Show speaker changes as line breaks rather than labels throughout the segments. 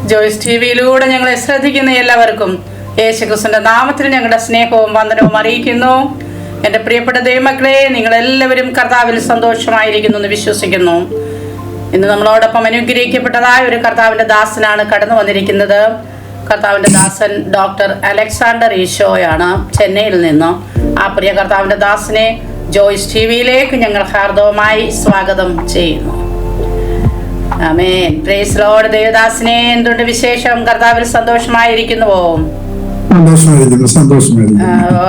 ജോയ്സ് ടിവിയിലൂടെ ഞങ്ങളെ ശ്രദ്ധിക്കുന്ന എല്ലാവർക്കും യേശുക്രിസ്തുവിന്റെ നാമത്തിൽ ഞങ്ങളുടെ സ്നേഹവും വന്ദനവും അറിയിക്കുന്നു. എൻ്റെ പ്രിയപ്പെട്ട ദൈവമക്കളെ, നിങ്ങളെല്ലാവരും കർത്താവിൽ സന്തോഷമായിരിക്കുന്നു എന്ന് വിശ്വസിക്കുന്നു. ഇന്ന് നമ്മളോടൊപ്പം അനുഗ്രഹിക്കപ്പെട്ടതായ ഒരു കർത്താവിൻ്റെ ദാസനാണ് കടന്നു വന്നിരിക്കുന്നത്. കർത്താവിൻ്റെ ദാസൻ ഡോക്ടർ അലക്സാണ്ടർ ഈശോയാണ്, ചെന്നൈയിൽ നിന്ന്. ആ പ്രിയ കർത്താവിൻ്റെ ദാസനെ ജോയ്സ് ടിവിയിലേക്ക് ഞങ്ങൾ ഹാർദവമായി സ്വാഗതം ചെയ്യുന്നു. ആമേൻ. Praise Lord. ദേവദാസനെ, എന്തുണ്ട് വിശേഷം? കർത്താവിൽ സന്തോഷമായിരിക്കുന്നുവോ?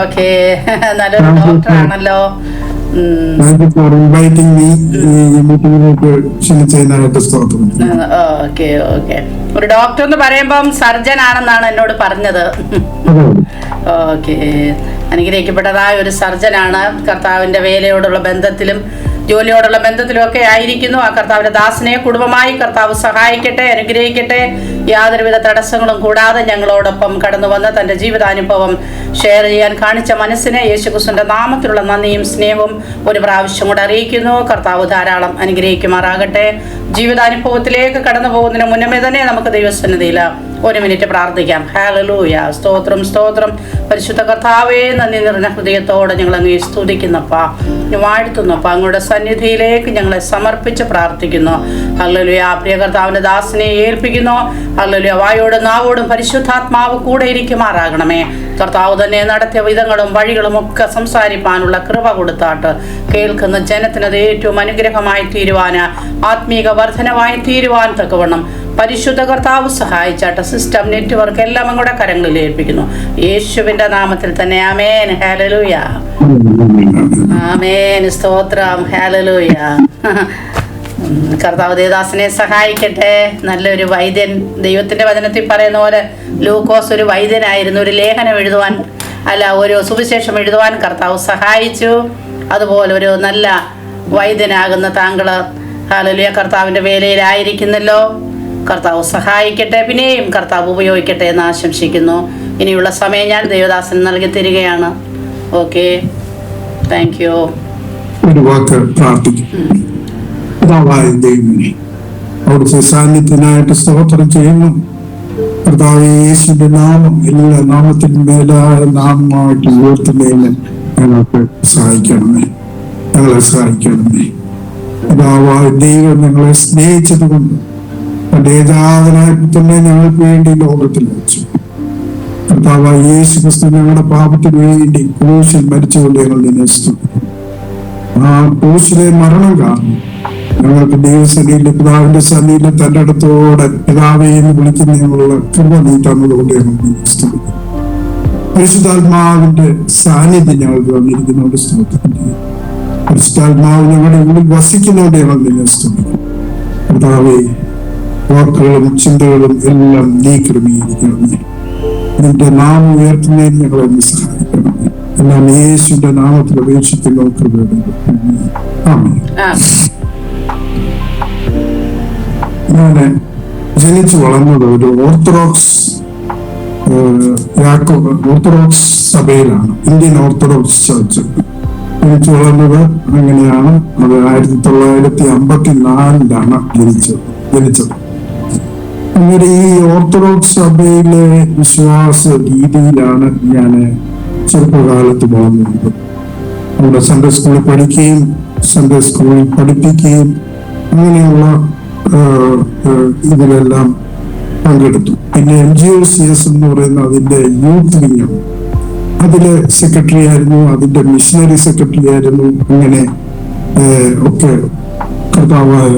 ഓക്കെ, നല്ലൊരു ഡോക്ടറാണല്ലോ. Okay okay. ഒരു ഡോക്ടർ എന്ന് പറയുമ്പം സർജൻ ആണെന്നാണ് എന്നോട് പറഞ്ഞത്. ഓക്കെ, അനുഗ്രഹിക്കപ്പെട്ടതായ ഒരു സർജനാണ്. കർത്താവിന്റെ വേലയോടുള്ള ബന്ധത്തിലും ജോലിയോടുള്ള ബന്ധത്തിലും ഒക്കെ ആയിരിക്കുന്നു. ആ കർത്താവിന്റെ ദാസനെ കുടുംബമായി കർത്താവ് സഹായിക്കട്ടെ, അനുഗ്രഹിക്കട്ടെ. യാതൊരുവിധ തടസ്സങ്ങളും കൂടാതെ ഞങ്ങളോടൊപ്പം കടന്നു വന്ന് തൻ്റെ ജീവിതാനുഭവം ഷെയർ ചെയ്യാൻ കാണിച്ച മനസ്സിന് യേശുക്രിസ്തുവിന്റെ നാമത്തിലുള്ള നന്ദിയും സ്നേഹവും ഒരു പ്രാവശ്യം കൂടെ അറിയിക്കുന്നു. കർത്താവ് ധാരാളം അനുഗ്രഹിക്കുമാറാകട്ടെ. ജീവിതാനുഭവത്തിലേക്ക് കടന്നു പോകുന്നതിന് മുന്നമേ തന്നെ നമുക്ക് ദൈവസന്നിധിയിൽ ഒരു മിനിറ്റ് പ്രാർത്ഥിക്കാം. ഹല്ലേലൂയ. സ്തോത്രം സ്തോത്രം. പരിശുദ്ധ കർത്താവേ, നന്ദി നിറഞ്ഞ ഹൃദയത്തോടെ ഞങ്ങൾ അങ്ങ് സ്തുതിക്കുന്നപ്പാ, വാഴ്ത്തുന്നപ്പാ. അങ്ങയുടെ സന്നിധിയിലേക്ക് ഞങ്ങളെ സമർപ്പിച്ച് പ്രാർത്ഥിക്കുന്നു. ഹല്ലേലൂയ. പ്രിയ കർത്താവിന്റെ ദാസനെ ഏൽപ്പിക്കുന്നു. ഹല്ലേലൂയ. വായോടും നാവോടും പരിശുദ്ധാത്മാവ് കൂടെ ഇരിക്കുമാറാകണമേ. കർത്താവ് തന്നെ നടത്തിയ വിധങ്ങളും വഴികളും ഒക്കെ സംസാരിപ്പാനുള്ള കൃപ കൊടുത്താട്ട് കേൾക്കുന്ന ജനത്തിന് അത് ഏറ്റവും അനുഗ്രഹമായി തീരുവാന്, ആത്മീക വർധനമായി തീരുവാൻ തക്കവണ്ണം പരിശുദ്ധ കർത്താവ് സഹായിച്ചാട്ട് സിസ്റ്റം നെറ്റ്വർക്ക് എല്ലാം അങ്ങോട്ട് കരങ്ങളിൽ ഏൽപ്പിക്കുന്നു. യേശുവിന്റെ നാമത്തിൽ തന്നെ. ആമേൻ. ഹല്ലേലൂയ. ആമേൻ. സ്തോത്രം. ഹല്ലേലൂയ. കർത്താവ് ദേവദാസനെ സഹായിക്കട്ടെ. നല്ലൊരു വൈദ്യൻ. ദൈവത്തിന്റെ വചനത്തിൽ പറയുന്ന പോലെ ലൂക്കോസ് ഒരു വൈദ്യനായിരുന്നു. ഒരു ലേഖനം എഴുതുവാൻ, ഒരു സുവിശേഷം എഴുതുവാൻ കർത്താവ് സഹായിച്ചു. അതുപോലെ ഒരു നല്ല വൈദ്യനാകുന്ന താങ്കൾ ഹല്ലേലൂയ കർത്താവിന്റെ വേലയിലായിരിക്കുന്നല്ലോ. കർത്താവ് സഹായിക്കട്ടെ, പിന്നെയും കർത്താവ് ഉപയോഗിക്കട്ടെ എന്ന് ആശംസിക്കുന്നു. ഇനിയുള്ള സമയം ഞാൻ ദേവദാസന് നൽകി തരികയാണ്. Okay, thank you.
ഒരു വാക്ക് പ്രാർത്ഥിക്കും. അവിടുത്തെ സാന്നിധ്യത്തിനായിട്ട് സ്തോത്രം ചെയ്യുന്നു. കർത്താവ് യേശുവിന്റെ നാമം എല്ലാ നാമത്തിനും മേലായ നാമമായിട്ട് ഉയർത്തുന്നതിന് ഞങ്ങൾക്ക് സഹായിക്കണമേ, ഞങ്ങളെ സഹായിക്കണമേ. കർത്താവായ ദൈവം ഞങ്ങളെ സ്നേഹിച്ചത് കൊണ്ട് തന്റെ ഏതാതനായ പുത്രനെ ഞങ്ങൾക്ക് വേണ്ടി ലോകത്തിൽ വെച്ചു. കർത്താവായ യേശു ക്രിസ്തു ഞങ്ങളുടെ പാപത്തിന് വേണ്ടി ക്രൂശിൽ മരിച്ചുകൊണ്ട് ഞങ്ങൾ നിന്നെ സ്തുതിക്കുന്നു. ആ ക്രൂശിലെ മരണം കാരണം ഞങ്ങൾക്ക് ദൈവസന്നിധിയിലെ പിതാവിന്റെ സന്നിധിയിലെ തന്റെ അടുത്തോടെ പിതാവേ എന്ന് വിളിക്കുന്ന ഞങ്ങളുള്ള കൃപ നീ തന്നതുകൊണ്ട് ഞങ്ങൾ സ്തുതിക്കുന്നു. പരിശുദ്ധാത്മാവിന്റെ സാന്നിധ്യം ഞങ്ങൾക്ക് വന്നിരിക്കുന്നതുകൊണ്ട് സ്തുതിക്കുന്നു. പരിശുദ്ധാത്മാവ് ഞങ്ങളുടെ ഉള്ളിൽ വസിക്കുന്നതുകൊണ്ട് ഞങ്ങൾ നിന്നെ സ്തുതിക്കുന്നു. പിതാവേ, വാക്കുകളും ചിന്തകളും എല്ലാം നീ ക്രമീകരിക്കണമേ. നിന്റെ നാമം ഉയർത്തുന്നതിന് ഞങ്ങളെ ഒന്ന് സഹായിക്കണമേ. എല്ലാം യേശുവിന്റെ നാമത്തിൽ അപേക്ഷിക്കുന്നു. ഞാന് ജനിച്ചു വളർന്നത് ഒരു ഓർത്തഡോക്സ് സഭയിലാണ്, ഇന്ത്യൻ ഓർത്തഡോക്സ് ചർച്ച്. ജനിച്ചു വളർന്നത് അങ്ങനെയാണ്. അത് 1954 ജനിച്ചത്. അങ്ങനെ ഈ ഓർത്തഡോക്സ് സഭയിലെ വിശ്വാസ രീതിയിലാണ് ഞാൻ ചെറുപ്പകാലത്ത് വളർന്നത്. അവിടെ സൺഡേ സ്കൂളിൽ പഠിക്കുകയും സൺഡേ സ്കൂളിൽ പഠിപ്പിക്കുകയും അങ്ങനെയുള്ള ഇതിലെല്ലാം പങ്കെടുത്തു. പിന്നെ MGOCS എന്ന് പറയുന്ന അതിന്റെ യൂത്ത് വിങ്ങാണ്, അതിലെ സെക്രട്ടറി ആയിരുന്നു, അതിന്റെ മിഷണറി സെക്രട്ടറി ആയിരുന്നു. അങ്ങനെ ഒക്കെ കർത്താവായ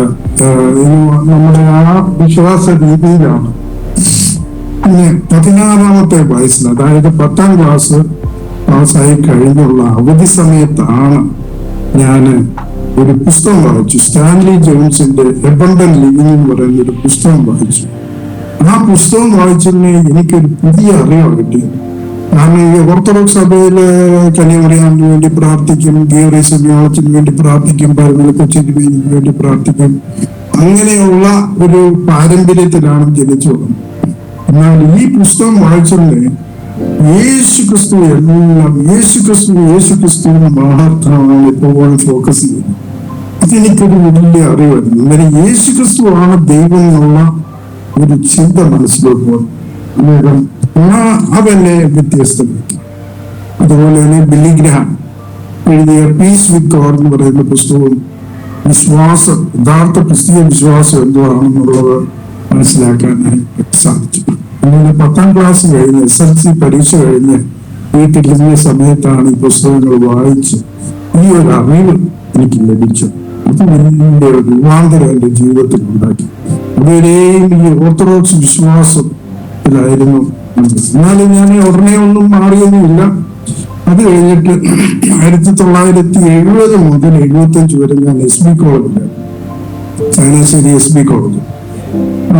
നമ്മുടെ ആ വിശ്വാസ രീതിയിലാണ്. പിന്നെ 16-ാമത്തെ വയസ്സിൽ, അതായത് 10ാം ക്ലാസ് പാസ്സായി കഴിഞ്ഞുള്ള അവധി സമയത്താണ് ഞാൻ ഒരു പുസ്തകം വായിച്ചു. സ്റ്റാൻലി ജോൺസിന്റെ എബണ്ടന്റ് ലിവിംഗ് എന്ന് പറയുന്ന ഒരു പുസ്തകം വായിച്ചു. ആ പുസ്തകം വായിച്ചതിന് എനിക്കൊരു പുതിയ അറിവ് കിട്ടി. കാരണം ഈ ഓർത്തഡോക്സ് സഭയില് കന്യാമറിയാമിന് വേണ്ടി പ്രാർത്ഥിക്കും, ഗീവർഗീസ് ജ്ഞാനത്തിന് വേണ്ടി പ്രാർത്ഥിക്കും, പരമല കൊച്ചിന് വേണ്ടി പ്രാർത്ഥിക്കും. അങ്ങനെയുള്ള ഒരു പാരമ്പര്യത്തിലാണ് ജനിച്ചു വന്നത്. എന്നാൽ ഈ പുസ്തകം വായിച്ചതിന് യേശു ക്രിസ്തു എല്ലാം യേശു ക്രിസ്തുവിന്റെ മഹാത്മാവാണ് എപ്പോഴും ഫോക്കസ് ചെയ്യുന്നത്. അതെനിക്കൊരു വലിയ അറിവായിരുന്നു. അന്നേരം യേശു ക്രിസ്തു ആണ് ദൈവം എന്നുള്ള ഒരു ചിന്ത മനസ്സിലോട്ട് വന്നു. അന്നേരം അതെന്നെ വ്യത്യസ്തമാക്കി. അതുപോലെ തന്നെ ബില്ലി ഗ്രഹാം എഴുതിയ പീസ് വിത്ത് ഗോഡ് എന്ന് പറയുന്ന പുസ്തകവും വിശ്വാസം, യഥാർത്ഥ ക്രിസ്തീയ വിശ്വാസം എന്താണെന്നുള്ളത് മനസ്സിലാക്കാനായിട്ട് സാധിച്ചു. അങ്ങനെ 10ാം ക്ലാസ് കഴിഞ്ഞ് SSLC പരീക്ഷ കഴിഞ്ഞ് വീട്ടിലിരുന്ന സമയത്താണ് ഈ പുസ്തകങ്ങൾ വായിച്ച് ഈ ഒരു അറിവ് എനിക്ക് ലഭിച്ചു. അത് വലിയ ഒരു രൂപാന്തരം എന്റെ ജീവിതത്തിൽ ഉണ്ടാക്കി. അതുവരെയും ഈ ഓർത്തഡോക്സ് വിശ്വാസത്തിലായിരുന്നു. എന്നാലും ഞാൻ ഉടനെ ഒന്നും മാറിയൊന്നുമില്ല. അത് കഴിഞ്ഞിട്ട് 1970 മുതൽ 75 വരെ ഞാൻ SB കോളേജിൽ, ചങ്ങനാശ്ശേരി SB കോളേജ്,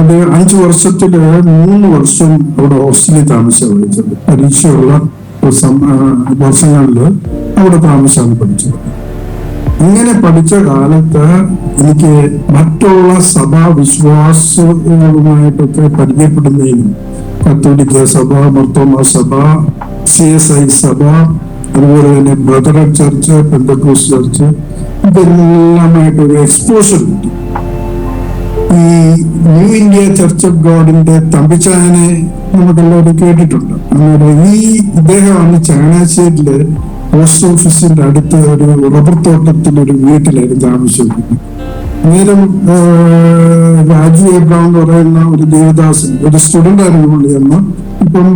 അത് 5 വർഷത്തില് 3 വർഷം അവിടെ ഹോസ്റ്റലിൽ താമസം പഠിച്ചത്. പരീക്ഷയുള്ള വർഷങ്ങളില് അവിടെ താമസമാണ് പഠിച്ചത്. ഇങ്ങനെ പഠിച്ച കാലത്ത് എനിക്ക് മറ്റുള്ള സഭാ വിശ്വാസങ്ങളുമായിട്ടൊക്കെ പരിചയപ്പെടുന്നതിനും കത്തോലിക്ക സഭ, മർത്തോമ സഭ, CSI സഭ, അതുപോലെ തന്നെ ബ്രദറൻ ചർച്ച്, പെന്തക്കോസ്റ്റ് ചർച്ച്, ഇതെല്ലാമായിട്ടൊരു എക്സ്പോഷർ കിട്ടി. ഈ ന്യൂ ഇന്ത്യ ചർച്ച് ഓഫ് ഗോഡിന്റെ തമ്പിച്ചായനെ നമുക്കെല്ലാവരും കേട്ടിട്ടുണ്ട്. അന്നേരം ഇദ്ദേഹമാണ് ചങ്ങനാശ്ശേരിയില് പോസ്റ്റ് ഓഫീസിന്റെ അടുത്ത് ഒരു റബ്ബർ തോട്ടത്തിലൊരു വീട്ടിലായിരുന്നു താമസിക്കുന്നത്. അന്നേരം രാജു എബ്രഹാം എന്ന് പറയുന്ന ഒരു ദേവദാസൻ, ഒരു സ്റ്റുഡന്റ് ആയിരുന്നു പുള്ളി എന്ന്. ഇപ്പം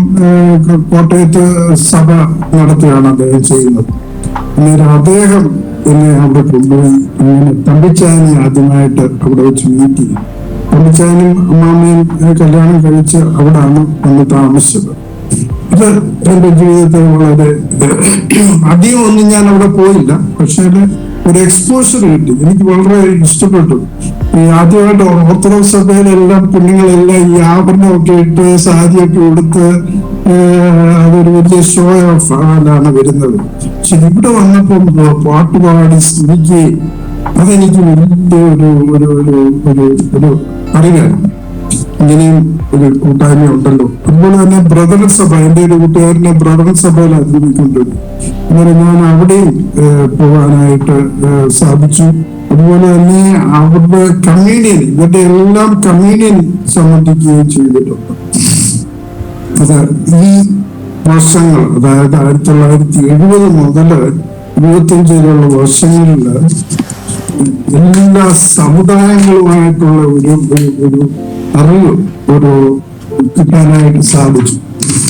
കോട്ടയത്ത് സഭ നടത്തുകയാണ് അദ്ദേഹം ചെയ്യുന്നത്. അന്നേരം അദ്ദേഹം എന്നെ അവിടെ കൊണ്ടുപോയി. അങ്ങനെ തമ്പിച്ചായനെ ആദ്യമായിട്ട് അവിടെ വെച്ച് മീറ്റ് ചെയ്തു. തമ്പിച്ചായനും അമ്മാമ്മയും കല്യാണം കഴിച്ച് അവിടാണ് വന്ന് താമസിച്ചത്. ഇത് എന്റെ ജീവിതത്തിൽ വളരെ അധികം ഒന്നും ഞാൻ അവിടെ പോയില്ല, പക്ഷേ ഒരു എക്സ്പോഷർ കിട്ടി. എനിക്ക് വളരെ ഇഷ്ടപ്പെട്ടു. ഈ ആദ്യമായിട്ട് ഓർത്തഡോക്സ് സഭയിലെല്ലാം കുഞ്ഞുങ്ങളെല്ലാം ഈ ആഭരണമൊക്കെ ഇട്ട് സാരിയൊക്കെ ഉടുത്ത് അതൊരു വലിയ ഷോ ഓഫ് ആണ് വരുന്നത്. പക്ഷെ ഇവിടെ വന്നപ്പം പാട്ടുപാടി സ്തുതിക്കുകയും അതെനിക്ക് വലിയ ഒരു അറിവായിരുന്നു. ഇങ്ങനെയും ഒരു കൂട്ടായ്മ ഉണ്ടല്ലോ. അതുപോലെ തന്നെ ബ്രദറൻ സഭ, എന്റെ ഒരു കൂട്ടുകാരനെ ബ്രദറൻ സഭയിൽ അനുഭവിക്കുന്നുണ്ട്. അങ്ങനെ ഞാൻ അവിടെയും പോകാനായിട്ട് സാധിച്ചു. അതുപോലെ തന്നെ അവരുടെ കമ്മ്യൂണിയൻ, ഇവരുടെ എല്ലാം കമ്മ്യൂണിയൻ സംബന്ധിക്കുകയും ചെയ്തിട്ടുണ്ട്. അത് ഈ വർഷങ്ങൾ, അതായത് 1970 മുതൽ 75 വരെയുള്ള വർഷങ്ങളിൽ എല്ലാ സമുദായങ്ങളുമായിട്ടുള്ള ഒരു അറിവ് കിട്ടാനായിട്ട് സാധിച്ചു.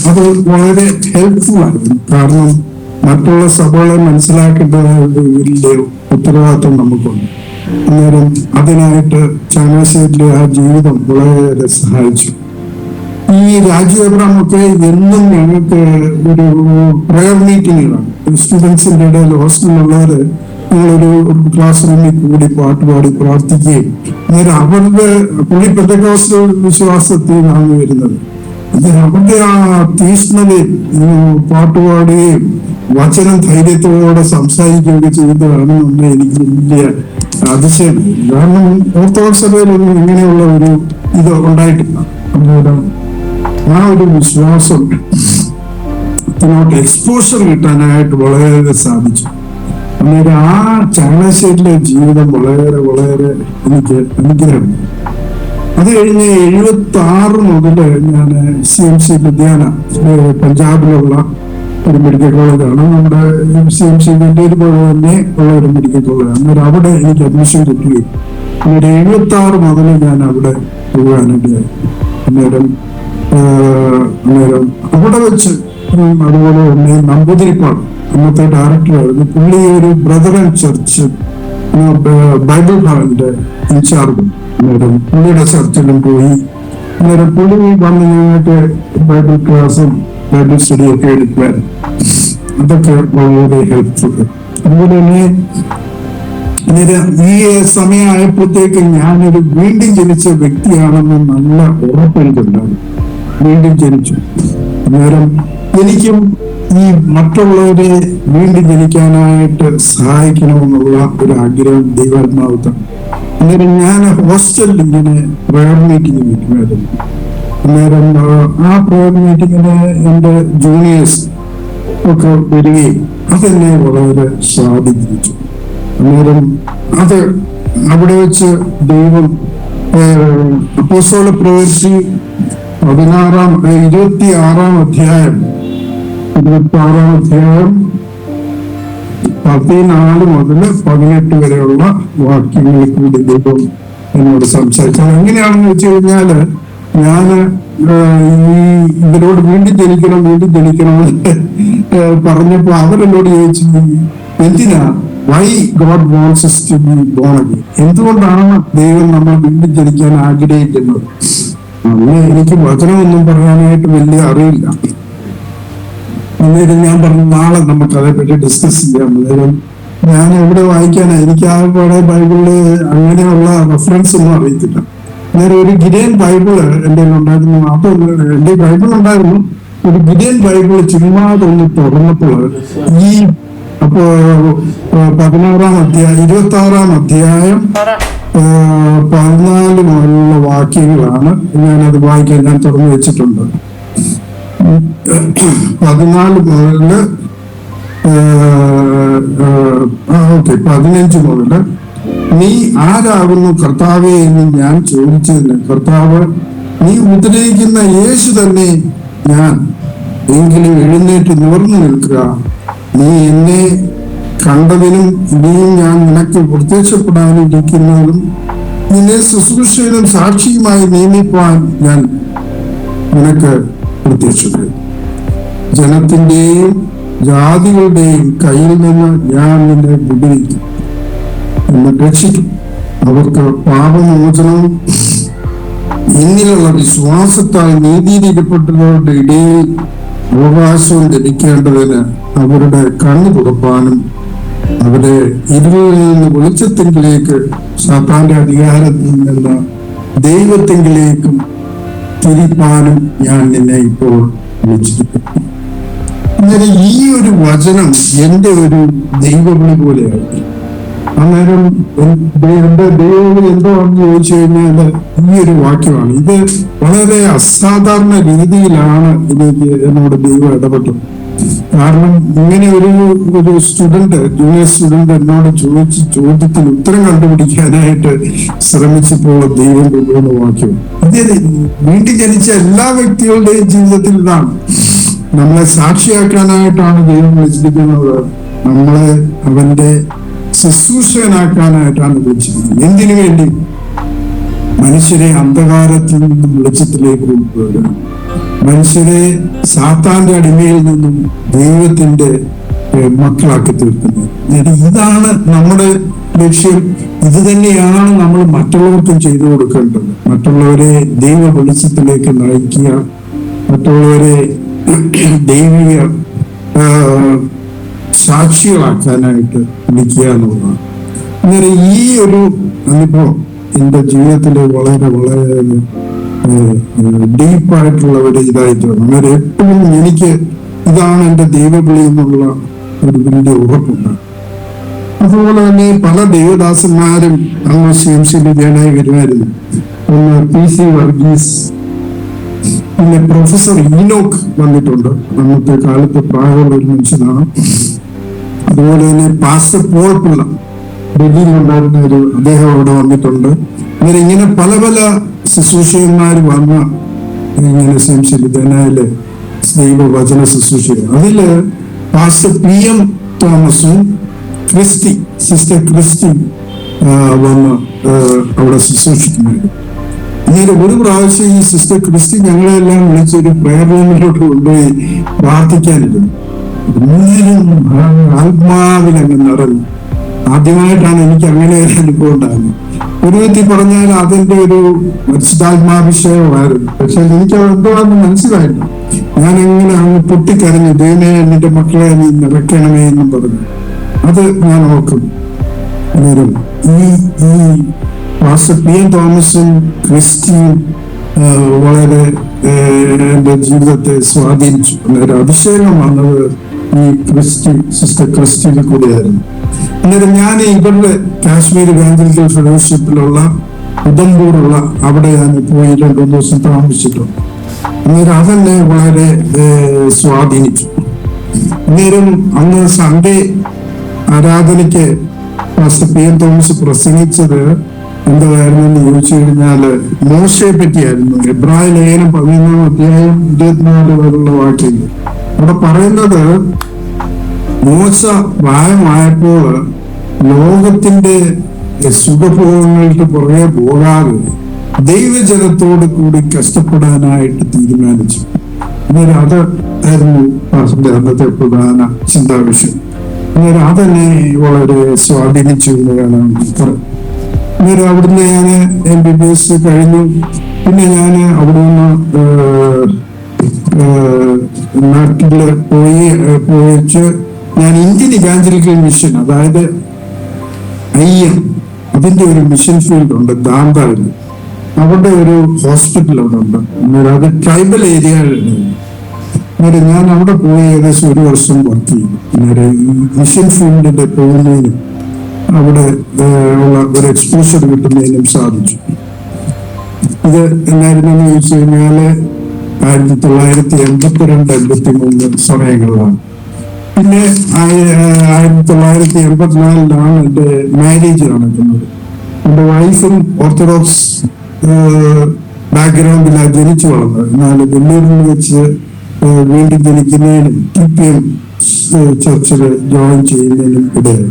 അത് വളരെ ഹെൽപ്ഫുൾ ആയിരുന്നു. കാരണം മറ്റുള്ള സഭകളെ മനസ്സിലാക്കേണ്ടതായിട്ട് വലിയ ഉത്തരവാദിത്വം നമുക്കുണ്ട്. അന്നേരം അതിനായിട്ട് ചങ്ങനാശ്ശേരിയിലെ ആ ജീവിതം വളരെ സഹായിച്ചു. ഈ രാജു എബ്രഹാം ഒക്കെ എന്നും ഞങ്ങൾക്ക് ഒരു പ്രയർ മീറ്റിങ്ങുകളാണ്. സ്റ്റുഡൻസിന്റെ ഇടയിൽ ഹോസ്റ്റലിലുള്ളവര് ഞങ്ങളൊരു ക്ലാസ് റൂമിൽ കൂടി പാട്ടുപാടി പ്രാർത്ഥിക്കുകയും, അന്നേരം അവരുടെ പുള്ളി പെന്തക്കോസ്റ്റ് വിശ്വാസത്തിൽ നിന്നാണ് വരുന്നത്. അവരുടെ ആ തീഷ്ണതയും പാട്ടുപാടുകയും വചനം ധൈര്യത്തോടെ സംസാരിക്കുകയൊക്കെ ചെയ്തതാണെന്നുള്ള എനിക്ക് വലിയ അതിശയമായി. കാരണം ഓർത്തഡോക്സ് സഭയിലൊന്നും ഇങ്ങനെയുള്ള ഒരു ഇത് ഉണ്ടായിട്ടില്ല. അന്നേരം ആ ഒരു വിശ്വാസം എക്സ്പോഷർ കിട്ടാനായിട്ട് വളരെ സാധിച്ചു. അന്നേരം ആ ചങ്ങനാശ്ശേരിയിലെ ജീവിതം വളരെ വളരെ എനിക്ക് അനുഗ്രഹം. അത് കഴിഞ്ഞ് 76 മുതൽ ഞാൻ CMC ലുധിയാന, പഞ്ചാബിലുള്ള ഒരു മെഡിക്കൽ കോളേജാണ്. നമ്മുടെ CMC വലിയൊരു പോലെ തന്നെ ഉള്ള ഒരു മെഡിക്കൽ കോളേജാണ്. അന്നേരം അവിടെ എനിക്ക് അഡ്മിഷൻ കിട്ടുകയും അന്നേരം 76 മുതൽ ഞാൻ അവിടെ പോകാനിടയായി. അന്നേരം അവിടെ വെച്ച് അതുപോലെ തന്നെ നമ്പൂതിരിപ്പാട് അന്നത്തെ ഡയറക്ടറായിരുന്നു പുള്ളി. ഒരു ബ്രദറൻ ചർച്ച് ബൈബിൾ ഭവന്റെ ഇൻചാർജ്. അന്നേരം പുള്ളിയുടെ ചർച്ചിലും പോയി. അന്നേരം പുള്ളി വന്ന് ഞങ്ങൾക്ക് ബൈബിൾ ക്ലാസ്സും ബൈബിൾ സ്റ്റഡിയൊക്കെ എടുക്കാൻ അതൊക്കെ വളരെ ഹെൽപ്ഫുൾ. അതുപോലെ തന്നെ ഈ സമയമായപ്പോഴത്തേക്ക് ഞാനൊരു വീണ്ടും ജനിച്ച വ്യക്തിയാണെന്ന് നല്ല ഉറപ്പെനിക്കുണ്ടാകും. വീണ്ടും ജനിച്ചു. അന്നേരം എനിക്കും ഈ മറ്റുള്ളവരെ വീണ്ടും ജനിക്കാനായിട്ട് സഹായിക്കണമെന്നുള്ള ഒരു ആഗ്രഹം ദൈവാത്മാവ്. അന്നേരം ഞാൻ ഹോസ്റ്റലിൽ ഇങ്ങനെ പ്രയർ മീറ്റിംഗ് നിൽക്കുമായിരുന്നു. അന്നേരം ആ പ്രയർ മീറ്റിങ്ങിന് എൻ്റെ ജൂനിയേഴ്സ് ഒക്കെ വരികയും അതെന്നെ വളരെ സ്വാധീനിച്ചു. അന്നേരം അത് അവിടെ വെച്ച് ദൈവം അപ്പോസ്തല പ്രവൃത്തി 26-ാം അധ്യായം 14 മുതൽ 18 വരെയുള്ള വാക്യങ്ങളിൽ കൂടി ദൈവം എന്നോട് സംസാരിച്ചത് എങ്ങനെയാണെന്ന് വെച്ച് കഴിഞ്ഞാല് ഞാന് ഇവരോട് വീണ്ടും ജനിക്കണമെന്ന് പറഞ്ഞപ്പോ അവരെന്നോട് ചോദിച്ചു, എന്തിനാ why God wants us to be born again? എന്തുകൊണ്ടാണ് ദൈവം നമ്മൾ വീണ്ടും ജനിക്കാൻ ആഗ്രഹിക്കുന്നത്? അന്ന് എനിക്ക് വചനമൊന്നും പറയാനായിട്ട് വലിയ അറിയില്ല. അന്നേരം ഞാൻ പറഞ്ഞു, നാളെ നമുക്ക് അതേപ്പറ്റി ഡിസ്കസ് ചെയ്യാം. അന്നേരം ഞാൻ എവിടെ വായിക്കാനാ, എനിക്ക് ആ പഴയ ബൈബിളില് അങ്ങനെയുള്ള റെഫറൻസ് ഒന്നും അറിയത്തില്ല. അന്നേരം ഒരു ഗിരിയൻ ബൈബിള് എൻ്റെ ഉണ്ടായിരുന്നു. അപ്പൊ എന്റെ ബൈബിൾ ഉണ്ടായിരുന്നു. ഒരു ഗിരിയൻ ബൈബിള് ചുമ്മാതൊന്ന് തുറന്നപ്പോൾ ഈ 26-ാം അധ്യായം 14 മുതലുള്ള വാക്യങ്ങളാണ് ഞാനത് വായിക്കാൻ ഞാൻ തുറന്നു വെച്ചിട്ടുണ്ട്. 14 മുതല് 15 മുതല്, നീ ആരാകുന്നു കർത്താവേ എന്ന് ഞാൻ ചോദിച്ചതിന് കർത്താവ്, നീ ഉപദ്രവിക്കുന്ന യേശു തന്നെ ഞാൻ, എങ്കിലും എഴുന്നേറ്റ് നിവർന്നു നിൽക്കുക. നീ എന്നെ കണ്ടതിനും ഇനിയും ഞാൻ നിനക്ക് പ്രത്യക്ഷപ്പെടാനിരിക്കുന്നതും നിന്നെ ശുശ്രൂഷയിലും സാക്ഷിയുമായി നിയമിപ്പാൻ ഞാൻ നിനക്ക് പ്രത്യക്ഷപ്പെടും. ജനത്തിന്റെയും ജാതികളുടെയും കയ്യിൽ നിന്ന് ഞാൻ നിന്നെ വിടുവിക്കും, എന്നെ രക്ഷിക്കും. അവർക്ക് പാപമോചനവും എന്നിലുള്ള വിശ്വാസത്താൽ നീതിയിലിരിപ്പെട്ടവരുടെ ഇടയിൽ അവകാശവും ലഭിക്കേണ്ടതിന് അവരുടെ കണ്ണു തുറപ്പാനും അവരെ ഇരുളിൽ നിന്ന് വെളിച്ചത്തിങ്കിലേക്ക്, സാത്താന്റെ അധികാരത്തിൽ നിന്ന് ദൈവത്തിങ്കിലേക്കും തിരിപ്പാനും ഞാൻ നിന്നെ ഇപ്പോൾ വിളിച്ചിരിക്കുന്നു. അങ്ങനെ ഈ ഒരു വചനം എന്റെ ഒരു ദൈവവിളി പോലെയായി. അന്നേരം എന്റെ ദൈവവിളി എന്താണെന്ന് ചോദിച്ചു കഴിഞ്ഞാൽ ഈ ഒരു വാക്യമാണ്. ഇത് വളരെ അസാധാരണ രീതിയിലാണ് എനിക്ക് എന്നോട് ദൈവം ഇടപെട്ടത്. കാരണം ഇങ്ങനെ ഒരു സ്റ്റുഡന്റ്, ജൂനിയർ സ്റ്റുഡന്റ് എന്നോട് ചോദിച്ച ചോദ്യത്തിന് ഉത്തരം കണ്ടുപിടിക്കാനായിട്ട് ശ്രമിച്ചപ്പോൾ ദൈവം കൊണ്ടുവന്ന വാക്യം ഇത് വീണ്ടും ജനിച്ച എല്ലാ വ്യക്തികളുടെയും ജീവിതത്തിൽ ഇതാണ്. നമ്മളെ സാക്ഷിയാക്കാനായിട്ടാണ് ദൈവം വിളിച്ചിരിക്കുന്നത്. നമ്മളെ അവന്റെ ശുശ്രൂഷകനാക്കാനായിട്ടാണ് വിളിച്ചിരിക്കുന്നത്. എന്തിനു വേണ്ടി? മനുഷ്യരെ അന്ധകാരത്തിൽ നിന്നും വെളിച്ചത്തിലേക്ക് കൊണ്ടുവരാൻ, മനുഷ്യരെ സാത്താന്റെ അടിമയിൽ നിന്നും ദൈവത്തിന്റെ മക്കളാക്കി തീർക്കുന്നത്. ഇതാണ് നമ്മുടെ ലക്ഷ്യം. ഇത് തന്നെയാണ് നമ്മൾ മറ്റുള്ളവർക്കും ചെയ്തു കൊടുക്കേണ്ടത്. മറ്റുള്ളവരെ ദൈവ വെളിച്ചത്തിലേക്ക് നയിക്കുക, മറ്റുള്ളവരെ ദൈവിക സാക്ഷികളാക്കാനായിട്ട് വിളിക്കുക എന്നുള്ളതാണ്. അന്നേരം ഈ ഒരു അനുഭവം എന്റെ ജീവിതത്തില് വളരെ വളരെ ഡീപ്പായിട്ടുള്ള ഒരു ഇതായിട്ട് അന്നേരം എപ്പോഴും എനിക്ക് ഇതാണ് എന്റെ ദൈവവിളി എന്നുള്ള ഒരു വലിയ ഉറപ്പുണ്ട്. അതുപോലെ തന്നെ പല ദൈവദാസന്മാരും അങ്ങ് CMC-യിലായി വരുമായിരുന്നു. ഒന്ന് PC വർഗീസ്, പിന്നെ പ്രൊഫസർ ഈനോക്ക് വന്നിട്ടുണ്ട്. അന്നത്തെ കാലത്ത് പ്രായമുള്ള ഒരു മനുഷ്യനാണ്. അതുപോലെ തന്നെ പാസ്റ്റർ പോൾ പിള്ള ഡൽഹിയിലുണ്ടായിരുന്ന അദ്ദേഹം അവിടെ വന്നിട്ടുണ്ട്. അങ്ങനെ ഇങ്ങനെ പല പല ശുശ്രൂഷകന്മാർ വന്ന ഇങ്ങനെ CMC-യിലെ ദൈവവചന ശുശ്രൂഷ. അതില് പാസ്റ്റർ PM തോമസും സിസ്റ്റർ ക്രിസ്റ്റി വന്ന് അവിടെ ശുശ്രൂഷിക്കുമായിരുന്നു. അങ്ങനെ ഒരു പ്രാവശ്യം ഈ സിസ്റ്റർ ക്രിസ്റ്റി ഞങ്ങളെല്ലാം വിളിച്ചൊരു പ്രയർ റൂമിലോട്ട് കൊണ്ടുപോയി പ്രാർത്ഥിക്കാനിരുന്നു. ആത്മാവിലങ്ങ് നിറഞ്ഞു. ആദ്യമായിട്ടാണ് എനിക്ക് അങ്ങനെ ഒരു അനുഭവം ഉണ്ടാകുന്നത്. ഒരു വിധത്തിൽ പറഞ്ഞാൽ അതിന്റെ ഒരു പരിശുദ്ധാത്മാഭിഷേകമായിരുന്നു. പക്ഷെ എനിക്ക് എന്താണെന്ന് മനസ്സിലായില്ല. ഞാൻ എങ്ങനെ അങ്ങ് പൊട്ടിക്കരഞ്ഞു, ദൈവമേ നിന്റെ മക്കളെ നീ നിറയ്ക്കണമേ എന്നും പറഞ്ഞു. അത് ഞാൻ ഓർക്കും. അന്നേരം ഈ പാസ്റ്റർ PM തോമസും ക്രിസ്റ്റിയും വളരെ എന്റെ ജീവിതത്തെ സ്വാധീനിച്ചു. അന്നേരം അഭിഷേകം വന്നത് ഈ സിസ്റ്റർ ക്രിസ്റ്റിയിൽ കൂടിയായിരുന്നു. അന്നേരം ഞാൻ ഇവരുടെ കാശ്മീർ ഇവാഞ്ചലിക്കൽ ഫെലോഷിപ്പിലുള്ള ഉദംപൂറുള്ള അവിടെ ഞാൻ പോയി 2 ദിവസം താമസിച്ചിട്ടുണ്ട്. അന്നേരം അതെന്നെ വളരെ സ്വാധീനിച്ചു. അന്നേരം അന്ന് സൺഡേ ആരാധനയ്ക്ക് പാസ്റ്റർ PM തോമസ് പ്രസംഗിച്ചത് എന്തായിരുന്നു എന്ന് ചോദിച്ചു കഴിഞ്ഞാല് മോശയെ പറ്റിയായിരുന്നു. എബ്രായ ലേഖനം 11 അധ്യായം 24 വരെയുള്ള വാക്യങ്ങൾ. അവിടെ പറയുന്നത്, മോശ പ്രായമായപ്പോൾ ലോകത്തിന്റെ സുഖഭോഗങ്ങൾക്ക് പുറകെ പോകാതെ ദൈവജനത്തോട് കൂടി കഷ്ടപ്പെടാനായിട്ട് തീരുമാനിച്ചു. അന്നേരം അത് ആയിരുന്നു അന്നത്തെ പ്രധാന ചിന്താവിഷയം. അന്നേരം അതെന്നെ വളരെ സ്വാധീനിച്ചു എന്ന് കാണാൻ പറയും. അന്നേരം അവിടുന്ന് ഞാൻ MBBS കഴിഞ്ഞു. പിന്നെ ഞാൻ അവിടുന്ന് നാട്ടില് പോയിച്ച് ഞാൻ ഇന്ത്യൻ ഇവാഞ്ചലിക്കൽ മിഷൻ, അതായത് IM, അതിന്റെ ഒരു മിഷൻ ഫീൽഡ് ഉണ്ട് ദാന്താവിൽ. അവിടെ ഒരു ഹോസ്പിറ്റൽ അവിടെ ഉണ്ട്. അന്നേരം അത് ട്രൈബൽ ഏരിയയിലാണ്. അന്നേരം ഞാൻ അവിടെ പോയി ഏകദേശം 1 വർഷം വർക്ക് ചെയ്തു. അന്നേരം ഈ മിഷൻ ഫീൽഡിന്റെ പോകുന്നതിനും അവിടെ ഉള്ള ഒരു എക്സ്പോഷർ കിട്ടുന്നതിനും സാധിച്ചു. ഇത് എന്നായിരുന്നു എന്ന് ചോദിച്ചു കഴിഞ്ഞാല് 1982-83 സമയങ്ങളിലാണ്. പിന്നെ 1984 എന്റെ മാരേജ് നടക്കുന്നത്. എന്റെ വൈഫും ഓർത്തഡോക്സ് ബാക്ക്ഗ്രൗണ്ടിലാണ് ജനിച്ചു വളർന്നത്. എന്നാൽ വെല്ലൂരിൽ വെച്ച് വീണ്ടും ജനിക്കുന്നതിനും TPM ചർച്ചിൽ ജോയിൻ ചെയ്യുന്നതിനും ഇടയായി.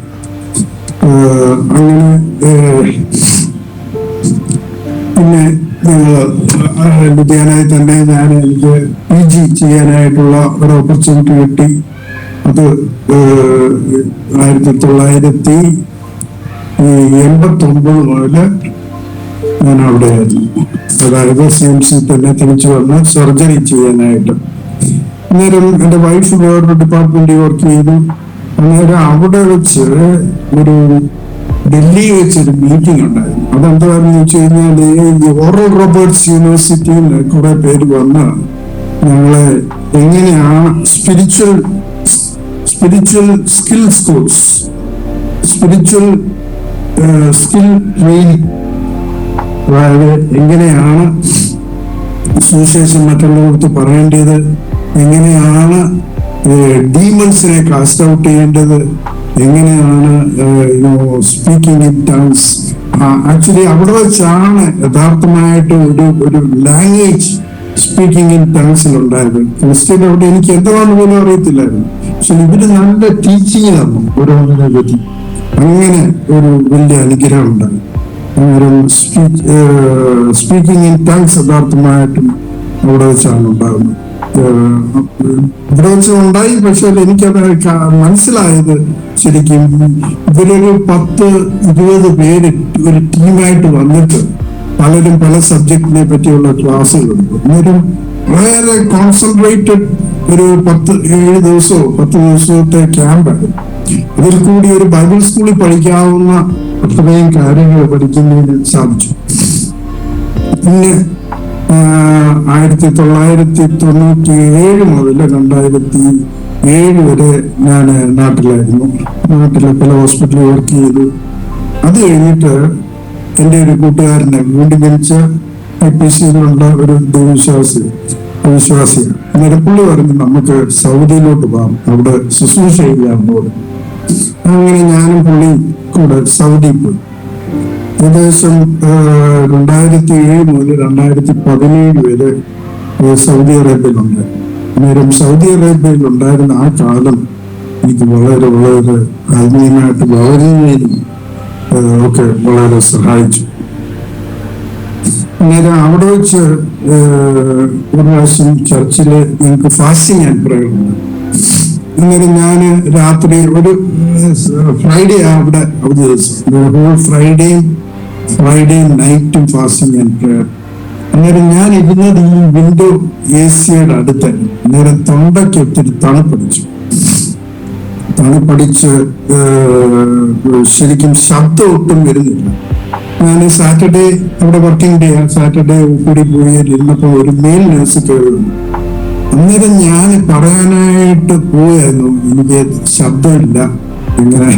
അങ്ങനെ പിന്നെ ലുധിയാനയിൽ തന്നെ എനിക്ക് PG ചെയ്യാനായിട്ടുള്ള ഒരു ഓപ്പർച്യൂണിറ്റി കിട്ടി. അത് 1989 മുതല് ഞാൻ അവിടെ ആയിരുന്നു. അതായത് CMC തന്നെ തിരിച്ചു വന്ന് സർജറി ചെയ്യാനായിട്ട്. അന്നേരം എന്റെ വൈഫ് വേറൊരു ഡിപ്പാർട്ട്മെന്റിൽ വർക്ക് ചെയ്തു. അന്നേരം അവിടെ വെച്ച് ഡൽഹി വെച്ചൊരു മീറ്റിംഗ് ഉണ്ടായിരുന്നു. അതെന്താണെന്ന് വെച്ച് കഴിഞ്ഞാല് ഈ ഓറൽ റോബർട്ട്സ് യൂണിവേഴ്സിറ്റിയിൽ കുറെ പേര് വന്ന് ഞങ്ങളെ എങ്ങനെയാണ് spiritual skills course, spiritual skill training, അതായത് എങ്ങനെയാണ് സുവിശേഷം മറ്റുള്ളവർക്ക് പറയേണ്ടത്, എങ്ങനെയാണ് ഡീമൺസിനെ കാസ്റ്റ് ഔട്ട് ചെയ്യേണ്ടത്, എങ്ങനെയാണ് സ്പീക്കിംഗ് ഇൻ ടങ്സ്. ആക്ച്വലി അവിടെ വെച്ചാണ് യഥാർത്ഥമായിട്ട് ഒരു ലാംഗ്വേജ് സ്പീക്കിംഗ് ഇൻ ടങ്സിൽ ഉണ്ടായത്. ക്രിസ്ത്യൻ അവിടെ എനിക്ക് എന്താണെന്ന് പോലും അറിയത്തില്ലായിരുന്നു. പക്ഷെ ഇവര് നല്ല ടീച്ചിങ് തന്നു ഓരോന്നിനെ പറ്റി. അങ്ങനെ ഒരു വലിയ അനുഗ്രഹം ഉണ്ടായി. സ്പീക്കിംഗ് ഇൻ ടങ്സ് യഥാർത്ഥമായിട്ടും അവിടെ വെച്ചാണ് ഉണ്ടാകുന്നത്. ഇവിടെ വെച്ച് ഉണ്ടായി. പക്ഷെ എനിക്കത് മനസ്സിലായത് ശരിക്കും ഇവരൊരു 10-20 പേര് ഒരു ടീമായിട്ട് വന്നിട്ട് പലരും പല സബ്ജക്റ്റിനെ പറ്റിയുള്ള ക്ലാസ്സുകളുണ്ട്. അന്നേരം വളരെ കോൺസെൻട്രേറ്റഡ് ഒരു 7 ദിവസമോ 10 ദിവസത്തെ ക്യാമ്പാണ്. അതിൽ കൂടി ഒരു ബൈബിൾ സ്കൂളിൽ പഠിക്കാവുന്ന അത്രയും കാര്യങ്ങൾ പഠിക്കുന്നതിന് സാധിച്ചു. പിന്നെ 1997 മുതൽ 2007 വരെ ഞാൻ നാട്ടിലായിരുന്നു. നാട്ടിലെ പല ഹോസ്പിറ്റലിൽ വർക്ക് ചെയ്തു. അത് കഴിഞ്ഞിട്ട് എൻ്റെ ഒരു കൂട്ടുകാരനെ വീണ്ടും ജനിച്ച IPCയിലുള്ള ഒരു വിശ്വാസിയാണ്. നിരപ്പുള്ളി പറഞ്ഞ് നമുക്ക് സൗദിയിലോട്ട് പോകാം, അവിടെ ശുശ്രൂഷ ചെയ്യാമെന്ന് പറഞ്ഞു. അങ്ങനെ ഞാനും പുള്ളിയും കൂടെ സൗദിയിൽ പോയി. ഏകദേശം 2007 മുതൽ 2017 വരെ സൗദി അറേബ്യയിലുണ്ട്. അന്നേരം സൗദി അറേബ്യയിൽ ഉണ്ടായിരുന്ന ആ കാലം എനിക്ക് വളരെ വളരെ ആത്മീയമായിട്ട് വളരുന്നതിനും ഒക്കെ വളരെ സഹായിച്ചു. അന്നേരം അവിടെ വെച്ച് ഒരു പ്രാവശ്യം ചർച്ചില് ഞങ്ങൾക്ക് ഫാസ്റ്റിംഗ് ആൻഡ് പ്രയർ ഉണ്ട്. അന്നേരം ഞാൻ രാത്രി ഒരു ഫ്രൈഡേ അവിടെ അവധി ദിവസം ഫ്രൈഡേ നൈറ്റും ഫാസ്റ്റിംഗ് ആൻഡ് പ്രയർ. അന്നേരം ഞാൻ ഇരുന്നത് ഈ വിൻഡോ AC-യുടെ അടുത്തായിരുന്നു. അന്നേരം തൊണ്ടയ്ക്ക് ഒത്തിരി തണുപ്പടിച്ച് ശരിക്കും ശബ്ദം ഒട്ടും വരുന്നില്ല. ഞാൻ സാറ്റർഡേ അവിടെ വർക്കിംഗ് ഡേ, സാറ്റർഡേ കൂടി പോയി ഇരുന്നപ്പോൾ ഒരു മെയിൽ നേഴ്സ് കയറി. അന്നേരം ഞാൻ പറയാനായിട്ട് പോയായിരുന്നു, എനിക്ക് ശബ്ദമില്ല ഇങ്ങനെ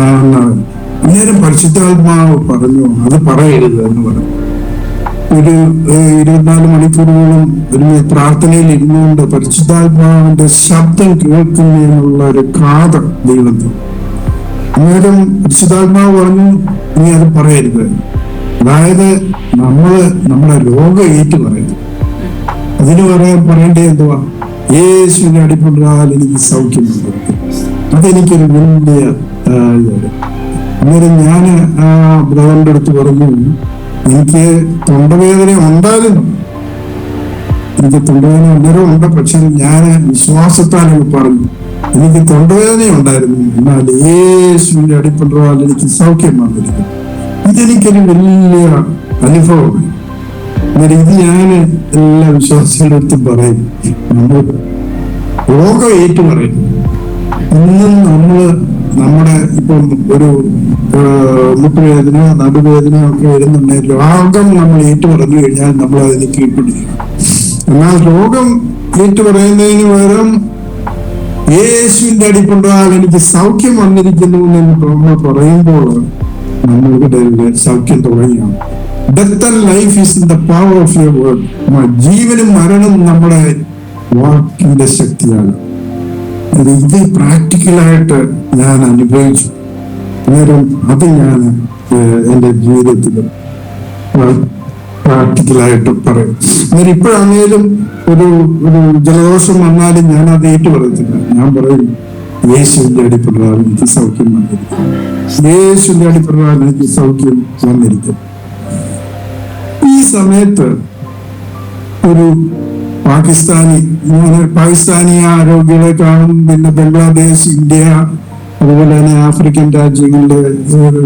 ആണെന്നാണ്. അന്നേരം പരിശുദ്ധാത്മാവ് പറഞ്ഞു അത് പറയരുത് എന്ന് പറഞ്ഞു. ഒരു 24 മണിക്കൂറുകളും ഒരു പ്രാർത്ഥനയിൽ ഇരുന്നുകൊണ്ട് പരിശുദ്ധാത്മാവിന്റെ ശബ്ദം കേൾക്കുന്നതിനുള്ള ഒരു കാത് ദൈവത്തിൽ. അന്നേരം പരിശുദ്ധാത്മാവ് പറഞ്ഞു നീ അത് പറയരുത്. അതായത് നമ്മുടെ രോഗം ഏറ്റു പറയുന്നത്. അതിന് പറയേണ്ടത് എന്തുവാ? യേശുവിന്റെ അടിപൊളിയാൽ എനിക്ക് സൗഖ്യം നൽകും. അതെനിക്കൊരു വലിയ അന്നേരം ഞാൻ ആ ബ്രദറിന്റെ അടുത്ത് പറഞ്ഞു, എനിക്ക് തൊണ്ടവേദന ഉണ്ടായിരുന്നു, എനിക്ക് തൊണ്ടവേദന അന്നേരം ഉണ്ട്. പക്ഷെ ഞാൻ വിശ്വാസത്താൽ പറഞ്ഞു, എനിക്ക് തൊണ്ടവേദന ഉണ്ടായിരുന്നു, എന്നാൽ യേശുവിന്റെ അടിപൊളിയാൽ എനിക്ക് സൗഖ്യം വന്നിരിക്കും. ഇതെനിക്കൊരു വലിയ അനുഭവമാണ്. അന്നേരം ഇത് ഞാൻ എല്ലാ വിശ്വാസികളുടെ അടുത്തും പറയും. നമ്മൾ രോഗം ഏറ്റു പറയും. ഇന്നും നമ്മുടെ ഇപ്പം ഒരു മുട്ടുവേദന, നടുവേദന ഒക്കെ വരുന്നുണ്ടെങ്കിൽ രോഗം നമ്മൾ ഏറ്റു പറഞ്ഞു കഴിഞ്ഞാൽ നമ്മൾ അതിന് കീഴ്പ്പെടില്ല. എന്നാൽ രോഗം ഏറ്റു പറയുന്നതിന് പകരം യേശുവിന്റെ അടിപൊളിയാൽ എനിക്ക് സൗഖ്യം വന്നിരിക്കുന്നു എന്ന് നമ്മൾ പറയുമ്പോൾ നമ്മളുടെ സൗഖ്യം തുടങ്ങിയാണ്. Death and life is in the power of your word. ജീവനും മരണവും നമ്മുടെ വാക്കിന്റെ ശക്തിയാണ്. ഇത് പ്രാക്ടിക്കലായിട്ട് ഞാൻ അനുഭവിച്ചു. അന്നേരം അത് ഞാൻ എൻ്റെ ജീവിതത്തിൽ പ്രാക്ടിക്കലായിട്ട് പറയും. അന്നേരം ഇപ്പോഴാണേലും ഒരു ജലദോഷം വന്നാലും ഞാൻ അത് ഏറ്റു പറയത്തില്ല. ഞാൻ പറയും, യേശുവിന്റെ അടിപ്രകാരം എനിക്ക് സൗഖ്യം വന്നിരിക്കും, യേശുവിന്റെ അടിപ്രകാരം എനിക്ക് സൗഖ്യം വന്നിരിക്കും. ഈ സമയത്ത് ഒരു പാകിസ്ഥാനി രോഗികളെ കാണും, പിന്നെ ബംഗ്ലാദേശ്, ഇന്ത്യ, അതുപോലെ തന്നെ ആഫ്രിക്കൻ രാജ്യങ്ങളിലെ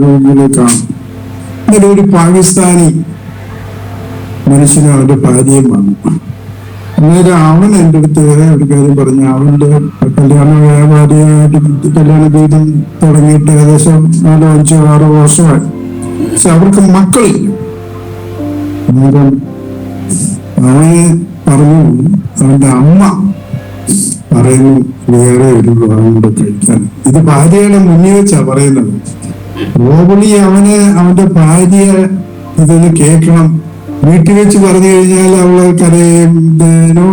രോഗികളെ കാണും. അങ്ങനെ ഒരു പാകിസ്ഥാനി മനുഷ്യനും അവന്റെ ഭാര്യയും വന്നു. അന്നേരം അവൻ എൻ്റെ അടുത്ത് ഒരു കാര്യം പറഞ്ഞു. അവന്റെ കല്യാണ ജീവിതം തുടങ്ങിയിട്ട് ഏകദേശം 4, 5, 6 വർഷമായി. പക്ഷെ അവർക്ക് മക്കളില്ല. അന്നേരം അവന് പറഞ്ഞു, അവന്റെ അമ്മ പറയുന്നു, വേറെ ഒരു വിവാഹം കൂടെ കഴിക്കാൻ. ഇത് ഭാര്യയുടെ മുന്നിൽ വെച്ചാ പറയുന്നത്. റോബിളി അവന്റെ ഭാര്യ ഇതൊന്ന് കേൾക്കണം. വീട്ടിൽ വെച്ച് പറഞ്ഞു കഴിഞ്ഞാൽ അവള് കരയോ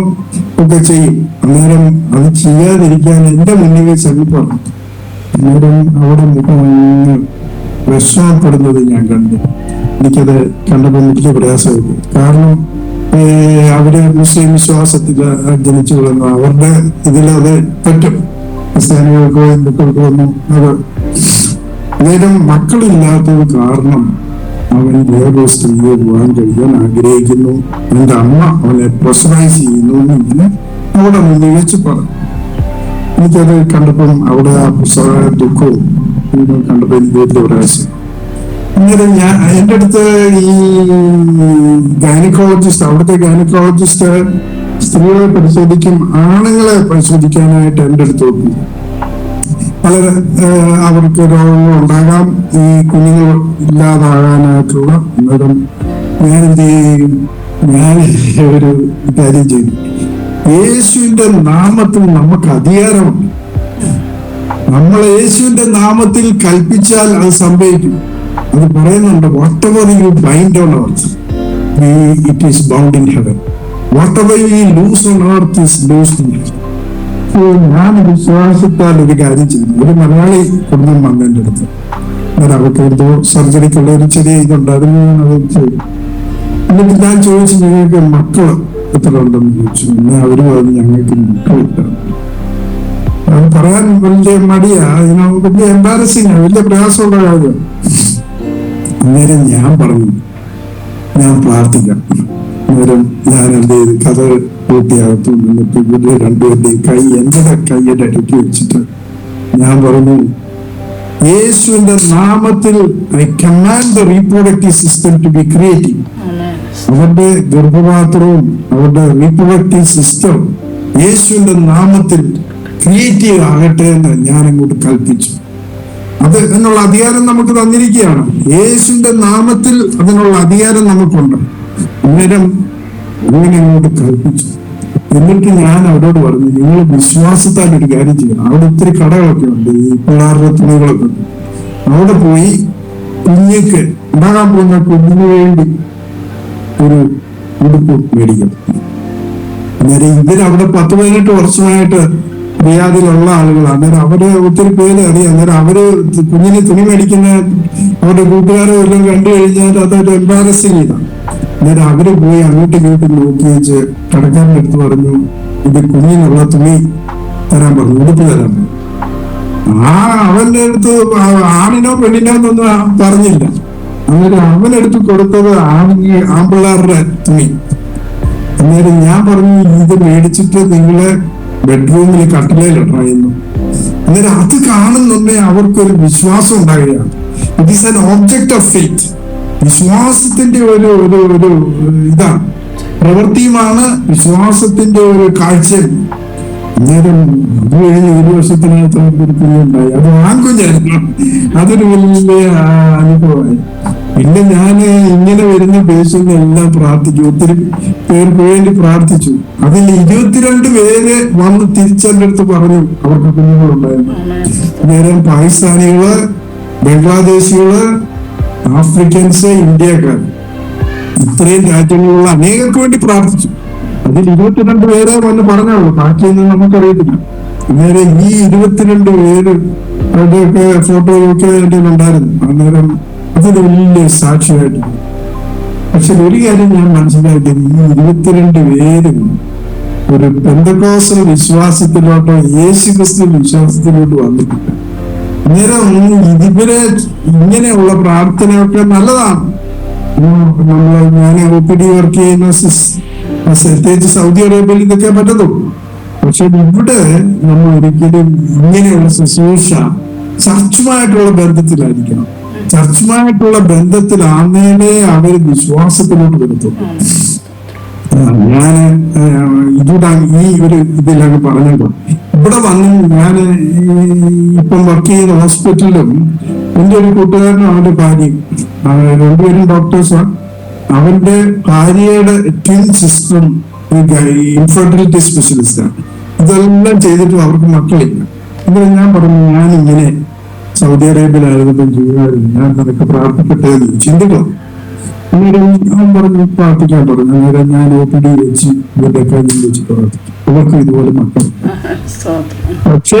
ഒക്കെ ചെയ്യും. അന്നേരം അത് ചെയ്യാതിരിക്കാൻ എന്റെ മുന്നിൽ വെച്ച് അത് പറഞ്ഞു. അന്നേരം അവിടെ മുഖം വിഷമപ്പെടുന്നത് ഞാൻ കണ്ടു. എനിക്കത് കണ്ടപ്പോൾ എനിക്ക് പ്രയാസമായിരുന്നു. കാരണം അവര് മുസ്ലിം വിശ്വാസത്തിൽ ജനിച്ചു വളർന്നു. അവരുടെ ഇതിലത് പറ്റും. ക്രിസ്ത്യാനികൾക്കോ ഹിന്ദുക്കൾക്കോ ഒന്നും അത്. അന്നേരം മക്കളില്ലാത്തത് കാരണം അവൻ വേറൊരു സ്ത്രീയെ വിവാഹം കഴിക്കാൻ ആഗ്രഹിക്കുന്നു. അവന്റെ അമ്മ അവനെ പ്രഷറൈസ് ചെയ്യുന്നു എന്നിങ്ങനെ അവിടെ മുന്നിൽ വെച്ച് പറഞ്ഞു. എനിക്കത് കണ്ടപ്പം അവിടെ ആ ദുഃഖവും കണ്ടപ്പോൾ എനിക്ക് വലിയ പ്രയാസം. അന്നേരം എൻ്റെ അടുത്ത് ഈ ഗൈനക്കോളജിസ്റ്റ്, അവിടുത്തെ ഗൈനക്കോളജിസ്റ്റ് സ്ത്രീകളെ പരിശോധിക്കും, ആണുങ്ങളെ പരിശോധിക്കാനായിട്ട് എൻ്റെ അടുത്ത് നോക്കി. വളരെ അവർക്ക് രോഗങ്ങൾ ഉണ്ടാകാം, ഈ കുഞ്ഞുങ്ങൾ ഇല്ലാതാകാനായിട്ടുള്ള. അന്നേരം ഞാൻ എന്ത് ചെയ്യും? ഞാൻ ഒരു കാര്യം ചെയ്തു. യേശുവിന്റെ നാമത്തിൽ നമുക്ക് അധികാരമുണ്ട്. നമ്മൾ യേശുവിന്റെ നാമത്തിൽ കൽപ്പിച്ചാൽ അത് സംഭവിക്കും. അത് പറയുന്നുണ്ട്, whatever you bind on earth, it is bound in heaven. Whatever you loose on earth is loosed in heaven. ഞാൻ വിശ്വാസത്താൽ ഒരു കാര്യം ചെയ്തു. ഒരു മലയാളി കുടുംബം വന്നു എൻ്റെ അടുത്ത്. അവർക്ക് എന്തോ സർജറിക്കുള്ള ഒരു ചെറിയ ഇതുണ്ടായിരുന്നു. അത് ചെയ്തു. എന്നിട്ട് ഞാൻ ചോദിച്ചു, നിങ്ങൾക്ക് മക്കള് എത്ര ഉണ്ടെന്ന് ചോദിച്ചു. പിന്നെ അവര് പറഞ്ഞു, ഞങ്ങൾക്ക് മക്കളില്ല. അത് പറയാൻ വലിയ മടിയാ, വലിയ എംബാരസിങ്, വലിയ പ്രയാസമുള്ള കാര്യം. അന്നേരം ഞാൻ പറഞ്ഞു, ഞാൻ പ്രാർത്ഥിക്കാം. അന്നേരം ഞാൻ എന്ത് ചെയ്ത് കഥ പൂർത്തിയാകത്തു നിന്നിട്ട് ഇവരുടെ രണ്ടുപേരുടെയും കൈ എൻ്റെ കൈയുടെ ഇടയ്ക്ക് വെച്ചിട്ട് ഞാൻ പറഞ്ഞു, യേശുവിന്റെ നാമത്തിൽ I command the reproductive system to be creative. അവരുടെ ഗർഭപാത്രവും അവരുടെ റീപ്രൊഡക്റ്റീവ് സിസ്റ്റം യേശുവിന്റെ നാമത്തിൽ ക്രിയേറ്റീവ് ആകട്ടെ എന്ന് ഞാൻ അങ്ങോട്ട് കൽപ്പിച്ചു. അത് അതിനുള്ള അധികാരം നമുക്ക് തന്നിരിക്കുകയാണ്. യേശുവിന്റെ നാമത്തിൽ അതിനുള്ള അധികാരം നമുക്കുണ്ട്. അന്നേരം അങ്ങനെ അങ്ങോട്ട് കൽപ്പിച്ചു. എന്നിട്ട് ഞാൻ അവരോട് പറഞ്ഞു, നിങ്ങൾ വിശ്വാസത്താൽ ഒരു കാര്യം ചെയ്യണം. അവിടെ ഒത്തിരി കടകളൊക്കെ ഉണ്ട്, ഈ പിള്ളേരുടെ തുണികളൊക്കെ ഉണ്ട്. അവിടെ പോയി കുഞ്ഞിക്ക് ഉണ്ടാകാൻ പോകുന്ന കുഞ്ഞിന് വേണ്ടി ഒരു ഉടുപ്പ് മേടിക്കണം. അന്നേരം ഇവരവിടെ 10-18 വർഷമായിട്ട് റിയാദിലുള്ള ആളുകളാണ്. അന്നേരം അവര് ഒത്തിരി പേര് അറിയാം. അന്നേരം അവര് കുഞ്ഞിന് തുണി മേടിക്കുന്ന അവരുടെ കൂട്ടുകാരെ എല്ലാം കണ്ടു കഴിഞ്ഞാൽ അതൊരു എംബാരസിംഗ് ഇതാണ്. അന്നേരം അവര് പോയി അങ്ങോട്ടും ഇങ്ങോട്ടും നോക്കി വെച്ച് കടക്കാരൻ്റെ അടുത്ത് പറഞ്ഞു, ഇത് കുഞ്ഞിനുള്ള തുണി തരാൻ പറഞ്ഞു, ഉടുപ്പ് തരാൻ പറഞ്ഞു. അവന്റെ അടുത്ത് ആണിനോ പെണ്ണിനോ എന്നൊന്നും പറഞ്ഞില്ല. അന്നേരം അവനെടുത്ത് കൊടുത്തത് ആൺപിള്ളേരുടെ തുണി. അന്നേരം ഞാൻ പറഞ്ഞു, ഇത് മേടിച്ചിട്ട് നിങ്ങളെ ബെഡ്റൂമിൽ കട്ടിലേലിടുന്നു. അന്നേരം അത് കാണുന്നുണ്ടെങ്കിൽ അവർക്കൊരു വിശ്വാസം ഉണ്ടാകുകയാണ്. It is an object of faith. വിശ്വാസത്തിന്റെ ഒരു ഒരു ഒരു ഇതാണ്, പ്രവൃത്തിയുമാണ് വിശ്വാസത്തിന്റെ ഒരു കാഴ്ച. അന്നേരം അത് കഴിഞ്ഞ് 1 വർഷത്തിനകത്ത് ഒരു കുഞ്ഞുണ്ടായി. അത് ആൺകുഞ്ഞായിരുന്നു. അതൊരു വലിയ അനുഭവമായി. പിന്നെ ഞാൻ ഇങ്ങനെ വരുന്ന പേഷ്യന്റ് എല്ലാം പ്രാർത്ഥിച്ചു, ഒത്തിരി പേർക്ക് വേണ്ടി പ്രാർത്ഥിച്ചു. അതിൽ 22 പേര് വന്ന് തിരിച്ചെന്റെ അടുത്ത് പറഞ്ഞു അവർക്ക് കുഞ്ഞുങ്ങളുണ്ടായിരുന്നു. നേരം പാകിസ്ഥാനികള്, ബംഗ്ലാദേശികള്, ആഫ്രിക്കൻസ്, ഇന്ത്യക്കാർ, ഇത്രയും രാജ്യങ്ങളിലുള്ള അനേകർക്ക് വേണ്ടി പ്രാർത്ഥിച്ചു. അതിൽ 22 പേരെ വന്ന് പറഞ്ഞുള്ളൂ, ബാക്കിയൊന്നും നമുക്കറിയത്തില്ല. അന്നേരം ഈ 22 പേര് അവരുടെയൊക്കെ ഫോട്ടോയൊക്കെ എൻ്റെ ഉണ്ടായിരുന്നു. അന്നേരം അതൊരു വലിയ സാക്ഷിയായിട്ട്. പക്ഷെ ഒരു കാര്യം ഞാൻ മനസ്സിലാക്കിയത്, ഈ 22 പേരും ഒരു പെന്തക്കോസ്തൽ വിശ്വാസത്തിലോട്ടോ യേശുക്രിസ്തു വിശ്വാസത്തിലോട്ട് വന്നിട്ടില്ല. അന്നേരം ഇവരെ ഇങ്ങനെയുള്ള പ്രാർത്ഥനയൊക്കെ നല്ലതാണ്. ഞാൻ OPD വർക്ക് ചെയ്യുന്ന പ്രത്യേകിച്ച് സൗദി അറേബ്യയിൽ ഇതൊക്കെ പറ്റത്തുള്ളൂ. പക്ഷെ ഇവിടെ നമ്മൾ ഒരിക്കലും ഇങ്ങനെയുള്ള ശുശ്രൂഷ ചർച്ചുമായിട്ടുള്ള ബന്ധത്തിലായിരിക്കണം. ചർച്ചുമായിട്ടുള്ള ബന്ധത്തിലാണേലേ അവർ വിശ്വാസത്തിലോട്ട് വരുത്തുള്ളൂ. ഞാൻ ഈ ഒരു ഇതിലൊക്കെ പറഞ്ഞല്ലോ, ഇവിടെ വന്ന് ഞാൻ ഇപ്പം വർക്ക് ചെയ്യുന്ന ഹോസ്പിറ്റലിലും എൻ്റെ ഒരു കൂട്ടുകാരനും അവന്റെ ഭാര്യയും, 2 പേരും ഡോക്ടേഴ്സാണ്. അവന്റെ ഭാര്യയുടെ ട്വിൻ സിസ്റ്ററും ഇൻഫെർട്ടിലിറ്റി സ്പെഷ്യലിസ്റ്റാണ്. ഇതെല്ലാം ചെയ്തിട്ടും അവർക്ക് മക്കളില്ല. എന്നിട്ട് ഞാൻ പറഞ്ഞു, ഞാനിങ്ങനെ സൗദി അറേബ്യയിലായിരുന്നപ്പോൾ ചെയ്യുമായിരുന്നു, ഞാൻ നിനക്ക് പ്രാർത്ഥിക്കട്ടെ എന്ന് ചിന്തിക്കണം. അന്നേരം അവൻ പറഞ്ഞു പ്രാർത്ഥിക്കാൻ പറഞ്ഞു. അന്നേരം ഞാൻ OPD വെച്ച് ഇവരുടെ കാര്യം വെച്ച് പ്രാർത്ഥിക്കും. അവർക്ക് ഇതുപോലെ മക്കൾ. പക്ഷേ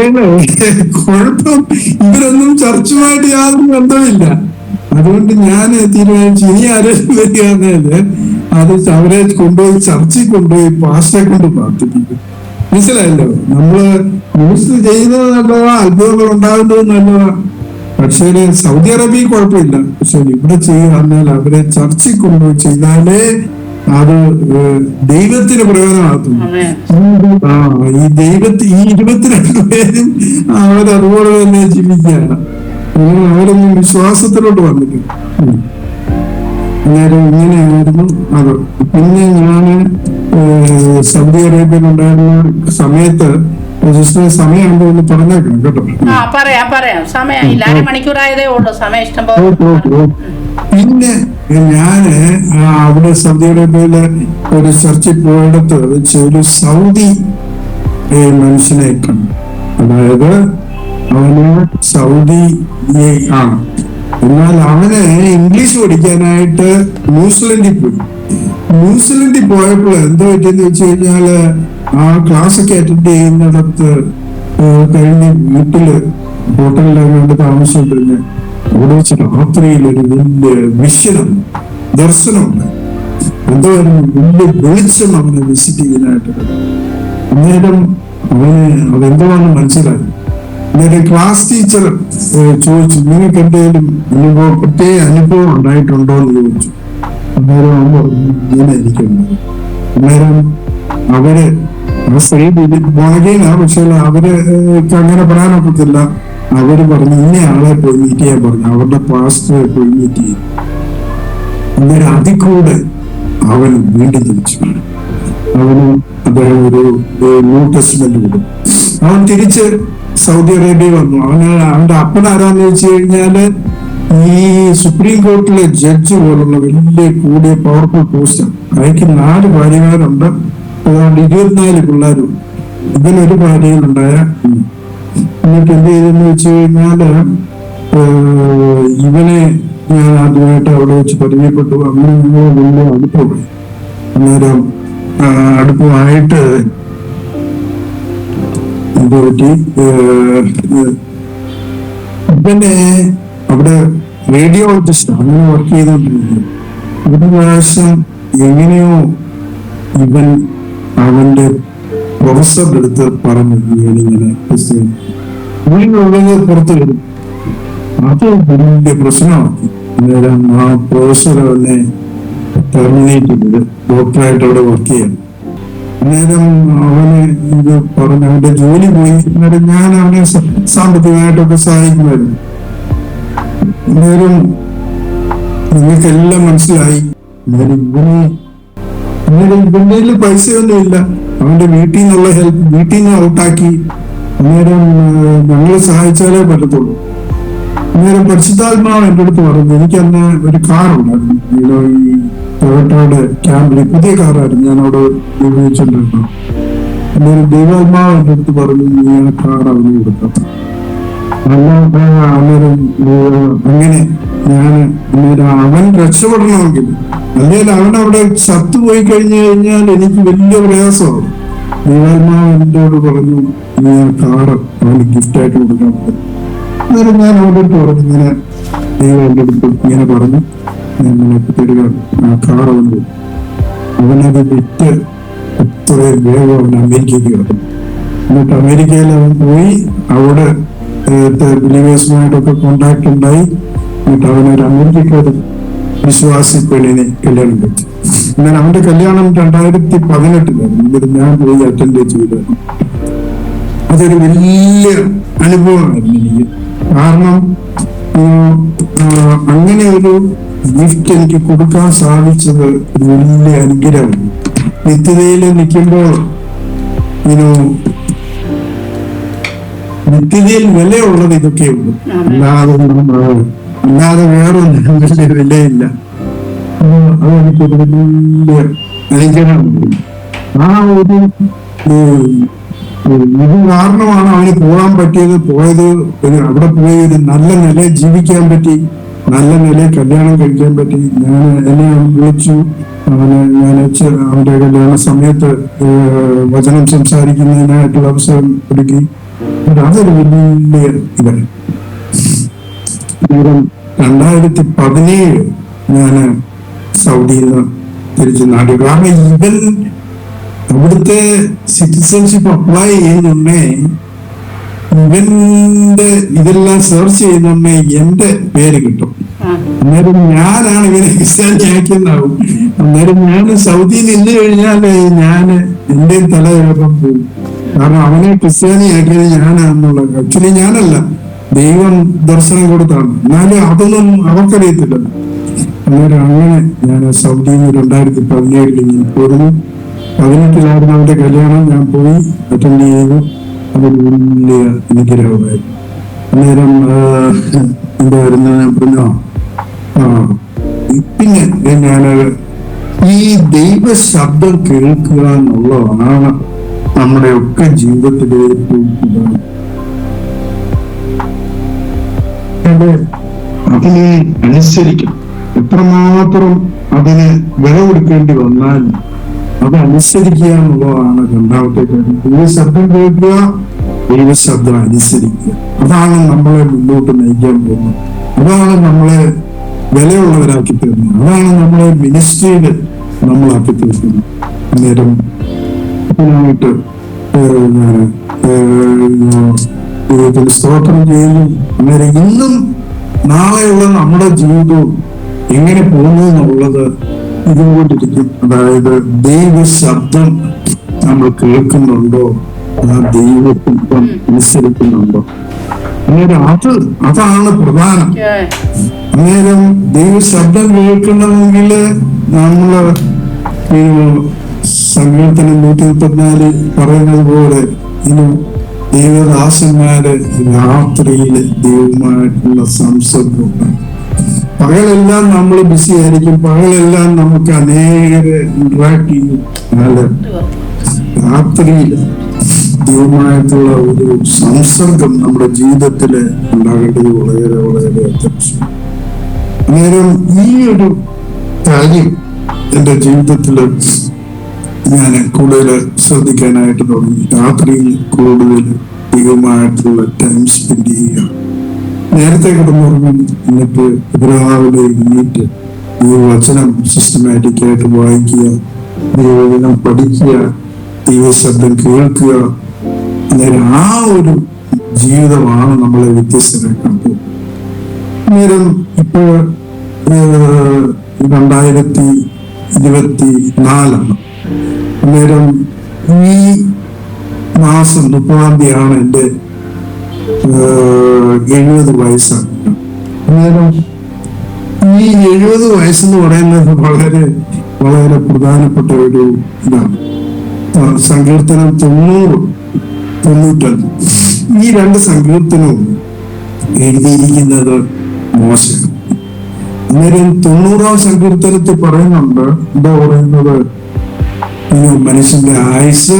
കുഴപ്പം, ഇവരൊന്നും ചർച്ചുമായിട്ട് യാതൊരു ബന്ധമില്ല. അതുകൊണ്ട് ഞാൻ തീരുമാനിച്ചു, ഇനി ആരെങ്കിലും വരികയാണെങ്കിൽ അത് അവരെ കൊണ്ടുപോയി ചർച്ചിൽ കൊണ്ടുപോയി പാസ്റ്ററെ കൊണ്ട് പ്രാർത്ഥിപ്പിക്കും. മനസ്സിലായല്ലോ? നമ്മള് ന്യൂസ് ചെയ്യുന്നത് നല്ലതാ, അത്ഭുതങ്ങൾ ഉണ്ടാകുന്നത് നല്ലതാ. പക്ഷേ സൗദി അറേബ്യയിൽ കുഴപ്പമില്ല. പക്ഷെ ഇവിടെ ചെയ്യുകയാണെങ്കിൽ അവരെ ചർച്ചിൽ കൊണ്ടുപോയി ചെയ്താലേ അത് ദൈവത്തിന് പ്രയോജനമാകുന്നു. ഈ 22 പേരും അവരതുപോലെ തന്നെ ജീവിക്കുകയാണ്. അവരൊന്നും വിശ്വാസത്തിലോട്ട് വന്നിട്ടില്ല. അന്നേരം ഇങ്ങനെയായിരുന്നു അത്. പിന്നെ ഞാന് സൗദി അറേബ്യയിൽ ഉണ്ടായിരുന്ന സമയത്ത് സമയമാകുമ്പോ ഒന്ന് പറഞ്ഞേക്കണം കേട്ടോ.
പറയാം സമയമില്ല, അരമണിക്കൂറായതേ ഉള്ളൂ, സമയം ഇഷ്ടം പോലെ.
പിന്നെ ഞാന് അവിടെ സൗദി അറേബ്യയിലെ ഒരു ചർച്ചിൽ പോയിടത്ത് വെച്ച് ഒരു സൗദി മനുഷ്യനെ കണ്ടു. അതായത് അവന് സൗദി ആണ്, എന്നാൽ അവന് ഇംഗ്ലീഷ് പഠിക്കാനായിട്ട് ന്യൂസിലൻഡിൽ പോയി. ന്യൂസിലൻഡിൽ പോയപ്പോൾ എന്താ പറ്റിയെന്ന് വെച്ച് കഴിഞ്ഞാല് ആ ക്ലാസ് ഒക്കെ അറ്റൻഡ് ചെയ്യുന്നിടത്ത് കഴിഞ്ഞ് വീട്ടില് ഹോട്ടലിലൊക്കെ താമസിച്ചിരുന്ന് അവിടെ വെച്ച് രാത്രിയിൽ ഒരു വലിയ വിഷനുണ്ട്, ദർശനമുണ്ട്. എന്തോ വലിയ വെളിച്ചം അവനെ വിസിറ്റ് ചെയ്യാനായിട്ട്. അന്നേരം അവന് അതെന്തോന്ന് മനസ്സിലായി. അന്നേരം ക്ലാസ് ടീച്ചർ ചോദിച്ചു, നിങ്ങൾക്ക് എന്തെങ്കിലും പ്രത്യേക അനുഭവം ഉണ്ടായിട്ടുണ്ടോ എന്ന് ചോദിച്ചു. അന്നേരം അവൻ പറഞ്ഞു, ഇങ്ങനെ എനിക്കുണ്ട്. അന്നേരം അവര് സ്ത്രീ ഗുണകീനാ, പക്ഷെ അവര് അങ്ങനെ പറയാനൊക്കത്തില്ല. അവര് പറഞ്ഞു, ഇന്ന ആളെ പോയി മീറ്റ് ചെയ്യാൻ പറഞ്ഞു. അവരുടെ പാസ്റ്ററെ പോയി മീറ്റ് ചെയ്യും. അന്നേരം അതിൽ കൂടെ അവൻ വീണ്ടും ജനിച്ചു. അവന് അദ്ദേഹം ഒരു ന്യൂ ടെസ്റ്റ്മെന്റ് കൊടുത്തു. അവൻ തിരിച്ച് സൗദി അറേബ്യ വന്നു. അവന്റെ അപ്പൻ ആരാന്ന് വെച്ച് കഴിഞ്ഞാല് ഈ സുപ്രീം കോർട്ടിലെ ജഡ്ജ് പോലുള്ള വലിയ കൂടിയ പവർഫുൾ പോസ്റ്റാണ്. അയക്ക് 4 ഭാര്യമാരുണ്ട്, അതുകൊണ്ട് 24 പിള്ളേരും. ഇതിനൊരു ഭാര്യയിലുണ്ടായ എന്നിട്ട് എന്ത് ചെയ്തെന്ന് വെച്ച് കഴിഞ്ഞാല് ഇവനെ ഞാൻ ആദ്യമായിട്ട് അവിടെ വെച്ച് പരിചയപ്പെട്ടു. അങ്ങനെ വലിയ അടുപ്പമായി. അന്നേരം അടുപ്പമായിട്ട് എന്താ പറ്റി, ഇവനെ അവിടെ റേഡിയോളജിസ്റ്റ് അങ്ങനെ വർക്ക് ചെയ്തോണ്ടിരിക്കുന്നു. ഒരു പ്രാവശ്യം എങ്ങനെയോ ഇവൻ അവന്റെ പ്രൊഫസറുടെ അടുത്ത് പറഞ്ഞു ഇങ്ങനെ ക്രിസ്ത്യാനി പുറത്തു വരും. അത് വലിയ പ്രശ്നമാക്കി. അന്നേരം ആ പ്രൊഫസർ അവനെ ടെർമിനേറ്റ് ചെയ്ത് ഡോക്ടറായിട്ട് അവിടെ വർക്ക് ചെയ്യാം. അന്നേരം അവന് ഇത് പറഞ്ഞു അവന്റെ ജോലി പോയി. അന്നേരം ഞാൻ അവനെ സാമ്പത്തികമായിട്ടൊക്കെ സഹായിക്കുമായിരുന്നു. അന്നേരം നിങ്ങൾക്കെല്ലാം മനസ്സിലായി. അന്നേരം ഇവന്റെ പൈസയൊന്നും ഇല്ല. അവന്റെ വീട്ടിൽ നിന്നുള്ള ഹെൽപ്പ് വീട്ടിൽ നിന്ന് ഔട്ടാക്കി. അന്നേരം ഞങ്ങളെ സഹായിച്ചാലേ പറ്റത്തുള്ളൂ. അന്നേരം പരിശുദ്ധാത്മാവ് എൻ്റെ അടുത്ത് പറഞ്ഞു, എനിക്കന്ന് ഒരു കാറുണ്ടായിരുന്നു, ഈ ടൊയോട്ടയുടെ ക്യാമ്പിൽ പുതിയ കാറായിരുന്നു ഞാൻ അവിടെ ഉപയോഗിച്ചിട്ടുണ്ടായിരുന്നു. അന്നേരം ദൈവാത്മാവ് എൻ്റെ അടുത്ത് പറഞ്ഞു, നീ ആ കാർ അവന് കൊടുക്കാം. അന്നേരം അങ്ങനെ അന്നേരം അവൻ രക്ഷപ്പെടണമെങ്കിൽ, അല്ലെങ്കിൽ അവനവിടെ ചത്തുപോയി കഴിഞ്ഞു കഴിഞ്ഞാൽ എനിക്ക് വലിയ പ്രയാസമാണ്. ദൈവാത്മാവ് എന്നോട് പറഞ്ഞു, നീ ആ കാറ് അവന് ഗിഫ്റ്റായിട്ട് കൊടുക്കാൻ പറ്റും. അന്നേരം ഞാൻ അവിടെ അടുത്ത് പറഞ്ഞു, ഇങ്ങനെ ദൈവം എൻ്റെ അടുത്ത് ഇങ്ങനെ പറഞ്ഞു, ഞാൻ നിനക്ക് തരിക ആ കാർ അവന്. അവനത് വിറ്റ് എത്രയും വേഗം അവൻ അമേരിക്കയ്ക്ക് കിടക്കും. എന്നിട്ട് അമേരിക്കയിൽ അവൻ പോയി അവിടെ ബിലീവേഴ്സുമായിട്ടൊക്കെ കോണ്ടാക്ട് ഉണ്ടായി. എന്നിട്ട് അവനൊരു അമേരിക്കക്കാരൻ വിശ്വാസി പെണ്ണിനെ കല്യാണം കഴിച്ചു. എന്നാൽ അവന്റെ കല്യാണം 2018 എന്നിട്ട് ഞാൻ പോയി അറ്റൻഡ് ചെയ്തായിരുന്നു. അതൊരു വലിയ അനുഭവമായിരുന്നു എനിക്ക്. കാരണം അങ്ങനെ ഒരു ഗിഫ്റ്റ് എനിക്ക് കൊടുക്കാൻ സാധിച്ചത് ഒരു വലിയ അനുഗ്രഹമാണ്. നിത്യതയിൽ നിൽക്കുമ്പോൾ നിത്യതയിൽ വിലയുള്ളത് ഇതൊക്കെയുള്ളൂ. അല്ലാതെ വേറൊന്നും വലിയ വിലയില്ല. അതെനിക്കൊരു വലിയ അനുഗ്രഹമുണ്ട്. ആ ഒരു ഇത് കാരണമാണ് അവന് പോകാൻ പോയത്. അവിടെ പോയി ഒരു നല്ല നിലയിൽ ജീവിക്കാൻ പറ്റി, നല്ല നിലയിൽ കല്യാണം കഴിക്കാൻ പറ്റി. എന്നെ വിളിച്ചു. അവന്റെ കല്യാണ സമയത്ത് വചനം സംസാരിക്കുന്നതിനായിട്ടുള്ള അവസരം ഒരുക്കി. അതൊരു വലിയ ഇതാണ്. 2017 ഞാന് സൗദിയിൽ നിന്ന് തിരിച്ചു നാട്ടിൽ. കാരണം ഇവൻ അവിടുത്തെ സിറ്റിസൺഷിപ്പ് അപ്ലൈ ചെയ്യുന്നുണ്ടേ, ഇവന്റെ ഇതെല്ലാം സെർച്ച് ചെയ്യുന്നുണ്ടേ എന്റെ പേര് കിട്ടും. അന്നേരം ഞാനാണ് ഇവനെ ക്രിസ്ത്യാനിയാക്കിയെന്നാവും. അന്നേരം ഞാൻ സൗദിയിൽ നിന്ന് കഴിഞ്ഞാല് എന്റെ തല ചിലപ്പം പോകും. കാരണം അവനെ ക്രിസ്ത്യാനിയാക്കിയത് ഞാനാണെന്നുള്ളത്. ആക്ച്വലി ഞാനല്ല, ദൈവം ദർശനം കൊടുത്താണ്. എന്നാലും അതൊന്നും അവർക്കറിയത്തില്ല. അന്നേരം അങ്ങനെ ഞാൻ സൗദിയിൽ 2017 ഞാൻ പോയിരുന്നു. 2018 അവന്റെ കല്യാണം ഞാൻ പോയി അറ്റൻഡ് ചെയ്തു. അതൊരു വലിയ അനുഗ്രഹമായിരുന്നു. അന്നേരം എന്തായിരുന്നു ഞാൻ പറഞ്ഞോ, പിന്നെ ഞാൻ ഈ ദൈവ ശബ്ദം കേൾക്കുക എന്നുള്ളതാണ് നമ്മുടെ ഒക്കെ ജീവിതത്തിലെ അതിനെ അനുസരിക്കണം. എത്രമാത്രം അതിന് വില കൊടുക്കേണ്ടി വന്നാലും അത് അനുസരിക്കുക എന്നുള്ളതാണ് രണ്ടാമത്തെ കാര്യം. ദൈവ ശബ്ദം കേൾക്കുക, ദൈവ ശബ്ദം അനുസരിക്കുക. അതാണ് നമ്മളെ മുന്നോട്ട് നയിക്കാൻ പോകുന്നത്. അതാണ് നമ്മളെ വിലയുള്ളവരാക്കി തീർന്നത്. അതാണ് നമ്മളെ മിനിസ്ട്രിയിൽ നമ്മളാക്കി തീർക്കുന്നത്. അന്നേരം ായിട്ട് ദൈവത്തിൽ സ്തോത്രം ചെയ്യുന്നു. അന്നേരം ഇന്നും നാളെയുള്ള നമ്മുടെ ജീവിതവും എങ്ങനെ പോകുന്നു എന്നുള്ളത് ഇതുകൊണ്ടിരിക്കും. അതായത് ദൈവ ശബ്ദം നമ്മൾ കേൾക്കുന്നുണ്ടോ, ആ ദൈവത്തിപ്പം അനുസരിക്കുന്നുണ്ടോ. അന്നേരം അതാണ് പ്രധാനം. അന്നേരം ദൈവ ശബ്ദം കേൾക്കണമെങ്കിൽ നമ്മള് സങ്കീർത്തനം 134 പറയുന്നത് പോലെ ദൈവദാസന്മാര് രാത്രിയില് ദൈവമായിട്ടുള്ള സംസർഗം. പകലെല്ലാം നമ്മൾ ബിസി ആയിരിക്കും, പകലെല്ലാം നമുക്ക് അനേകരെ ഇന്ററാക്ട് ചെയ്യും. രാത്രിയിൽ ദൈവമായിട്ടുള്ള ഒരു സംസർഗം നമ്മുടെ ജീവിതത്തില് ഉണ്ടാകേണ്ടത് വളരെ വളരെ അത്യാവശ്യം. അന്നേരം ഈ ഒരു കാര്യം എന്റെ ജീവിതത്തില് ഞാൻ കൂടുതൽ ശ്രദ്ധിക്കാനായിട്ട് തുടങ്ങി. രാത്രിയിൽ കൂടുതൽ ദൈവമായിട്ടുള്ള ടൈം സ്പെൻഡ് ചെയ്യുക. നേരത്തെ കിടന്നുറങ്ങും, എന്നിട്ട് രാവിലെ എണീറ്റ് ദൈവവചനം സിസ്റ്റമാറ്റിക് ആയിട്ട് വായിക്കുക, ദൈവവചനം പഠിക്കുക, ദൈവശബ്ദം കേൾക്കുക. അന്നേരം ആ ഒരു ജീവിതമാണ് നമ്മളെ വ്യത്യസ്തരാക്കാൻ പോകുന്നത്. അന്നേരം ഇപ്പോ 2024 അന്നേരം ഈ മാസം 30 എൻ്റെ 70 വയസ്സാണ്. അന്നേരം ഈ 70 വയസ്സെന്ന് പറയുന്നത് വളരെ വളരെ പ്രധാനപ്പെട്ട ഒരു ഇതാണ്. സങ്കീർത്തനം 90, 95 ഈ 2 സങ്കീർത്തനവും എഴുതിയിരിക്കുന്നത് മോശയാണ്. അന്നേരം 90-ാം സങ്കീർത്തനത്തിൽ പറയുന്നുണ്ട്, എന്താ പറയുന്നത്, മനുഷ്യന്റെ ആയുസ്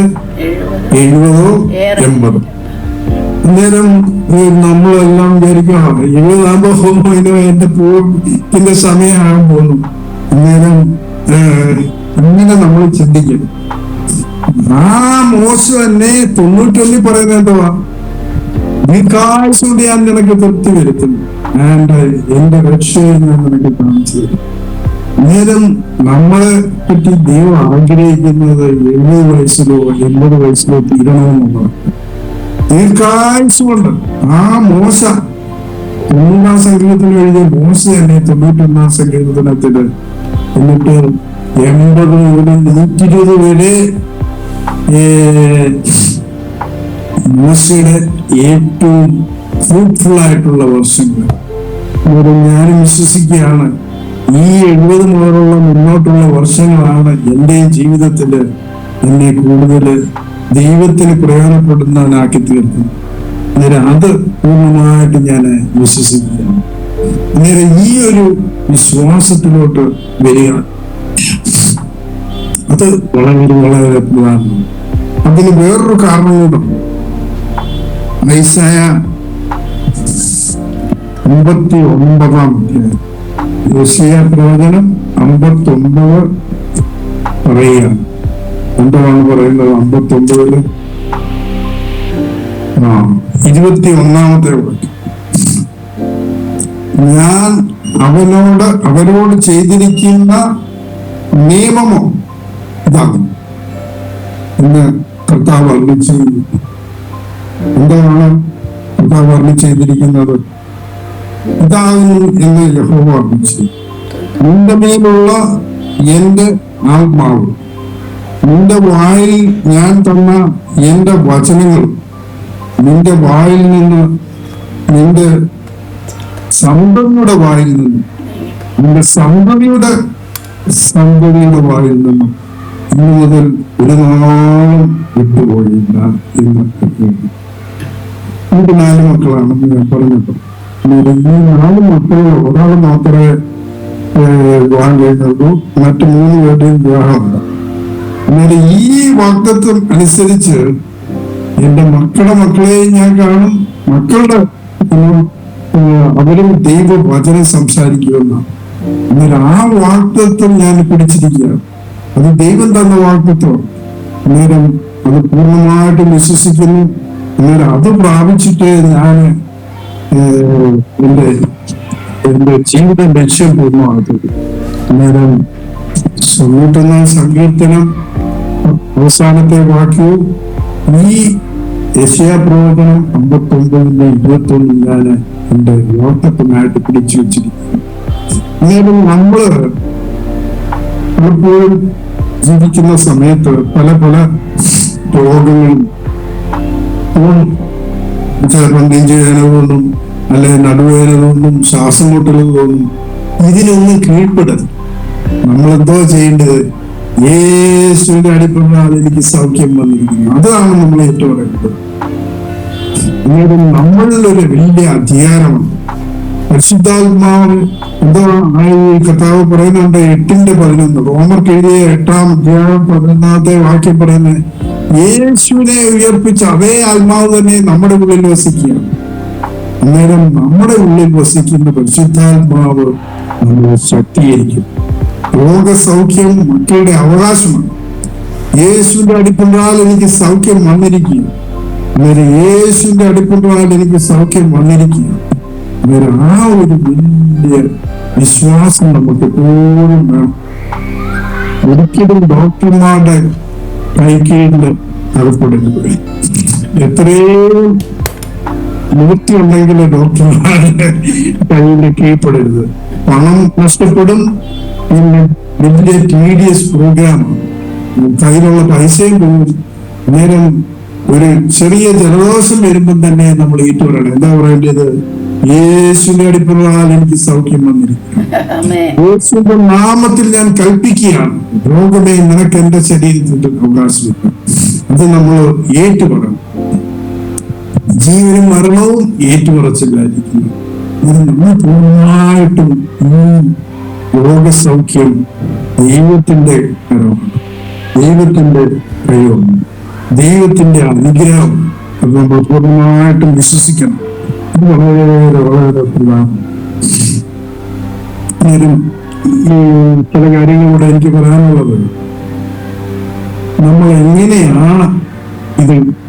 70-ഓ 80-ഓ. അന്നേരം നമ്മളെല്ലാം വിചാരിക്കുക 70 എന്റെ പൂർത്തിന്റെ സമയമാകാൻ പോകുന്നു. അന്നേരം അങ്ങനെ നമ്മൾ ചിന്തിക്കണം. ആ മോശം തന്നെ 91 പറയുന്നത് എന്തുവാ, ദീർഘായുസ്സോടെ ഞാൻ നിനക്ക് തൃപ്തി വരുത്തുന്നു, എന്റെ രക്ഷയെ ഞാൻ നിനക്ക് കാണിച്ചു തരും. നേരം നമ്മളെ പറ്റി ദൈവം ആഗ്രഹിക്കുന്നത് 70 വയസ്സിലോ 80 വയസ്സിലോ തീരണമെന്നുള്ളത്. ദീർഘായുസ് കൊണ്ട് ആ മോശ 90-ാം സങ്കീർത്തനം എഴുതിയ മോശ തന്നെ 91-ാം സങ്കീർത്തനത്തില് എന്നിട്ട് 80 മുതൽ 120 വരെ മോശയുടെ ഏറ്റവും ഫ്രൂട്ട്ഫുൾ ആയിട്ടുള്ള വർഷങ്ങൾ. ഞാനും വിശ്വസിക്കുകയാണ് ഈ 70 മുതലുള്ള മുന്നോട്ടുള്ള വർഷങ്ങളാണ് എൻ്റെ ജീവിതത്തില് എന്നെ കൂടുതൽ ദൈവത്തിന് പ്രയോജനപ്പെടുന്നവനാക്കി തീർക്കുന്നത്. അന്നേരം അത് പൂർണ്ണമായിട്ട് ഞാൻ വിശ്വസിക്കുകയാണ്. അന്നേരം ഈ ഒരു വിശ്വാസത്തിലോട്ട് വരിക, അത് വളരെ വളരെ പ്രധാനമാണ്. അതിന് വേറൊരു കാരണം കൂടെ, ഐസായ 59-ാം യോശിയാ പ്രവചനം 59 പറയുകയാണ്. എന്താണ് പറയുന്നത്? 59-ല് 21-ാമത്തെ വാക്യം, ഞാൻ അവരോട് ചെയ്തിരിക്കുന്ന നിയമമോ ഇതാണ് എന്ന് കർത്താവ് അരുളി ചെയ്യുന്നു. എന്താണ് കർത്താവ് അരുളി ചെയ്തിരിക്കുന്നത്? ഇതാകുന്നു എന്ന് യഹോവ അരുളി ചെയ്തു, നിന്റെ മേലുള്ള എന്റെ ആത്മാവ്, നിന്റെ വായിൽ ഞാൻ തന്ന എന്റെ വചനങ്ങൾ നിന്റെ വായിൽ നിന്ന്, നിന്റെ സന്തതിയുടെ വായിൽ നിന്ന്, നിന്റെ സന്തതിയുടെ വായിൽ നിന്നും ഇന്നു മുതൽ ഒരു നാളും വിട്ടുപോയില്ല എന്ന്. നമുക്ക് 4 മക്കളാണെന്ന് ഞാൻ പറഞ്ഞിട്ട്, ഈ 4 മക്കളിൽ ഒരാൾ മാത്രമേ വിവാഹം കഴിഞ്ഞുള്ളൂ, മറ്റു 3 പേരുടെയും വിവാഹമുണ്ട്. അന്നേരം ഈ വാഗ്ദത്വം അനുസരിച്ച് എന്റെ മക്കളെയും ഞാൻ കാണും, മക്കളുടെ അവരും ദൈവവചനം സംസാരിക്കുമെന്നാണ്. അന്നേരം ആ വാഗ്ദത്വം ഞാൻ പിടിച്ചിരിക്കുകയാണ്. അത് ദൈവം തന്ന വാഗ്ദത്വം. അന്നേരം അത് പൂർണ്ണമായിട്ടും വിശ്വസിക്കുന്നു. അന്നേരം അത് പ്രാപിച്ചിട്ട് ഞാൻ എന്റെ ജീവിത ലക്ഷ്യം പൂർണ്ണമാക്കുന്നത്. അന്നേരം 91-ാം സങ്കീർത്തനം അവസാനത്തെ വാക്യവും ഈ യെശയ്യാ പ്രവചനം 59-ന്റെ 21 ഞാൻ എന്റെ വാഗ്ദത്തമായിട്ട് പിടിച്ചു വെച്ചിരിക്കുന്നു. അന്നേരം നമ്മള് പലപ്പോഴും ജീവിക്കുന്ന സമയത്ത് പല രോഗങ്ങളും ചിലപ്പോൾ നെഞ്ചുവേദന കൊണ്ടും അല്ലെങ്കിൽ നടുവേദന കൊണ്ടും ശ്വാസം മുട്ടലുകൾ കൊണ്ടും ഇതിനൊന്നും കീഴ്പ്പെടരുത്. നമ്മളെന്തോ ചെയ്യേണ്ടത്? യേശുവിന്റെ അടിപ്പെടാതെ എനിക്ക് സൗഖ്യം വന്നിരിക്കുന്നു. അതാണ് നമ്മൾ ഏറ്റവും പറയുന്നത്. അന്നേരം നമ്മളിലൊരു വലിയ അധികാരമാണ്. പരിശുദ്ധാത്മാവ് എന്തോ കർത്താവ് പറയുന്നുണ്ട് 8:11 റോമർക്ക് എഴുതിയ 8-ാം അധ്യായം 11-ാമത്തെ വാക്യം പറയുന്നത്, യേശുവിനെ ഉയർപ്പിച്ച അതേ ആത്മാവ് തന്നെ നമ്മുടെ ഉള്ളിൽ വസിക്കുകയാണ്. അന്നേരം നമ്മുടെ ഉള്ളിൽ വസിക്കുന്ന പരിശുദ്ധാത്മാവ് നമ്മളെ ശക്തീകരിക്കും. രോഗസൗഖ്യം മക്കളുടെ അവകാശമാണ്. യേശുവിന്റെ അടിപ്പെട്ടാൽ എനിക്ക് സൗഖ്യം വന്നിരിക്കും. അന്നേരം യേശുവിന്റെ അടിപ്പിട്ടാൽ എനിക്ക് സൗഖ്യം വന്നിരിക്കുക. അന്നേരം ആ ഒരു വലിയ വിശ്വാസം നമുക്ക് എപ്പോഴും വേണം. ഒരിക്കലും ഡോക്ടർമാരുടെ കൈക്കീഴിൽ അകപ്പെടരുത്. എത്രയും നിവൃത്തിയുണ്ടെങ്കിൽ ഡോക്ടർമാരുടെ കയ്യിൽ കീഴ്പ്പെടരുത്. പണം നഷ്ടപ്പെടും. പിന്നെ വലിയ TDS പ്രോഗ്രാമാണ്, കയ്യിലുള്ള പൈസയും പോകും. നേരം ഒരു ചെറിയ ജലദോഷം വരുമ്പം തന്നെ നമ്മൾ ഏറ്റുപറയണം. എന്താ പറയേണ്ടത്? യേശുവിന്റെ അടിപ്പിട്ടാൽ എനിക്ക് സൗഖ്യം വന്നിരിക്കും. യേശുവിന്റെ നാമത്തിൽ ഞാൻ കൽപ്പിക്കുകയാണ്, രോഗമേ നിനക്ക് എന്റെ ശരീരത്തിൽ അവകാശമില്ല. അത് നമ്മൾ ഏറ്റുപറയണം. ജീവനും മരണവും ഏറ്റുപറച്ചില്ലായിരിക്കുന്നു. ഇത് നമ്മൾ പൂർണ്ണമായിട്ടും ഈ രോഗസൗഖ്യം ദൈവത്തിന്റെ കരമാണ്, ദൈവത്തിന്റെ കഴിവാണ്, ദൈവത്തിന്റെ അനുഗ്രഹം. അത് നമ്മൾ പൂർണ്ണമായിട്ടും വിശ്വസിക്കണം. ഇത് വളരെ വളരെ പ്രധാനം. ചില കാര്യങ്ങളൂടെ എനിക്ക് പറയാനുള്ളത്, നമ്മൾ എങ്ങനെയാണ്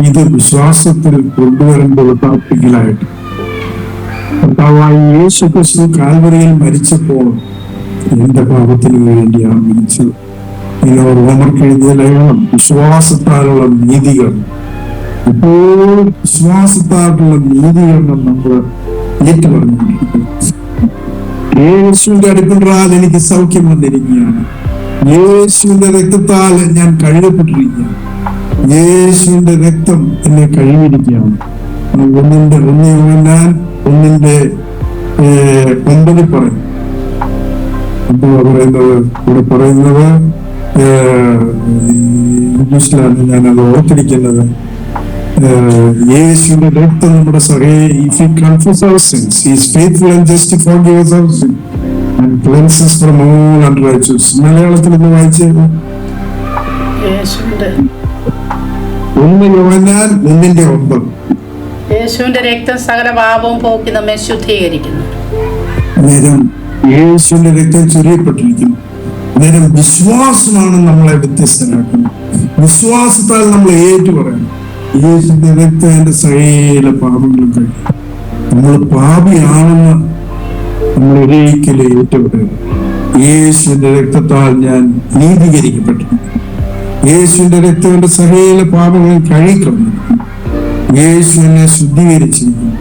ഇത് വിശ്വാസത്തിൽ കൊണ്ടുവരേണ്ടത് പ്രാക്ടിക്കലായിട്ട്. കർത്താവായ യേശു ക്രിസ്തു കാൽവരിയിൽ മരിച്ചപ്പോൾ എന്റെ പാപത്തിന് വേണ്ടിയാണ് മരിച്ചത്. ഇങ്ങനെ റോമർക്ക് എഴുതിയ ലേഖനം വിശ്വാസത്താലുള്ള നീതികൾ. ഇപ്പോൾ വിശ്വാസത്താലുള്ള നീതീകരണം നമ്മൾ ഏറ്റുപറഞ്ഞുകൊണ്ടിരിക്കുന്നു. യേശുവിന്റെ അടിപ്പിട്ടാൽ എനിക്ക് സൗഖ്യം വന്നിരിക്കുകയാണ്. യേശുവിന്റെ രക്തത്താൽ ഞാൻ കഴുകപ്പെട്ടിരിക്കുകയാണ്. യേശുവിന്റെ രക്തം എന്നെ കഴുകിയിരിക്കുകയാണ്. 1 യോഹന്നാൻ 1:9 പറയും. എന്തുവാ പറയുന്നത്? ഇവിടെ പറയുന്നത് ഇംഗ്ലീഷിലാണ് ഞാനത് ഓർത്തിരിക്കുന്നത്. യേശുവിന്റെ രക്തം നമ്മുടെ if we confess our sins, he is faithful and just to forgive us our sin and cleanse us from all unrighteousness. മലയാളത്തിൽ ഒന്ന് വായിച്ചേക്കോ. 1 യോഹന്നാൻ 1:9.
യേശുവിന്റെ രക്തം സകല പാപവും പോക്കി നമ്മെ ശുദ്ധീകരിക്കുന്നു.
നേരം യേശുവിന്റെ രക്തം ചൊരിയപ്പെട്ടിരിക്കുന്നു. നേരം വിശ്വാസമാണ് നമ്മളെ വ്യത്യസ്തരാക്കുന്നത്. വിശ്വാസത്താൽ നമ്മൾ ഏറ്റുപറയണം, യേശുവിന്റെ രക്തം എന്റെ സകല പാപങ്ങളും കഴിയും. നമ്മൾ പാപിയാണെന്ന് നമ്മൾ ഒരിക്കലും ഏറ്റുപറയണം. യേശുവിന്റെ രക്തത്താൽ ഞാൻ നീതീകരിക്കപ്പെട്ടിരിക്കുന്നു. യേശുവിന്റെ രക്തം എന്റെ സകല പാപങ്ങൾ കഴിക്കുന്നു. യേശു എന്നെ ശുദ്ധീകരിച്ചിരിക്കുന്നു.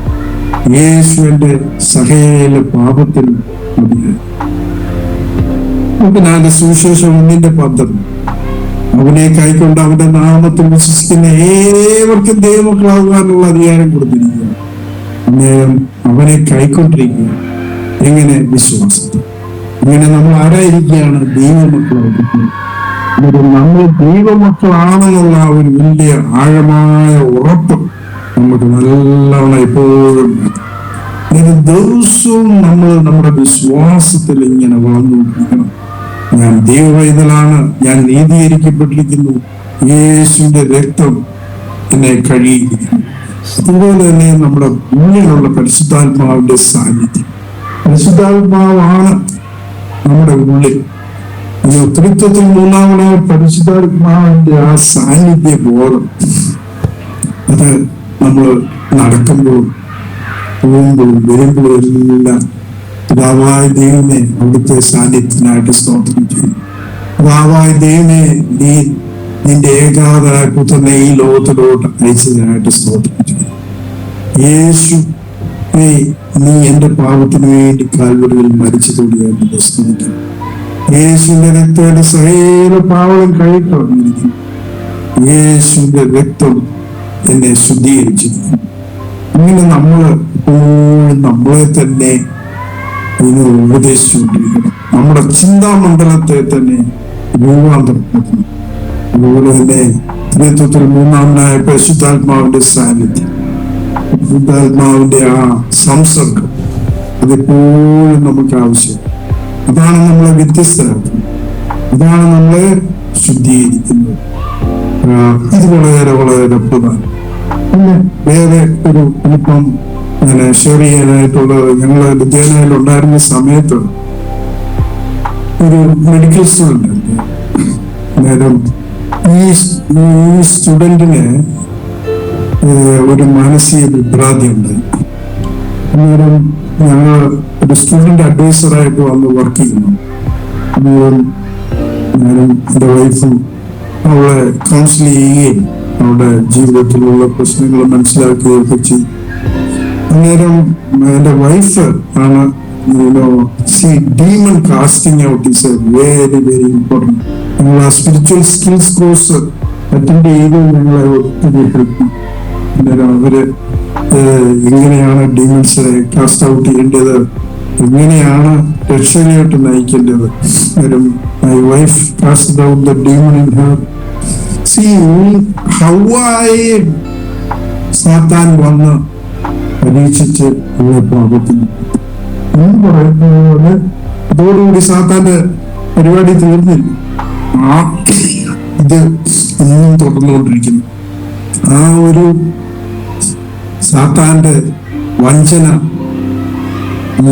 യേശുവിന്റെ സകല പാപത്തിനും മതിയായി. നമുക്ക് 4 സുവിശേഷം 1:10. അവനെ കൈക്കൊണ്ട് അവന്റെ നാമത്തിൽ വിശ്വസിക്കുന്ന ഏവർക്കും ദൈവമക്കളാകാനുള്ള അധികാരം കൊടുത്തിരിക്കുക. അന്നേരം അവനെ കൈക്കൊണ്ടിരിക്കുക. എങ്ങനെ? വിശ്വാസത്തിൽ. ഇങ്ങനെ നമ്മൾ ആരായിരിക്കുകയാണ്? ദൈവമക്കളായിരിക്കുക. നമ്മൾ ദൈവമക്കളാണെന്നുള്ള ഒരു വലിയ ആഴമായ ഉറപ്പ് നമുക്ക് നല്ലവണ്ണം എപ്പോഴും ദിവസവും നമ്മൾ നമ്മുടെ വിശ്വാസത്തിൽ ഇങ്ങനെ വളർന്നുകൊണ്ടിരിക്കണം. ഞാൻ ദൈവവൈതലാണ്, ഞാൻ നീതീകരിക്കപ്പെട്ടിരിക്കുന്നു, യേശുവിന്റെ രക്തം എന്നെ കഴുകിയിരിക്കുന്നു. അതുപോലെ തന്നെ നമ്മുടെ ഉള്ളിലുള്ള പരിശുദ്ധാത്മാവിന്റെ സാന്നിധ്യം. പരിശുദ്ധാത്മാവാണ് നമ്മുടെ ഉള്ളിൽ. ത്രിത്വത്തിൽ 3-ാമനായ പരിശുദ്ധാത്മാവിന്റെ ആ സാന്നിധ്യ ബോധം, അത് നമ്മൾ നടക്കുമ്പോഴും പോകുമ്പോഴും വരുമ്പോഴും എല്ലാം പിതാവായ ദൈവമേ അവിടുത്തെ സാന്നിധ്യത്തിനായിട്ട് സ്തോത്രം ചെയ്യും. പിതാവായ ദൈവമേ നീ നിന്റെ ഏകാഗ്രത പുത്രനെ ഈ ലോകത്തിലോട്ട് അയച്ചതിനായിട്ട് സ്തോത്രം ചെയ്യും. യേശു നീ എന്റെ പാപത്തിന് വേണ്ടി കാൽവരിയിൽ മരിച്ചതോടെ ഞാൻ സ്തുതിക്കും. യേശുവിന്റെ രക്തം എന്റെ സകല പാവം കഴിക്കളഞ്ഞിരിക്കുന്നു. യേശുവിന്റെ രക്തം എന്നെ ശുദ്ധീകരിച്ചിരിക്കുന്നു. ഇങ്ങനെ നമ്മൾ എപ്പോഴും നമ്മളെ തന്നെ ഉപദേശിച്ചുകൊണ്ടിരിക്കണം. നമ്മുടെ ചിന്താമണ്ഡലത്തെ തന്നെ രൂപാന്തരപ്പെടുത്തണം. അതുപോലെ തന്നെ ത്രിത്വത്തിൽ 3-ാമനായ പരിശുദ്ധാത്മാവിന്റെ സാന്നിധ്യം, പരിശുദ്ധാത്മാവിന്റെ ആ സംസർഗം, അതെപ്പോഴും നമുക്ക് ആവശ്യം. അതാണ് നമ്മളെ വ്യത്യസ്തരാക്കുന്നത്, അതാണ് നമ്മളെ ശുദ്ധീകരിക്കുന്നത്. ഇത് വളരെ വളരെ പ്രധാനം. പിന്നെ വേറെ ഒരു ഇപ്പം ഞാൻ ഷെയർ ചെയ്യാനായിട്ടുള്ളത്, ഞങ്ങൾ വിദ്യാലയത്തിൽ ഉണ്ടായിരുന്ന സമയത്ത് ഒരു മെഡിക്കൽ സ്റ്റുഡന്റ് ഉണ്ട്. അന്നേരം ഈ സ്റ്റുഡന്റിന് ഒരു മാനസിക വിഭ്രാന്തി ഉണ്ടായി. അന്നേരം ഞങ്ങൾ ഒരു സ്റ്റുഡന്റ് അഡ്വൈസറായിട്ട് വന്ന് വർക്ക് ചെയ്യുന്നു. അന്നേരം ഞാനും എൻ്റെ വൈഫും അവളെ കൗൺസിൽ ചെയ്യുകയും അവളുടെ ജീവിതത്തിലുള്ള പ്രശ്നങ്ങൾ മനസ്സിലാക്കുകയൊക്കെ ചെയ്യും. അന്നേരം എൻ്റെ വൈഫ് ആണ് demon casting out is A very very important. ഞങ്ങൾ ആ സ്പിരിച്വൽ സ്കിൽസ് കോഴ്സ് അറ്റൻഡ് ചെയ്ത് ഞങ്ങളെ ഒത്തിരി ഹെൽപ്പ്. അന്നേരം അവര് എങ്ങനെയാണ് ഡീമൺസിനെ കാസ്റ്റ് ഔട്ട് ചെയ്യേണ്ടത്, എങ്ങനെയാണ് രക്ഷയിലോട്ട് നയിക്കേണ്ടത്. അന്നേരം my wife cast out the demon in her. See how സാത്താൻ വന്ന് പരീക്ഷിച്ച് ഉള്ള പാപത്തിന് എന്ന് പറയുന്നത് പോലെ അതോടുകൂടി സാത്താന്റെ പരിപാടി തീർന്നില്ല. ഇത് ഇന്നും തുടർന്നുകൊണ്ടിരിക്കുന്നു. ആ ഒരു സാത്താന്റെ വഞ്ചന,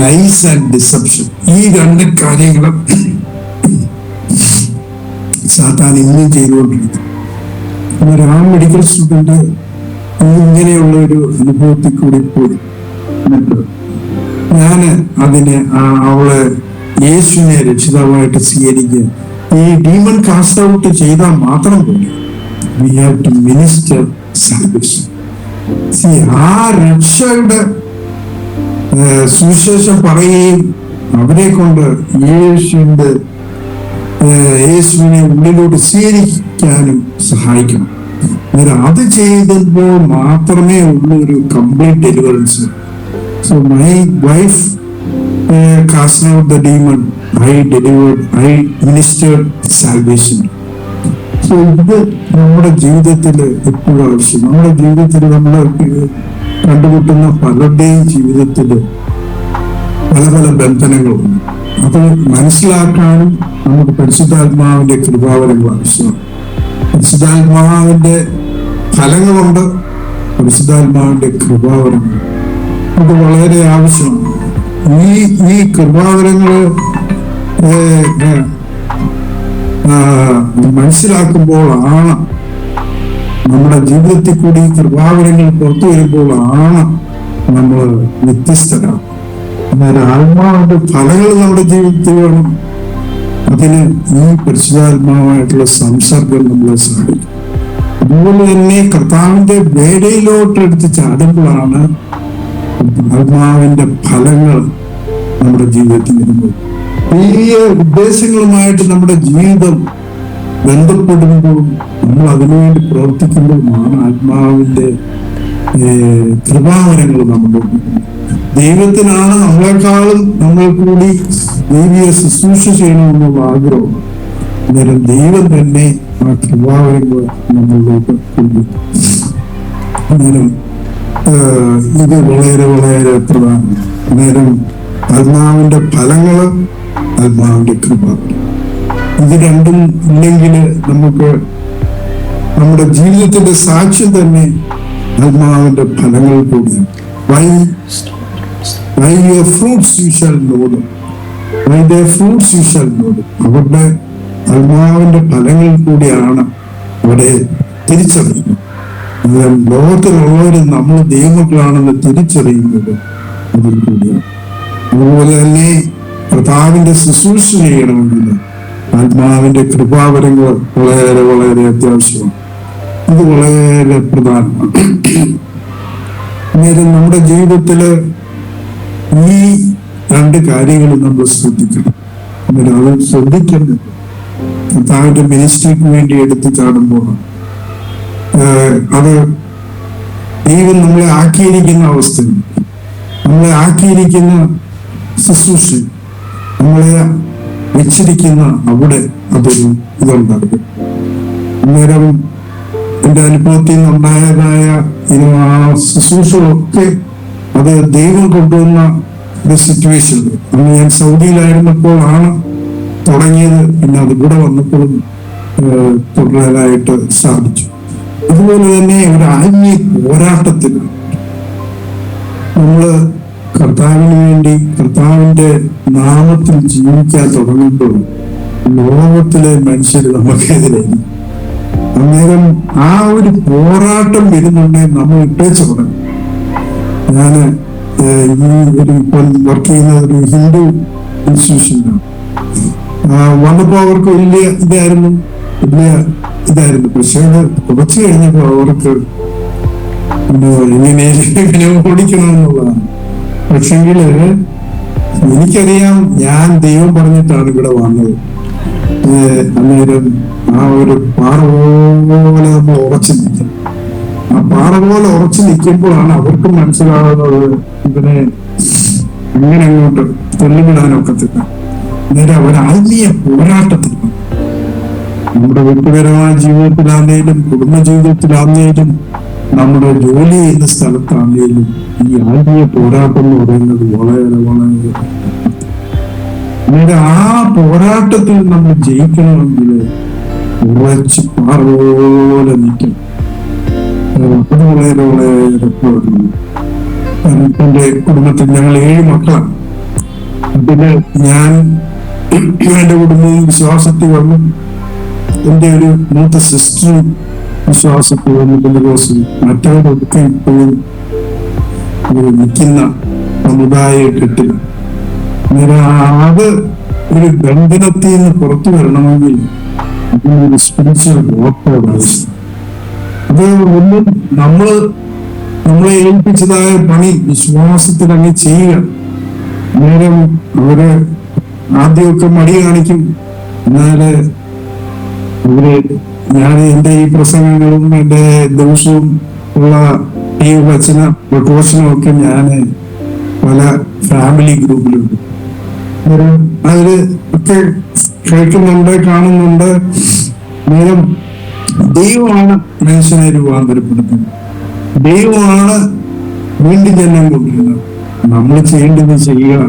ലൈസ് ആൻഡ് ഡിസെപ്ഷൻ, ഈ രണ്ട് കാര്യങ്ങളും സാത്താൻ ഇന്നും ചെയ്തുകൊണ്ടിരിക്കുന്നു. ആ മെഡിക്കൽ സ്റ്റുഡന്റ് ഇങ്ങനെയുള്ള ഒരു അനുഭവത്തിൽ കൂടി പോയി. ഞാന് അതിനെ അവളെ യേശുവിനെ രക്ഷിതാവായിട്ട് സ്വീകരിക്കുക. ഈ ഡീമൺ കാസ്റ്റ് ഔട്ട് ചെയ്താൽ മാത്രം പോലെ we have to minister salvation. ആ രക്ഷയുടെ സുവിശേഷം പറയുകയും അവരെ കൊണ്ട് യേശുവിനെ ഉള്ളിലോട്ട് സ്വീകരിക്കാനും സഹായിക്കണം. അത് ചെയ്തപ്പോൾ മാത്രമേ ഉള്ളൂ ഒരു complete deliverance. So my wife cast out the demon, I ministered salvation. സോ ഇത് നമ്മുടെ ജീവിതത്തിൽ എപ്പോഴും ആവശ്യം. നമ്മുടെ ജീവിതത്തിൽ നമ്മൾ കണ്ടുമുട്ടുന്ന പലരുടെയും ജീവിതത്തിൽ പല പല ബന്ധനങ്ങളുണ്ട്. അത് മനസ്സിലാക്കാനും നമുക്ക് പരിശുദ്ധാത്മാവിന്റെ കൃപാവരങ്ങൾ ആവശ്യമാണ്. പരിശുദ്ധാത്മാവിന്റെ ഫലങ്ങളുണ്ട്, പരിശുദ്ധാത്മാവിന്റെ കൃപാവരങ്ങൾ, അത് വളരെ ആവശ്യമാണ്. ഈ കൃപാവരങ്ങള് മനസ്സിലാക്കുമ്പോൾ ആണ് നമ്മുടെ ജീവിതത്തിൽ കൂടി കൃപാവരങ്ങൾ പുറത്തു വരുമ്പോൾ ആണ് നമ്മൾ വ്യത്യസ്തരാകും. അതായത് ആത്മാവിന്റെ ഫലങ്ങൾ നമ്മുടെ ജീവിതത്തിൽ വേണം. അതിന് ഈ പരിശുദ്ധാത്മാവായിട്ടുള്ള സംസർഗം നമ്മളെ സഹായിക്കും. അതുപോലെ തന്നെ കർത്താവിന്റെ വേലയിലോട്ട് എടുത്ത് ചാടുമ്പോഴാണ് ആത്മാവിന്റെ ഫലങ്ങൾ നമ്മുടെ ജീവിതത്തിൽ വരുന്നത്. വലിയ ഉദ്ദേശങ്ങളുമായിട്ട് നമ്മുടെ ജീവിതം ബന്ധപ്പെടുമ്പോൾ നമ്മൾ അതിനുവേണ്ടി പ്രവർത്തിക്കുമ്പോഴുമാണ് ആത്മാവിന്റെ കൃപാവരങ്ങൾ നമ്മുടെ ദൈവത്തിനാണ് നമ്മളെക്കാളും നമ്മൾ കൂടി ദൈവീയ ശുശ്രൂഷ ചെയ്യണമെന്നുള്ള ആഗ്രഹം. അന്നേരം ദൈവം തന്നെ ആ കൃപാവരങ്ങൾ നമ്മളിലോട്ട് കൊണ്ടുപോകും. അന്നേരം ഇത് വളരെ വളരെ പ്രധാനം. അന്നേരം ആത്മാവിന്റെ ഫലങ്ങള്, ആത്മാവിന്റെ കൃപാവരം, ഇത് രണ്ടും ഇല്ലെങ്കിൽ നമുക്ക് നമ്മുടെ ജീവിതത്തിന്റെ സാക്ഷ്യം തന്നെ ആത്മാവിന്റെ ഫലങ്ങൾ കൂടിയാണ്. By your fruits you shall know them. By their fruits you shall know them. അവരുടെ ആത്മാവിന്റെ ഫലങ്ങൾ കൂടിയാണ് അവിടെ തിരിച്ചറിയുന്നത്. ലോകത്തിലുള്ളവരും നമ്മൾ ദൈവമക്കളാണെന്ന് തിരിച്ചറിയുന്നത് അതിൽ കൂടിയാണ്. അതുപോലെ തന്നെ കർത്താവിന്റെ ശുശ്രൂഷ ചെയ്യണമെങ്കിൽ ആത്മാവിന്റെ കൃപാവരങ്ങൾ വളരെ വളരെ അത്യാവശ്യമാണ്. ഇത് വളരെ പ്രധാനമാണ്. നേരം നമ്മുടെ ജീവിതത്തില് ഈ രണ്ട് കാര്യങ്ങളും നമ്മൾ ശ്രദ്ധിക്കണം. അത് ശ്രദ്ധിക്കുന്നത് കർത്താവിന്റെ മിനിസ്ട്രിക്ക് വേണ്ടി എടുത്തു ചാടുമ്പോൾ അത് ദൈവം നമ്മളെ ആക്കിയിരിക്കുന്ന അവസ്ഥ, നമ്മളെ ആക്കിയിരിക്കുന്ന ശുശ്രൂഷ, നമ്മളെ വെച്ചിരിക്കുന്ന അവിടെ അതൊരു ഇതുണ്ടാകും. അന്നേരം എൻ്റെ അനുഭവത്തിൽ നിന്നുണ്ടായതായ ആ ശുശ്രൂഷകളൊക്കെ അത് ദൈവം കൊണ്ടുവന്ന ഒരു സിറ്റുവേഷൻ. അന്ന് ഞാൻ സൗദിയിലായിരുന്നപ്പോഴാണ് തുടങ്ങിയത്. പിന്നെ അത് ഇവിടെ വന്നപ്പോഴും തുടരാനായിട്ട് സാധിച്ചു. അതുപോലെ തന്നെ ഒരു ആത്മീയ പോരാട്ടത്തിന് നമ്മള് കർത്താവിന് വേണ്ടി കർത്താവിന്റെ നാമത്തിൽ ജീവിക്കാൻ തുടങ്ങുമ്പോൾ ലോകത്തിലെ മനുഷ്യർ നമുക്കെതിരെ അന്നേരം ആ ഒരു പോരാട്ടം വരുന്നുണ്ടെങ്കിൽ നമ്മൾ ഇട്ടേച്ച് തുടങ്ങും. ഞാന് ഈ ഒരു ഇപ്പം വർക്ക് ചെയ്യുന്ന ഒരു ഹിന്ദു ഇൻസ്റ്റിറ്റ്യൂഷനിലാണ്. വന്നപ്പോ അവർക്ക് വലിയ ഇതായിരുന്നു. പക്ഷെ അത് കുറച്ച് കഴിഞ്ഞപ്പോ അവർക്ക് ഇങ്ങനെ ഓടിക്കണമെന്നുള്ളതാണ്. പക്ഷെങ്കില് എനിക്കറിയാം, ഞാൻ ദൈവം പറഞ്ഞിട്ടാണ് ഇവിടെ വന്നത്. അന്നേരം ആ ഒരു പാറ പോലെ നമ്മൾ ഉറച്ചു നിൽക്കും. ആ പാറ പോലെ ഉറച്ചു നിൽക്കുമ്പോഴാണ് അവർക്ക് മനസ്സിലാകുന്നത് ഇതിനെ അങ്ങനെ അങ്ങോട്ട് തള്ളിവിടാനൊക്കത്തില്ല. അന്നേരം അവർ ആത്മീയ പോരാട്ടത്തിൽ നമ്മുടെ വ്യക്തിപരമായ ജീവിതത്തിലാണെങ്കിലും കുടുംബജീവിതത്തിലാണെങ്കിലും നമ്മുടെ ജോലി ചെയ്യുന്ന സ്ഥലത്താണെങ്കിലും ഈ ആത്മീയ പോരാട്ടം എന്ന് പറയുന്നത് വളരെ വളരെ അന്നേരം ആ പോരാട്ടത്തിൽ നമ്മൾ ജയിക്കണമെങ്കിൽ ഉറച്ച് പാറ പോലെ നിൽക്കും. അത് വളരെ വളരെ പ്രധാനമാണ്. എന്റെ കുടുംബത്തിൽ ഞങ്ങൾ 7 മക്കളാണ്. അതില് ഞാൻ എന്റെ കുടുംബവും വിശ്വാസത്തിൽ വന്നു. എന്റെ ഒരു മൂത്ത സിസ്റ്ററും വിശ്വാസത്തിൽ വന്നിട്ടുള്ള ദിവസം മറ്റവരൊക്കെ ഇപ്പോഴും നിൽക്കുന്ന സമുദായ കെട്ടിൽ. അത് ഒരു ബന്ധനത്തിൽ നിന്ന് പുറത്തു വരണമെങ്കിൽ അതിനൊരു സ്പിരിച്വൽ വാർത്തയുടെ ആവശ്യം. അത് ഒന്നും നമ്മളെ ഏൽപ്പിച്ചതായ പണി വിശ്വാസത്തിൽ അങ്ങ് ചെയ്യുക. നേരം അവര് ആദ്യമൊക്കെ മടി കാണിക്കും. എന്നാല് ഞാൻ എന്റെ ഈ പ്രസംഗങ്ങളും എന്റെ ദിവസവും ഉള്ള ഈ വചന പ്രഘോഷണവും ഒക്കെ ഞാൻ പല ഫാമിലി ഗ്രൂപ്പിലുണ്ട്. അതില് ഒക്കെ കേൾക്കുന്നുണ്ട്, കാണുന്നുണ്ട്. നേരം ദൈവമാണ് മനുഷ്യനെ രൂപാന്തരപ്പെടുത്തുന്നത്. ദൈവമാണ് വീണ്ടും ജന്മം കൊണ്ടുവരുന്നത്. നമ്മൾ ചെയ്യേണ്ടത് ചെയ്യുക,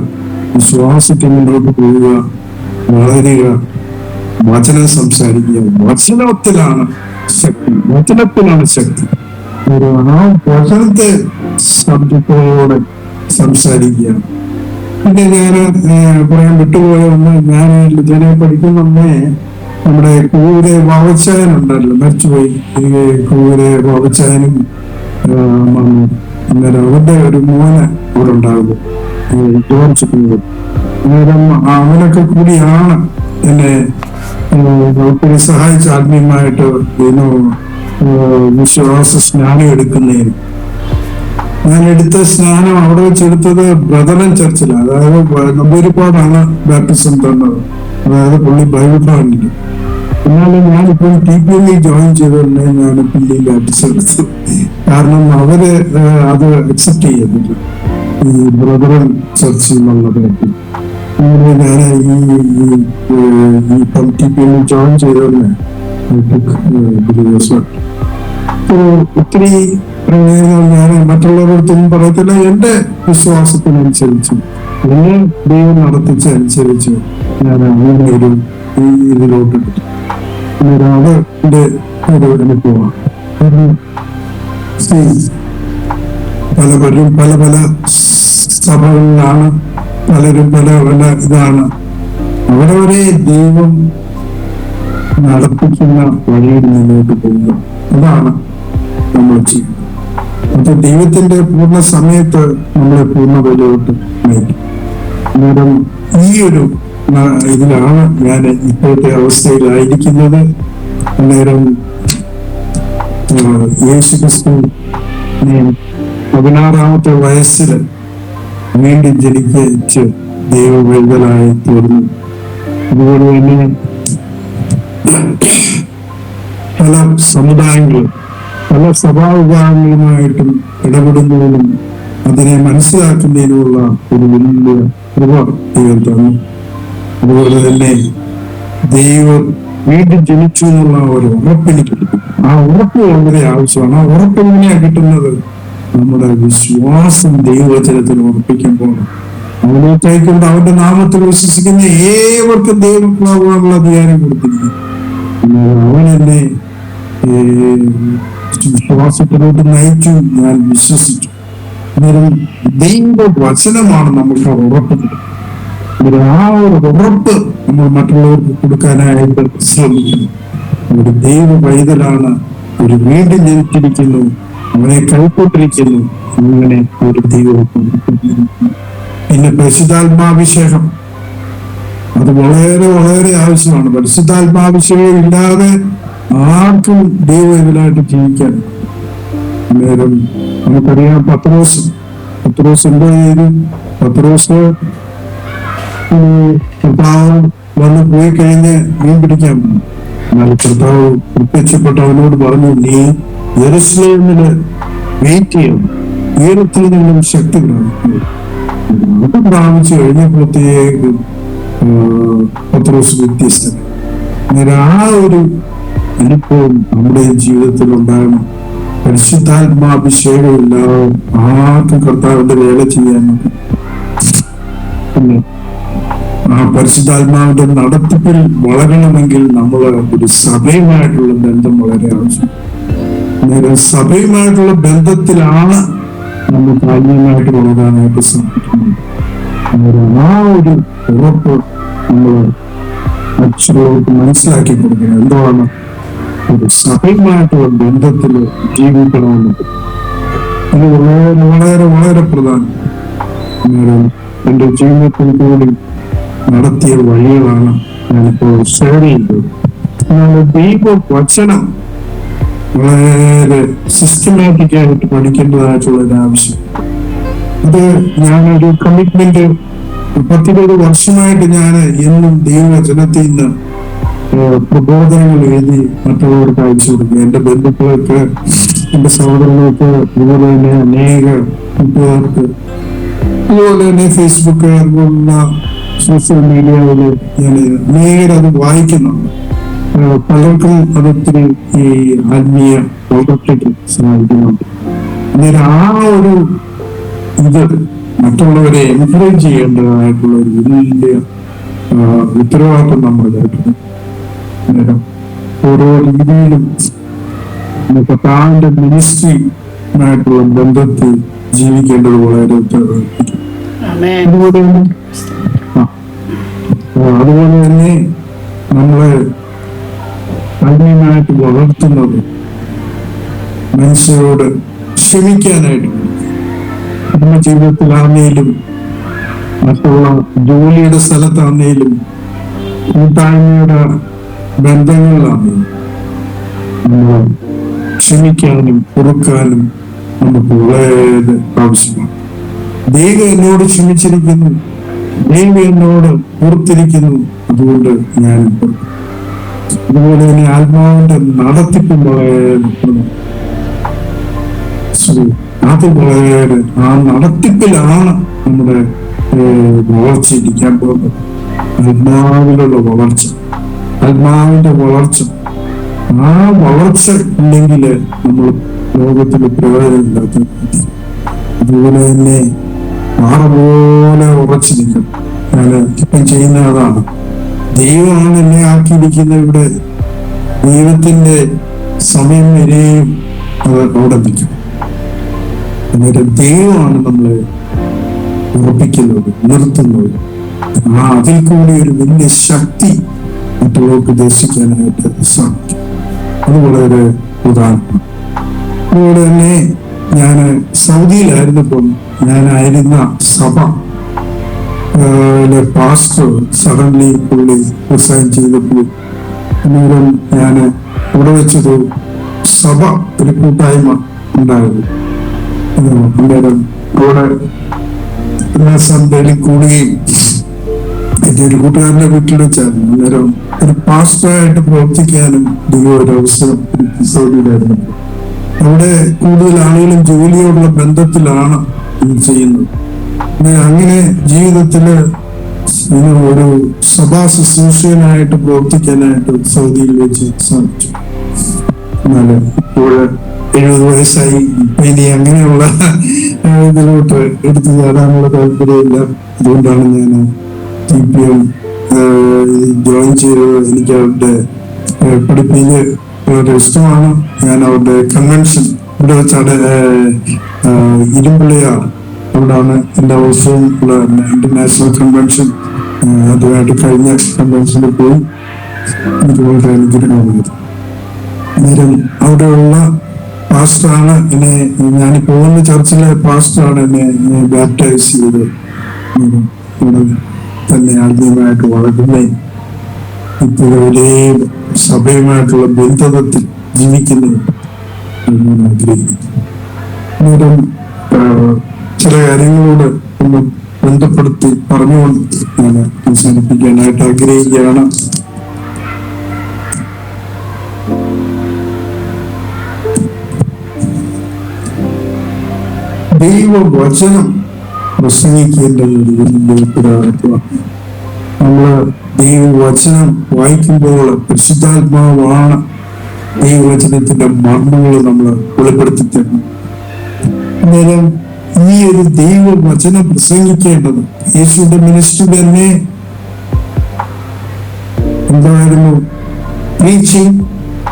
വിശ്വാസത്തിൽ മുന്നോട്ട് പോവുക, വളരുക, വചനം സംസാരിക്കുക. വചനത്തിലാണ് ശക്തി. ആ വചനത്തെ സബ്ജക്റ്റോടെ സംസാരിക്കുക. പിന്നെ ഞാൻ പറയാൻ വിട്ടുപോയ ഒന്ന്, ഞാൻ ലിജനെ പഠിക്കുന്നേ നമ്മുടെ കൂരെ വാവച്ചായനുണ്ടല്ലോ, മരിച്ചുപോയി. കൂരെ വാവച്ചായനും അന്നേരം അവന്റെ ഒരു മോന് അവിടെ ഉണ്ടാകും, ജോർജ് കൂര്. അന്നേരം അവനൊക്കെ കൂടിയാണ് എന്നെ ഒത്തിരി സഹായിച്ച ആത്മീയമായിട്ട് വിശ്വാസ സ്നാനം എടുക്കുന്നതിന്. ഞാൻ എടുത്ത സ്നാനം അവിടെ വെച്ചെടുത്തത് ബ്രദറൻ ചർച്ചിലാണ്. അതായത് നമ്പൂരിപ്പാടാണ് ബാപ്റ്റിസം തന്നത്. അതായത് പുള്ളി ബൈബിൾ ഫാമിലി. എന്നാലും ഞാനിപ്പോൾ TPM ജോയിൻ ചെയ്തോണ്ട് ഞാൻ പുള്ളി ബാപ്റ്റിസം എടുത്തു. കാരണം അവര് അത് അക്സെപ്റ്റ് ചെയ്യുന്നില്ല, ഈ ബ്രദറൻ ചർച്ച് എന്നുള്ളത്. ഞാൻ ഇപ്പം TPM ജോയിൻ ചെയ്തോണ്ട് ഒത്തിരി ഞാൻ മറ്റുള്ളവരടുത്തൊന്നും പറയത്തില്ല. എന്റെ വിശ്വാസത്തിനനുസരിച്ച് എന്നെ ദൈവം നടത്തിച്ചനുസരിച്ച് ഞാൻ അങ്ങനെ ഒരു ഇതിലോട്ട് അതിന്റെ ഒരു അനുഭവമാണ്. പലരും പല പല സഭകളിലാണ്, പലരും പല പല ഇതാണ്. അവരവരെ ദൈവം നടത്തിക്കുന്ന വഴിയിൽ മുന്നോട്ട് പോവുക, അതാണ് നമ്മൾ ചെയ്യുന്നത്. അത് ദൈവത്തിന്റെ പൂർണ്ണ സമയത്ത് നമ്മളെ പൂർണ്ണതയിലോട്ട് നയിക്കും. അന്നേരം ഈ ഒരു ഇതിലാണ് ഞാൻ ഇപ്പോഴത്തെ അവസ്ഥയിലായിരിക്കുന്നത്. അന്നേരം യേശുക്രിസ്തു 16-ാമത്തെ വയസ്സിൽ വീണ്ടും ജനിച്ച് ദൈവവേദനായി തീർന്നു. അതുപോലെ തന്നെ പല സമുദായങ്ങളും പല സഭാവിഭാഗങ്ങളുമായിട്ടും ഇടപെടുന്നതിനും അതിനെ മനസ്സിലാക്കുന്നതിനുമുള്ള ഒരു വലിയ കൃപ ദൈവം തന്നു. അതുപോലെ തന്നെ ദൈവം വീണ്ടും ജനിച്ചു എന്നുള്ള ഒരു ഉറപ്പെനിക്ക് കിട്ടും. ആ ഉറപ്പ് വളരെ ആവശ്യമാണ്. ആ ഉറപ്പ് എങ്ങനെയാണ് കിട്ടുന്നത്? നമ്മുടെ വിശ്വാസം ദൈവവചനത്തിൽ ഉറപ്പിക്കുമ്പോൾ അവനേക്കായിക്കൊണ്ട് അവന്റെ നാമത്തിൽ വിശ്വസിക്കുന്ന ഏവർക്കും ദൈവമക്കളാകാനുള്ള അധികാരം കൊടുത്തിരിക്കുന്നു. അവൻ എന്നെ വിശ്വാസത്തിലോട്ട് നയിച്ചു, ഞാൻ വിശ്വസിച്ചു. അന്നേരം ദൈവ വചനമാണ് നമുക്ക് ഉറപ്പ് തരുന്നത്. ആ ഒരു ഉറപ്പ് നമ്മൾ മറ്റുള്ളവർക്ക് കൊടുക്കാനായിട്ട് ശ്രമിക്കണം. ഒരു ദൈവ പൈതലാണ്, ഒരു വീണ്ടും ജനിച്ചിരിക്കുന്നു, അവനെ കൈക്കൊണ്ടിരിക്കുന്നു, അങ്ങനെ ഒരു ദൈവം. പിന്നെ പരിശുദ്ധാത്മാഭിഷേകം, അത് വളരെ വളരെ ആവശ്യമാണ്. പരിശുദ്ധാത്മാഭിഷേകം ഇല്ലാതെ ആർക്കും ദൈവം ഇതിലായിട്ട് ജീവിക്കാൻ. അന്നേരം നമുക്കറിയാം പത്രോസ് എന്താ ചെയ്തു? പത്രോസ് കർത്താവ് വന്ന് പോയി കഴിഞ്ഞ് മീൻ പിടിക്കാൻ. എന്നാൽ കർത്താവ് പ്രത്യക്ഷപ്പെട്ട് അവനോട് പറഞ്ഞു, നീ യെരൂശലേമില് വെയിറ്റ് ചെയ്യണം, ഉയരത്തിൽ നിന്നും ശക്തി അത് പ്രാപിച്ചു കഴിഞ്ഞപ്പോഴത്തേക്ക് പത്രോസ് വ്യത്യസ്തൻ. അന്നേരം ആ ഒരു അനുഭവം നമ്മുടെ ജീവിതത്തിൽ ഉണ്ടാകണം. പരിശുദ്ധാത്മാഭിഷേകം ഇല്ലാതെ ആർക്കും കർത്താവിന്റെ വേല ചെയ്യാൻ. പിന്നെ ആ പരിശുദ്ധാത്മാവിന്റെ നടത്തിപ്പിൽ വളരണമെങ്കിൽ നമ്മൾ ഒരു സഭയുമായിട്ടുള്ള ബന്ധം വളരെ ആവശ്യം. അന്നേരം സഭയുമായിട്ടുള്ള ബന്ധത്തിലാണ് നമ്മൾ കാലികമായിട്ട് വളരാനായിട്ട് സാധിക്കുന്നത്. അന്നേരം ആ ഒരു ഉറപ്പ് നമ്മൾ മറ്റുള്ളവർക്ക് മനസ്സിലാക്കി കൊടുക്കണം. എന്താണ് ഒരു സഭയുമായിട്ടുള്ള ബന്ധത്തിൽ ജീവിക്കണമെന്നത്. ഇത് വളരെ വളരെ വളരെ പ്രധാനം. അന്നേരം എന്റെ ജീവിതത്തിൽ കൂടി നടത്തിയ വഴികളാണ് ഞാനിപ്പോൾ ഷെയർ ചെയ്തത്. ദൈവ വചനം വളരെ സിസ്റ്റമാറ്റിക് ആയിട്ട് പഠിക്കേണ്ടതായിട്ടുള്ള ഒരു ആവശ്യം. അത് ഞാനൊരു കമ്മിറ്റ്മെന്റ് 10-20 വർഷമായിട്ട് ഞാൻ എന്നും ദൈവവചനത്തിൽ നിന്ന് പ്രബോധനങ്ങൾ എഴുതി മറ്റുള്ളവർക്ക് അയച്ചു കൊടുക്കുക. എന്റെ ബന്ധുക്കൾക്ക്, എന്റെ സഹോദരങ്ങൾക്ക്, അതുപോലെ തന്നെ അനേക കൂട്ടുകാർക്ക്, അതുപോലെ തന്നെ ഫേസ്ബുക്ക് അതുപോലുള്ള സോഷ്യൽ മീഡിയയില് ഞാൻ അനേകരത് വായിക്കുന്നുണ്ട്. പലർക്കും അതൊത്തിരി ഈ ആത്മീയ വളർച്ചയ്ക്ക് സഹായിക്കുന്നുണ്ട്. അന്നേരം ആ ഒരു ഇത് മറ്റുള്ളവരെ എൻകറേജ് ചെയ്യേണ്ടതായിട്ടുള്ള ഒരു വലിയ ഉത്തരവാദിത്വം നമ്മൾ കേൾക്കുന്നു. അന്നേരം ഓരോ രീതിയിലും കർത്താവിന്റെ മിനിസ്ട്രിയുമായിട്ടുള്ള ബന്ധത്തിൽ ജീവിക്കേണ്ടത് വളരെ ഉത്തരവാദിത്വം. അതുപോലെ തന്നെ നമ്മളെ ആത്മീയമായിട്ട് വളർത്തുന്നത് മനുഷ്യരോട് ക്ഷമിക്കാനായിട്ട്, കുടുംബ ജീവിതത്തിലാണെങ്കിലും മറ്റുള്ള ജോലിയുടെ സ്ഥലത്താണെങ്കിലും കൂട്ടായ്മയുടെ ബന്ധങ്ങളിലാണെങ്കിലും നമ്മൾ ക്ഷമിക്കാനും പൊറുക്കാനും നമുക്ക് വളരെ ആവശ്യമാണ്. ദൈവം എന്നോട് ക്ഷമിച്ചിരിക്കുന്നു, ദൈവം എന്നോട് പുറത്തിരിക്കുന്നു, അതുകൊണ്ട് ഞാൻ അതുപോലെ തന്നെ ആത്മാവിന്റെ നടത്തിപ്പും വളരെ അത് വളരെ ആ നടത്തിപ്പിലാണ് നമ്മുടെ വളർച്ച ഇരിക്കാൻ പോകുന്നത്. ആത്മാവിലുള്ള വളർച്ച, ആത്മാവിന്റെ വളർച്ച, ആ വളർച്ച ഇല്ലെങ്കിൽ നമ്മൾ ലോകത്തിൽ പ്രയോജനമില്ലാത്ത. അതുപോലെ തന്നെ പാറ പോലെ ഉറച്ചു നിൽക്കണം. ഞാൻ ഇപ്പം ചെയ്യുന്ന അതാണ്. ദൈവമാണ് എന്നെ ആക്കിയിരിക്കുന്നത്. ഇവിടെ ദൈവത്തിന്റെ സമയം വരെയും അത് അവിടെ നിൽക്കും. അന്നേരം ദൈവമാണ് നമ്മളെ ഉറപ്പിക്കുന്നത്, നിർത്തുന്നത്. അതിൽ കൂടി ഒരു വലിയ ശക്തി മറ്റുള്ളവർക്ക് ദർശിക്കാനായിട്ട് സാധിക്കും. അത് വളരെ പ്രധാനമാണ്. അതുപോലെ തന്നെ ഞാൻ സൗദിയിലായിരുന്നപ്പം ഞാനായിരുന്ന സഭ പാസ്റ്റർ സഡൻലി പുള്ളി റിസൈൻ ചെയ്തപ്പോൾ അന്നേരം ഞാൻ അവിടെ വെച്ചത് സഭ ഒരു കൂട്ടായ്മ ഉണ്ടായിരുന്നു. അന്നേരം അവിടെ എല്ലാ സൺഡേയിലും കൂടുകയും എന്റെ ഒരു കൂട്ടുകാരന്റെ വീട്ടിൽ വെച്ചായിരുന്നു. അന്നേരം ഒരു പാസ്റ്ററായിട്ട് പ്രവർത്തിക്കാനും ദൈവം ഒരു അവസരം സൗദിയിലായിരുന്നു. അവിടെ കൂടുതൽ ആളുകളും ജോലിയോടുള്ള ബന്ധത്തിലാണ് ഇത് ചെയ്യുന്നത്. അങ്ങനെ ജീവിതത്തില് ഒരു സഭാ ശുശ്രൂഷകനായിട്ട് പ്രവർത്തിക്കാനായിട്ട് സൗദിയിൽ വെച്ച് സാധിച്ചു. എന്നാല് ഇപ്പോൾ 70 വയസ്സായി. ഇനി അങ്ങനെയുള്ള ഇതിലോട്ട് എടുത്തു തരാനുള്ള താല്പര്യമില്ല. അതുകൊണ്ടാണ് ഞാൻ TPM ജോയിൻ ചെയ്തത്. എനിക്ക് അവരുടെ പഠിപ്പിന് വളരെ ഇഷ്ടമാണ്. ഞാൻ അവരുടെ കൺവെൻഷൻ ഇവിടെ വെച്ചാണ് ഇരുമ്പുള്ളിയാർ, അവിടാണ് എൻ്റെ വർഷവും ഉള്ള ഇന്റർനാഷണൽ കൺവെൻഷൻ. അതുമായിട്ട് കഴിഞ്ഞ കൺവെൻഷനിൽ പോയി എനിക്ക് വളരെ അനുഗ്രഹമായിരുന്നു. അന്നേരം അവിടെയുള്ള പാസ്റ്ററാണ് എന്നെ, ഞാൻ പോകുന്ന ചർച്ചിലെ പാസ്റ്ററാണ് എന്നെ ബാപ്റ്റൈസ് ചെയ്ത് ഇവിടെ തന്നെ ആത്മീയമായിട്ട് വളരുന്നേ. ഇപ്പോഴും ഒരേ സഭയുമായിട്ടുള്ള ബന്ധത്തിൽ ജീവിക്കുന്നത് ഞാൻ ആഗ്രഹിക്കുന്നു. അന്നേരം ചില കാര്യങ്ങളോട് ഒന്ന് ബന്ധപ്പെടുത്തി പറഞ്ഞുകൊണ്ട് ഞാൻ അവസാനിപ്പിക്കാനായിട്ട് ആഗ്രഹിക്കുകയാണ്. ദൈവവചനം പ്രസംഗിക്കേണ്ടത് ഒരു വലിയ ഉത്തരവാദിത്വമാണ്. നമ്മള് ദൈവവചനം വായിക്കുമ്പോൾ പരിശുദ്ധാത്മാവാണ് ദൈവവചനത്തിന്റെ മർമ്മങ്ങൾ നമ്മൾ വെളിപ്പെടുത്തി തരണം. അന്നേരം ഈ ഒരു ദൈവവചനം പ്രസംഗിക്കേണ്ടത് യേശുവിന്റെ മിനിസ്ട്രി തന്നെ എന്തായിരുന്നു? Preaching,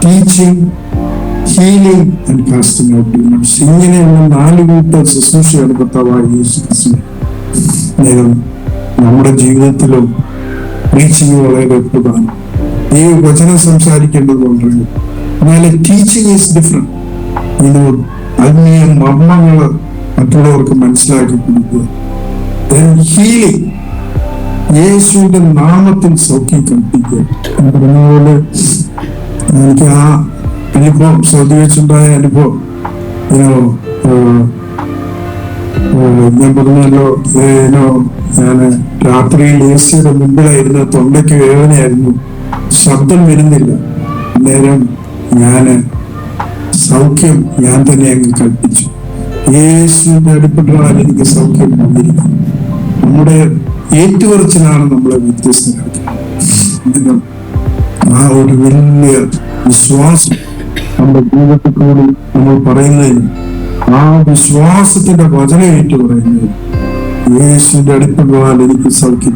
teaching, healing and casting out demons. ഇങ്ങനെയുള്ള 4 കൂട്ടം ശുശ്രൂഷയാണ് കർത്താവായ യേശു ക്രിസ്തു. നേരം നമ്മുടെ ജീവിതത്തിലും പ്രീച്ചിങ് വളരെ പ്രധാനം. ഈ വചനം സംസാരിക്കേണ്ടതുകൊണ്ട് എന്നാൽ ടീച്ചിങ് ഈസ് ഡിഫറെന്റ്. ആത്മീയ മർമ്മങ്ങള് മറ്റുള്ളവർക്ക് മനസ്സിലാക്കി കൊടുക്കുക. ഹീലിംഗ്, യേശുവിന്റെ നാമത്തിൽ സൗഖ്യം കൽപ്പിക്കുക. പറഞ്ഞതുപോലെ എനിക്ക് ആ അനുഭവം, സൗദി വെച്ചുണ്ടായ അനുഭവം, ഞാൻ പറഞ്ഞല്ലോ, ഞാൻ രാത്രിയിൽ ഏസിയുടെ മുമ്പിലായിരുന്നു, തൊണ്ടയ്ക്ക് വേദനയായിരുന്നു, ശബ്ദം വരുന്നില്ല. അന്നേരം ഞാന് സൗഖ്യം ഞാൻ തന്നെ അങ്ങ് കൽപ്പിച്ചു. യേശുവിന്റെ അടിപ്പെട്ടാൽ എനിക്ക് സൗഖ്യം വന്നിരിക്കും. നമ്മുടെ ഏറ്റുപറച്ചിലാണ് നമ്മളെ വ്യത്യസ്തരാക്കുന്നത്. ആ ഒരു വലിയ വിശ്വാസം നമ്മുടെ ജീവിതത്തിൽ കൂടി നമ്മൾ പറയുന്നതിന്, ആ വിശ്വാസത്തിന്റെ വചനം ഏറ്റു പറയുന്നതിന്, യേശുവിന്റെ അടിപ്പെട്ടാൽ എനിക്ക് സൗഖ്യം.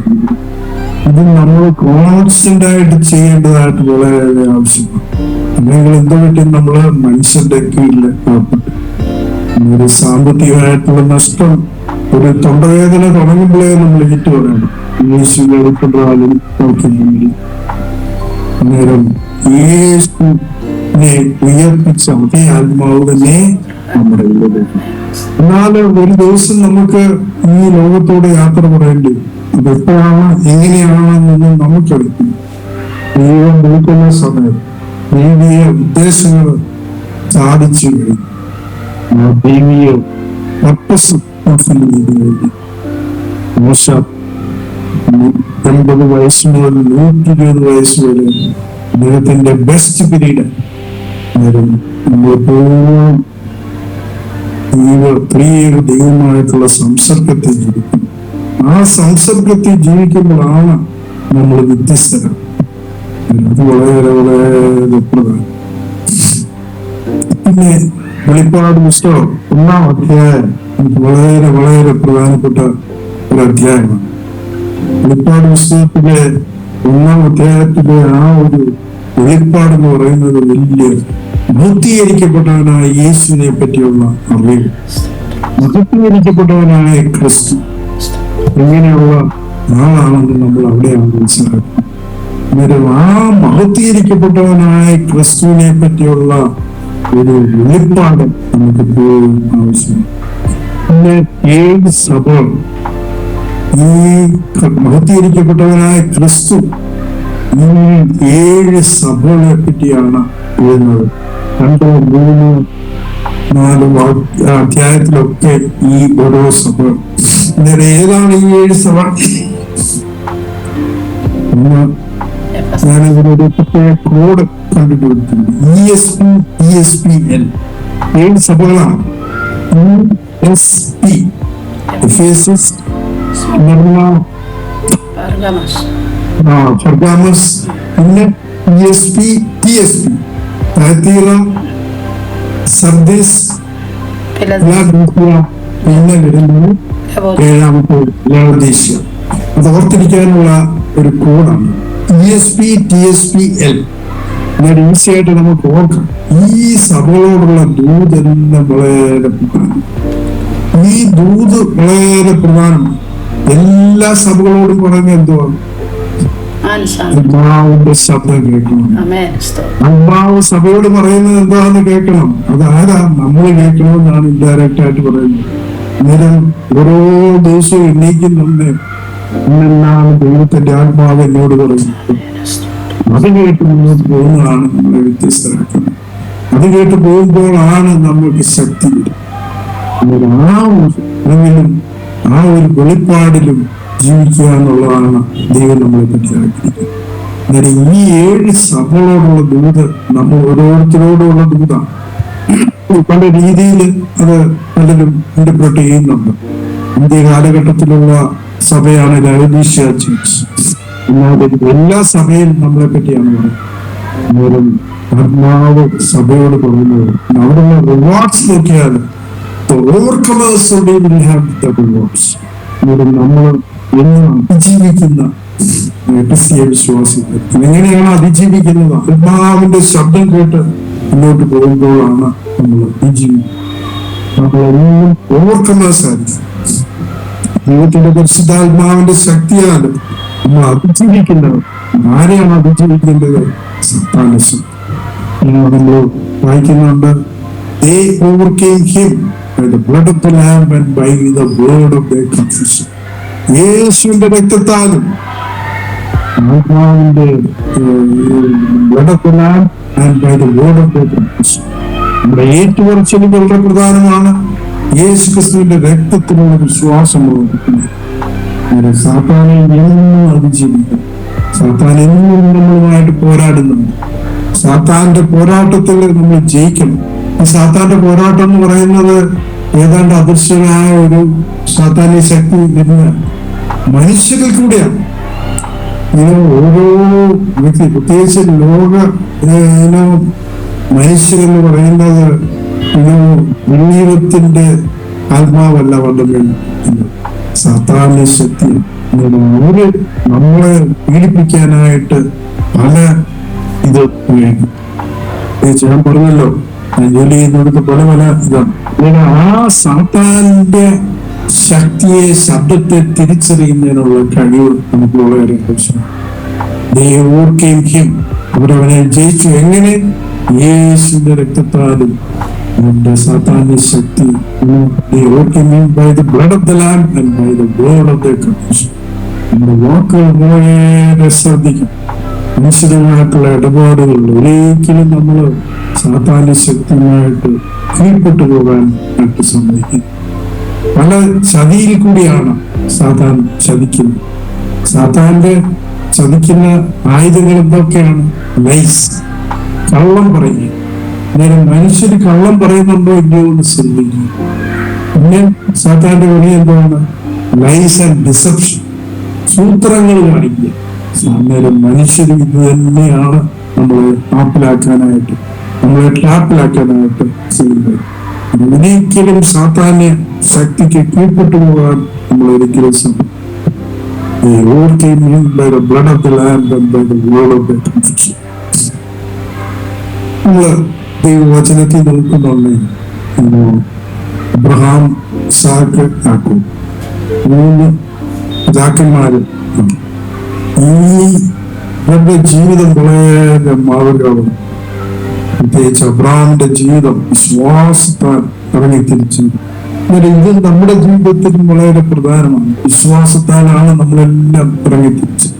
ഇത് നമ്മൾ കോൺസ്റ്റന്റ് ആയിട്ട് ചെയ്യേണ്ടതായിട്ട് വളരെ ആവശ്യമാണ്. അല്ലെങ്കിൽ എന്താ പറ്റും? നമ്മള് മനുഷ്യന്റെ കീഴിൽ ഏർപ്പെട്ടു. ഒരു സാമ്പത്തികമായിട്ടുള്ള നഷ്ടം, ഒരു തൊണ്ടവേദന തുടങ്ങുമ്പോഴേ നമ്മൾ ഏറ്റു പറയണം, യേശുവിന്റെ അടിപ്പെട്ടാലും സൗഖ്യം. അന്നേരം യേശുവിനെ ഉയർപ്പിച്ച അതേ ആത്മാവ് തന്നെ നമ്മുടെ ഉള്ളത്. എന്നാൽ ഒരു ദിവസം നമുക്ക് ഈ ലോകത്തോട് യാത്ര പറയേണ്ടി വരും. അതെപ്പോഴാണ്, എങ്ങനെയാണെന്നൊന്നും നമുക്കറിയില്ല. ദൈവം വിളിക്കുന്ന സമയം ദൈവീയ ഉദ്ദേശങ്ങൾ സാധിച്ചു കഴിഞ്ഞു. ആ ദൈവീയ പർപ്പസ് ഫുൾഫിൽ ചെയ്തു കഴിഞ്ഞു. മോശ 80 വയസ്സ് മുതൽ 120 വയസ്സ് വരെ അദ്ദേഹത്തിന്റെ ബെസ്റ്റ് പീരീഡ്. നമ്മളെപ്പോഴും ദൈവമായിട്ടുള്ള സംസർഗത്തിൽ ജീവിക്കുന്നു. ആ സംസർഗത്തിൽ ജീവിക്കുമ്പോഴാണ് നമ്മൾ വ്യത്യസ്തരാണ്. അത് വളരെ വളരെ പ്രധാനം. പിന്നെ വെളിപ്പാട് പുസ്തകം 1-ാം അധ്യായം എനിക്ക് വളരെ വളരെ പ്രധാനപ്പെട്ട ഒരു അധ്യായമാണ്. വെളിപ്പാട് പുസ്തകത്തിലെ 1-ാം അധ്യായത്തിലെ ആ ഒരു വെളിപ്പാട് എന്ന് പറയുന്നത് വലിയ മഹത്വീകരിക്കപ്പെട്ടവനായ യേശുവിനെ പറ്റിയുള്ള അറിവ്, മഹത്വീകരിക്കപ്പെട്ടവനായ ക്രിസ്തു എങ്ങനെയുള്ള ആളാണെന്ന് നമ്മൾ അവിടെയാണ് മനസ്സിലാക്കുന്നത്. അന്നേരം ആ മഹത്വീകരിക്കപ്പെട്ടവനായ ക്രിസ്തുവിനെ പറ്റിയുള്ള ഒരു വെളിപ്പാട് നമുക്ക് എപ്പോഴും ആവശ്യമാണ്. പിന്നെ 7 സഭകൾ, ഈ മഹത്വീകരിക്കപ്പെട്ടവനായ ക്രിസ്തു ഈ 7 സഭകളെ പറ്റിയാണ് എഴുതുന്നത്. 2, 3, 4 അധ്യായത്തിലൊക്കെ ഈ ഓരോ സഭകൾ. ഏതാണ് ഈ 7 സഭ? ഞാനതിനൊരു പ്രത്യേക കോഡ് കണ്ടുപിടിച്ചിട്ടുണ്ട്. ESPL 7 സഭകളാണ്. ESP, എഫേസസ്, പെർഗാമസ്, പിന്നെ ESP, TSP, തയത്തീറ, സർദീസ്, പിന്നെ വരുന്നത് 7-ാമത്തെ ലവോദീക്യ. അത് ഓർത്തിരിക്കാനുള്ള ഒരു കോഡാണ് ESP, TSPL. വളരെ ഈസി ആയിട്ട് നമുക്ക് ഓർക്കാം. ഈ സഭകളോടുള്ള ദൂത് എല്ലാം വളരെ പ്രധാനം. ഈ ദൂത് വളരെ പ്രധാനമാണ്. എല്ലാ സഭകളോടും പറയുന്നത് എന്തുവാണ്? ആത്മാവിന്റെ ശബ്ദം കേൾക്കണം. ആത്മാവ് സഭയോട് പറയുന്നത് എന്താണെന്ന് കേൾക്കണം. അതാരാ? നമ്മൾ കേൾക്കണമെന്നാണ് ഇൻഡയറക്റ്റ് ആയിട്ട് പറയുന്നത്. അന്നേരം ഓരോ ദിവസവും എണ്ണീക്കുന്നുണ്ട്, ഇന്നെന്നാണ് ദൈവത്തിന്റെ ആത്മാവ് എന്നോട് പറയുന്നത്. അത് കേട്ട് മുന്നോട്ട് പോകുന്നതാണ് നമ്മളെ വ്യത്യസ്തരാക്കുന്നത്. അത് കേട്ട് പോകുമ്പോഴാണ് നമ്മൾക്ക് ശക്തി വരും. ആ ഒരു വെളിപ്പാടിലും ജീവിക്കുക എന്നുള്ളതാണ് ദൈവം നമ്മളെ പറ്റി ആഗ്രഹിക്കുന്നത്. അന്നേരം ഈ 7 സഭകളോടുള്ള ദൂത് നമ്മൾ ഓരോരുത്തരോടുള്ള ദൂതാണ്. പല രീതിയിൽ അത് പലരും ഇന്റർപ്രറ്റ് ചെയ്യുന്നുണ്ട്. ഇന്ത്യ കാലഘട്ടത്തിലുള്ള സഭയാണ് ലവോദിക്യ ചർച്ച്. എല്ലാ സഭയും നമ്മളെ പറ്റിയാണ് പറയുന്നത്. ആത്മാവ് സഭയോട് പറയുന്നത് അവിടുന്ന് റിവാർഡ്സ് നോക്കിയാൽ നമ്മൾ എന്ന് അതിജീവിക്കുന്ന ക്രിസ്തീയ വിശ്വാസികൾ എങ്ങനെയാണ് അതിജീവിക്കുന്നത്? ആത്മാവിന്റെ ശബ്ദം കേട്ട് മുന്നോട്ട് പോകുമ്പോഴാണ് നമ്മൾ അതിജീവിക്കുന്നത്. നമ്മളെല്ലാം ഓവർകമേഴ്സ് ആയിരിക്കും. ദൈവത്തിന്റെ പരിശുദ്ധാത്മാവിന്റെ ശക്തിയാൽ നമ്മൾ അതിജീവിക്കുന്നത്. ആരെയാണ് അതിജീവിക്കേണ്ടത്? സാത്താനെ. നമ്മൾ വായിക്കുന്നുണ്ട്, they overcame him by the blood of the lamb and by the word of their confession. യേശുവിന്റെ രക്തത്താലും ആത്മാവിന്റെ blood of the lamb and by the word of their confession. നമ്മുടെ ഏറ്റുപറച്ചിൽ വളരെ പ്രധാനമാണ്. യേശു ക്രിസ്തുവിന്റെ രക്തത്തിലുള്ള വിശ്വാസമുള്ള സാത്താനെ എന്നും അതിജീവിക്കും. സാത്താൻ എന്നും നമ്മളുമായിട്ട് പോരാടുന്നുണ്ട്. സാത്താന്റെ പോരാട്ടത്തിൽ നമ്മൾ ജയിക്കണം. ഈ സാത്താന്റെ പോരാട്ടം എന്ന് പറയുന്നത് ഏതാണ്ട് അദൃശ്യമായ ഒരു സാത്താന്യ ശക്തി വരുന്ന മനുഷ്യരിൽ കൂടെയാണ്. ഓരോ വ്യക്തി, പ്രത്യേകിച്ച് ലോക മനുഷ്യരെന്ന് പറയുന്നത് ദൈവത്തിന്റെ ആത്മാവല്ല വന്നത്, സാത്താന്യ ശക്തി. അവര് നമ്മളെ പീഡിപ്പിക്കാനായിട്ട് പല ഇത് ഉപയോഗിക്കും. ഞാൻ പറഞ്ഞല്ലോ, ജോലി ചെയ്യുന്നിടത്ത് പല ഇതാണ്. ആ സാത്താന്റെ ശക്തിയെ, ശബ്ദത്തെ തിരിച്ചറിയുന്നതിനുള്ള കഴിവ് നമുക്ക് വളരെ ആവശ്യമാണ്. അവരവനെ ജയിച്ചു. എങ്ങനെ? യേശുവിന്റെ രക്തത്താലും സാത്താന്യ ശക്തി. by the blood of the lamb and by the word of their confession. നമ്മുടെ വാക്കുകൾ വളരെ ശ്രദ്ധിക്കും. മനുഷ്യരുമായിട്ടുള്ള ഇടപാടുകൾ ഒരിക്കലും നമ്മൾ സാത്താന്യ ശക്തിയുമായിട്ട് കീഴ്പ്പെട്ടു പോകാൻ സമ്മതിക്കും. പല ചതിയിൽ കൂടിയാണ് സാത്താൻ ചതിക്കുന്നത്. സാത്താന്റെ ചതിക്കുന്ന ആയുധങ്ങൾ എന്തൊക്കെയാണ്? ലൈസ്, കള്ളം പറയുക. അന്നേരം മനുഷ്യര് കള്ളം പറയുന്നുണ്ടോ ഇല്ലയോ എന്ന് ശ്രദ്ധിക്കും. പിന്നെ സാത്താന്റെ വഴി എന്താണ്? ലൈസ് ആൻഡ് ഡിസെപ്ഷൻ, സൂത്രങ്ങൾ കാണിക്കുക. അന്നേരം മനുഷ്യർ ഇത് തന്നെയാണ് നമ്മളെ ട്രാപ്പിലാക്കാനായിട്ട് ചെയ്യുന്നത്. ഒരിക്കലും സാത്താന്യ ശക്തിക്ക് കീഴ്പ്പെട്ടു പോകാൻ നമ്മൾ ഒരിക്കലും നമ്മള് ദൈവവചനത്തിൽ നോക്കുന്നുണ്ട്. അബ്രഹാം, ഇസാക്ക്, യാക്കോബ്, 3 പിതാക്കന്മാര്. ഇവരുടെ ജീവിതം വളരെ മാതൃകയാണ്. പ്രത്യേകിച്ച് അബ്രഹാമിന്റെ ജീവിതം വിശ്വാസത്താൽ ഇറങ്ങിത്തിരിച്ചു. ഇത് നമ്മുടെ ജീവിതത്തിലും വളരെ പ്രധാനമാണ്. വിശ്വാസത്താലാണ് നമ്മളെല്ലാം ഇറങ്ങിത്തിരിച്ചത്.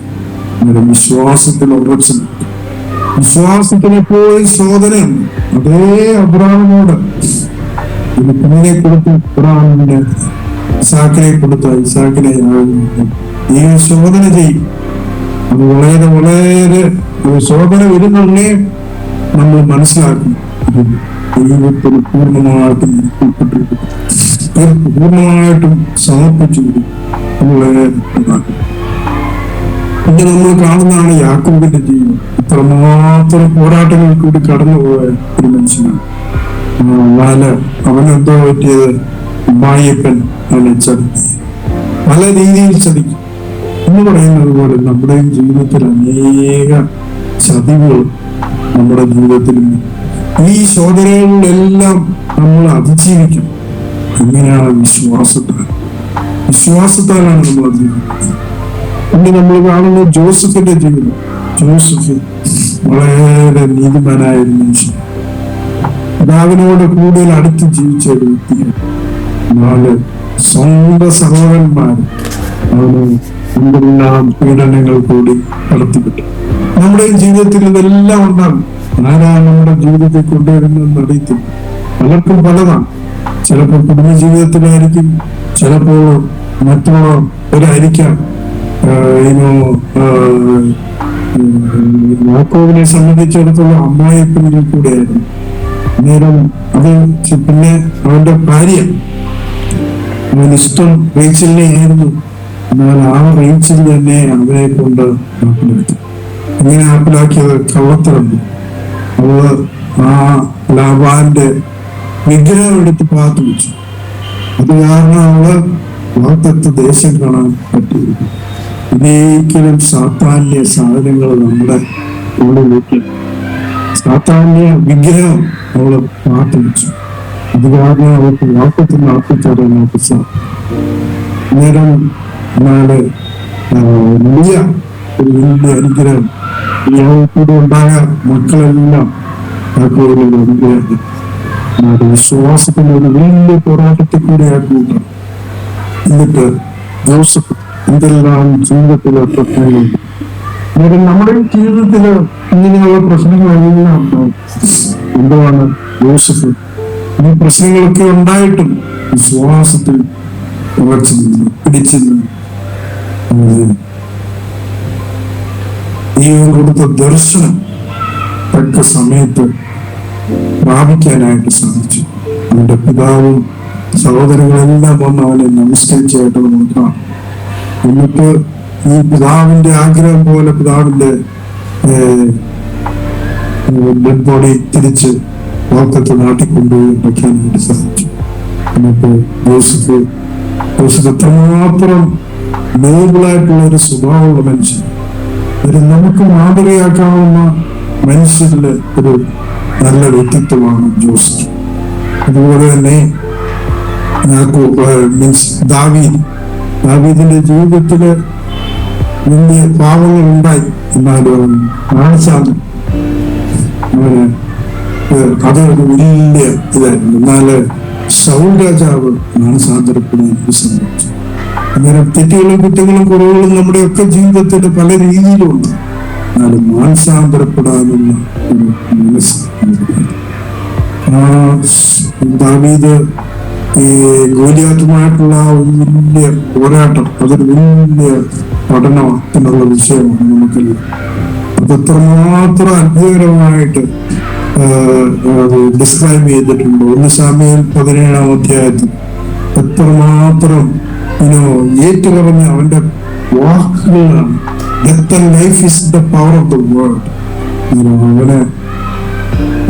വിശ്വാസത്തിൽ ഉറച്ചു. വിശ്വാസത്തിനെപ്പോഴും ശോധനയുണ്ട്. അതേ അബ്രഹാമിനോട് ഒരു കുഞ്ഞിനെ കൊടുത്ത് അബ്രഹാമിന്റെ ഇസാക്കിനെ കൊടുത്ത ഇസാക്കിനെ ഈ ശോധന ചെയ്യും. അത് വളരെ ശോധന വരുന്നുണ്ടേ നമ്മൾ മനസ്സിലാക്കും. ദൈവത്തിന് പൂർണ്ണമായിട്ടും സമർപ്പിച്ചു. പിന്നെ നമ്മൾ കാണുന്നതാണ് യാക്കോബിന്റെ ജീവിതം. ഇത്രമാത്രം പോരാട്ടങ്ങൾ കൂടി കടന്നുപോയ ഒരു മനുഷ്യനാണ്. അവനെന്തോ പറ്റിയത്? അമ്മായിയപ്പൻ അവനെ ചതിക്കും, പല രീതിയിൽ ചതിക്കും എന്ന് പറയുന്നത് പോലെ നമ്മുടെയും ജീവിതത്തിൽ അനേക ചതിവുകൾ നമ്മുടെ ജീവിതത്തിൽ. ഈ ശോധനകളിലെല്ലാം നമ്മൾ അതിജീവിക്കും. എങ്ങനെയാണ്? വിശ്വാസത്താലാണ് നമ്മൾ അതിജീവിക്കുന്നത്. പിന്നെ നമ്മൾ കാണുന്ന ജോസഫിന്റെ ജീവിതം. ജോസഫ് വളരെ നീതിമാനായ ഒരു മനുഷ്യൻ, പിതാവിനോട് കൂടുതൽ അടുത്ത് ജീവിച്ച ഒരു വ്യക്തിയാണ്. നാല് സ്വന്തം സഹോദരന്മാർ അവന് എന്തെല്ലാം പീഡനങ്ങൾ കൂടി കടത്തിവിട്ടു. നമ്മുടെ ജീവിതത്തിൽ ഇതെല്ലാം ഉണ്ടാകും. ആരാണ് നമ്മുടെ ജീവിതത്തിൽ കൊണ്ടുവരുന്നതെന്ന് അറിയത്തില്ല. പലർക്കും പലതാണ്. ചിലപ്പോൾ കുടുംബ ജീവിതത്തിലായിരിക്കും, ചിലപ്പോൾ മറ്റുള്ളവരായിരിക്കാം. യാക്കോബിനെ സംബന്ധിച്ചിടത്തോളം അമ്മായിപ്പനിൽ കൂടെയായിരുന്നു. അന്നേരം അത് പിന്നെ അവന്റെ ഭാര്യ, അവനിഷ്ടം റേച്ചലിനെ ആയിരുന്നു. എന്നാൽ ആ റേച്ചൽ തന്നെ അവനെ കൊണ്ട് ആപ്പിലാക്കി. ഇങ്ങനെ ആപ്പിലാക്കിയത് കള്ളത്തരണ്ട്. അവള് ആ ലാബാന്റെ വിഗ്രഹം എടുത്ത് പാത്തു വെച്ചു. അത് കാരണം അവള് വാഗ്ദത്ത ദേശം കാണാൻ പറ്റില്ല. ഒരിക്കലും സാത്താന്യ സാധനങ്ങൾ നമ്മുടെ ഉള്ളിലേക്ക്, സാത്താന്യ വിഗ്രഹം അവള് പാത്തു വെച്ചു. അത് കാരണം അവർക്ക് വാക്കത്തിന് ആക്കിത്തരാൻ നമുക്ക് സാധിക്കും. നേരം എന്നാല് വലിയ ഒരു വലിയ അനുഗ്രഹം. കൂടെ ഉണ്ടായ മക്കളെല്ലാം യാക്കോബിന്റെ അനുഗ്രഹം. വിശ്വാസത്തിന്റെ ഒരു വലിയ പോരാട്ടത്തിൽ കൂടെ ആക്കിയിട്ട് എന്നിട്ട് ജോസഫ് എന്തെല്ലാം ജീവിതത്തിലെ പ്രശ്നങ്ങളുണ്ട്. അന്നേരം നമ്മുടെ ജീവിതത്തില് ഇങ്ങനെയുള്ള പ്രശ്നങ്ങളെല്ലാം ഉണ്ടാവും. എന്താണ് ജോസഫ് ഈ പ്രശ്നങ്ങളൊക്കെ ഉണ്ടായിട്ടും വിശ്വാസത്തിൽ ഉറച്ചു നിന്ന് പിടിച്ചു നിന്ന് ദൈവം കൊടുത്ത ദർശനം തക്ക സമയത്ത് പ്രാപിക്കാനായിട്ട് സാധിച്ചു. അവന്റെ പിതാവും സഹോദരങ്ങളെല്ലാം വന്ന് അവനെ നമസ്കരിച്ചായിട്ട് നമുക്ക് കാണാം. എന്നിട്ട് ഈ പിതാവിന്റെ ആഗ്രഹം പോലെ പിതാവിന്റെ ഡെഡ് ബോഡി തിരിച്ച് വാക്കത്ത് നാട്ടിക്കൊണ്ടുപോയി വയ്ക്കാനായിട്ട് സാധിച്ചു. എന്നിട്ട് ജോസഫ് എത്രമാത്രം നോബിളായിട്ടുള്ള ഒരു സ്വഭാവമുള്ള മനുഷ്യൻ, ഒരു നമുക്ക് മാതൃകയാക്കാവുന്ന മനുഷ്യരില് ഒരു നല്ല വ്യക്തിത്വമാണ് ജോസഫ്. അതുപോലെ തന്നെ ദാവീദിന്റെ ജീവിതത്തില് വലിയ പാവങ്ങൾ ഉണ്ടായി. എന്നാലും അവൻ കാണിച്ചാൽ അവന് അതൊരു വലിയ ഇതായിരുന്നു. എന്നാല് ശൗൽ രാജാവ് മാനസാന്തരപ്പെടാൻ സംഭവിച്ചു. അന്നേരം തെറ്റുകളും കുറ്റങ്ങളും കുറവുകളും നമ്മുടെ ഒക്കെ ജീവിതത്തിന്റെ പല രീതിയിലുണ്ട്. എന്നാലും മാനസാന്തരപ്പെടാനുള്ള ഒരു മനസ്സ്. ദാവീദ് ഈ ഗോലിയാത്തുമായിട്ടുള്ള ഒരു വലിയ പോരാട്ടം, അതൊരു വലിയ പഠനത്തിനുള്ള വിഷയമാണ് നമുക്കെല്ലാം. അതെത്രമാത്രം അത്ഭുതകരമായിട്ട് ഡിസ്ക്രൈബ് ചെയ്തിട്ടുണ്ട് 1 സാമുവേൽ 17-ാം അധ്യായത്തിൽ. എത്രമാത്രം ഏറ്റുപറഞ്ഞ അവന്റെ വാക്കുകളാണ്. Death and life is the power of the word. അവനെ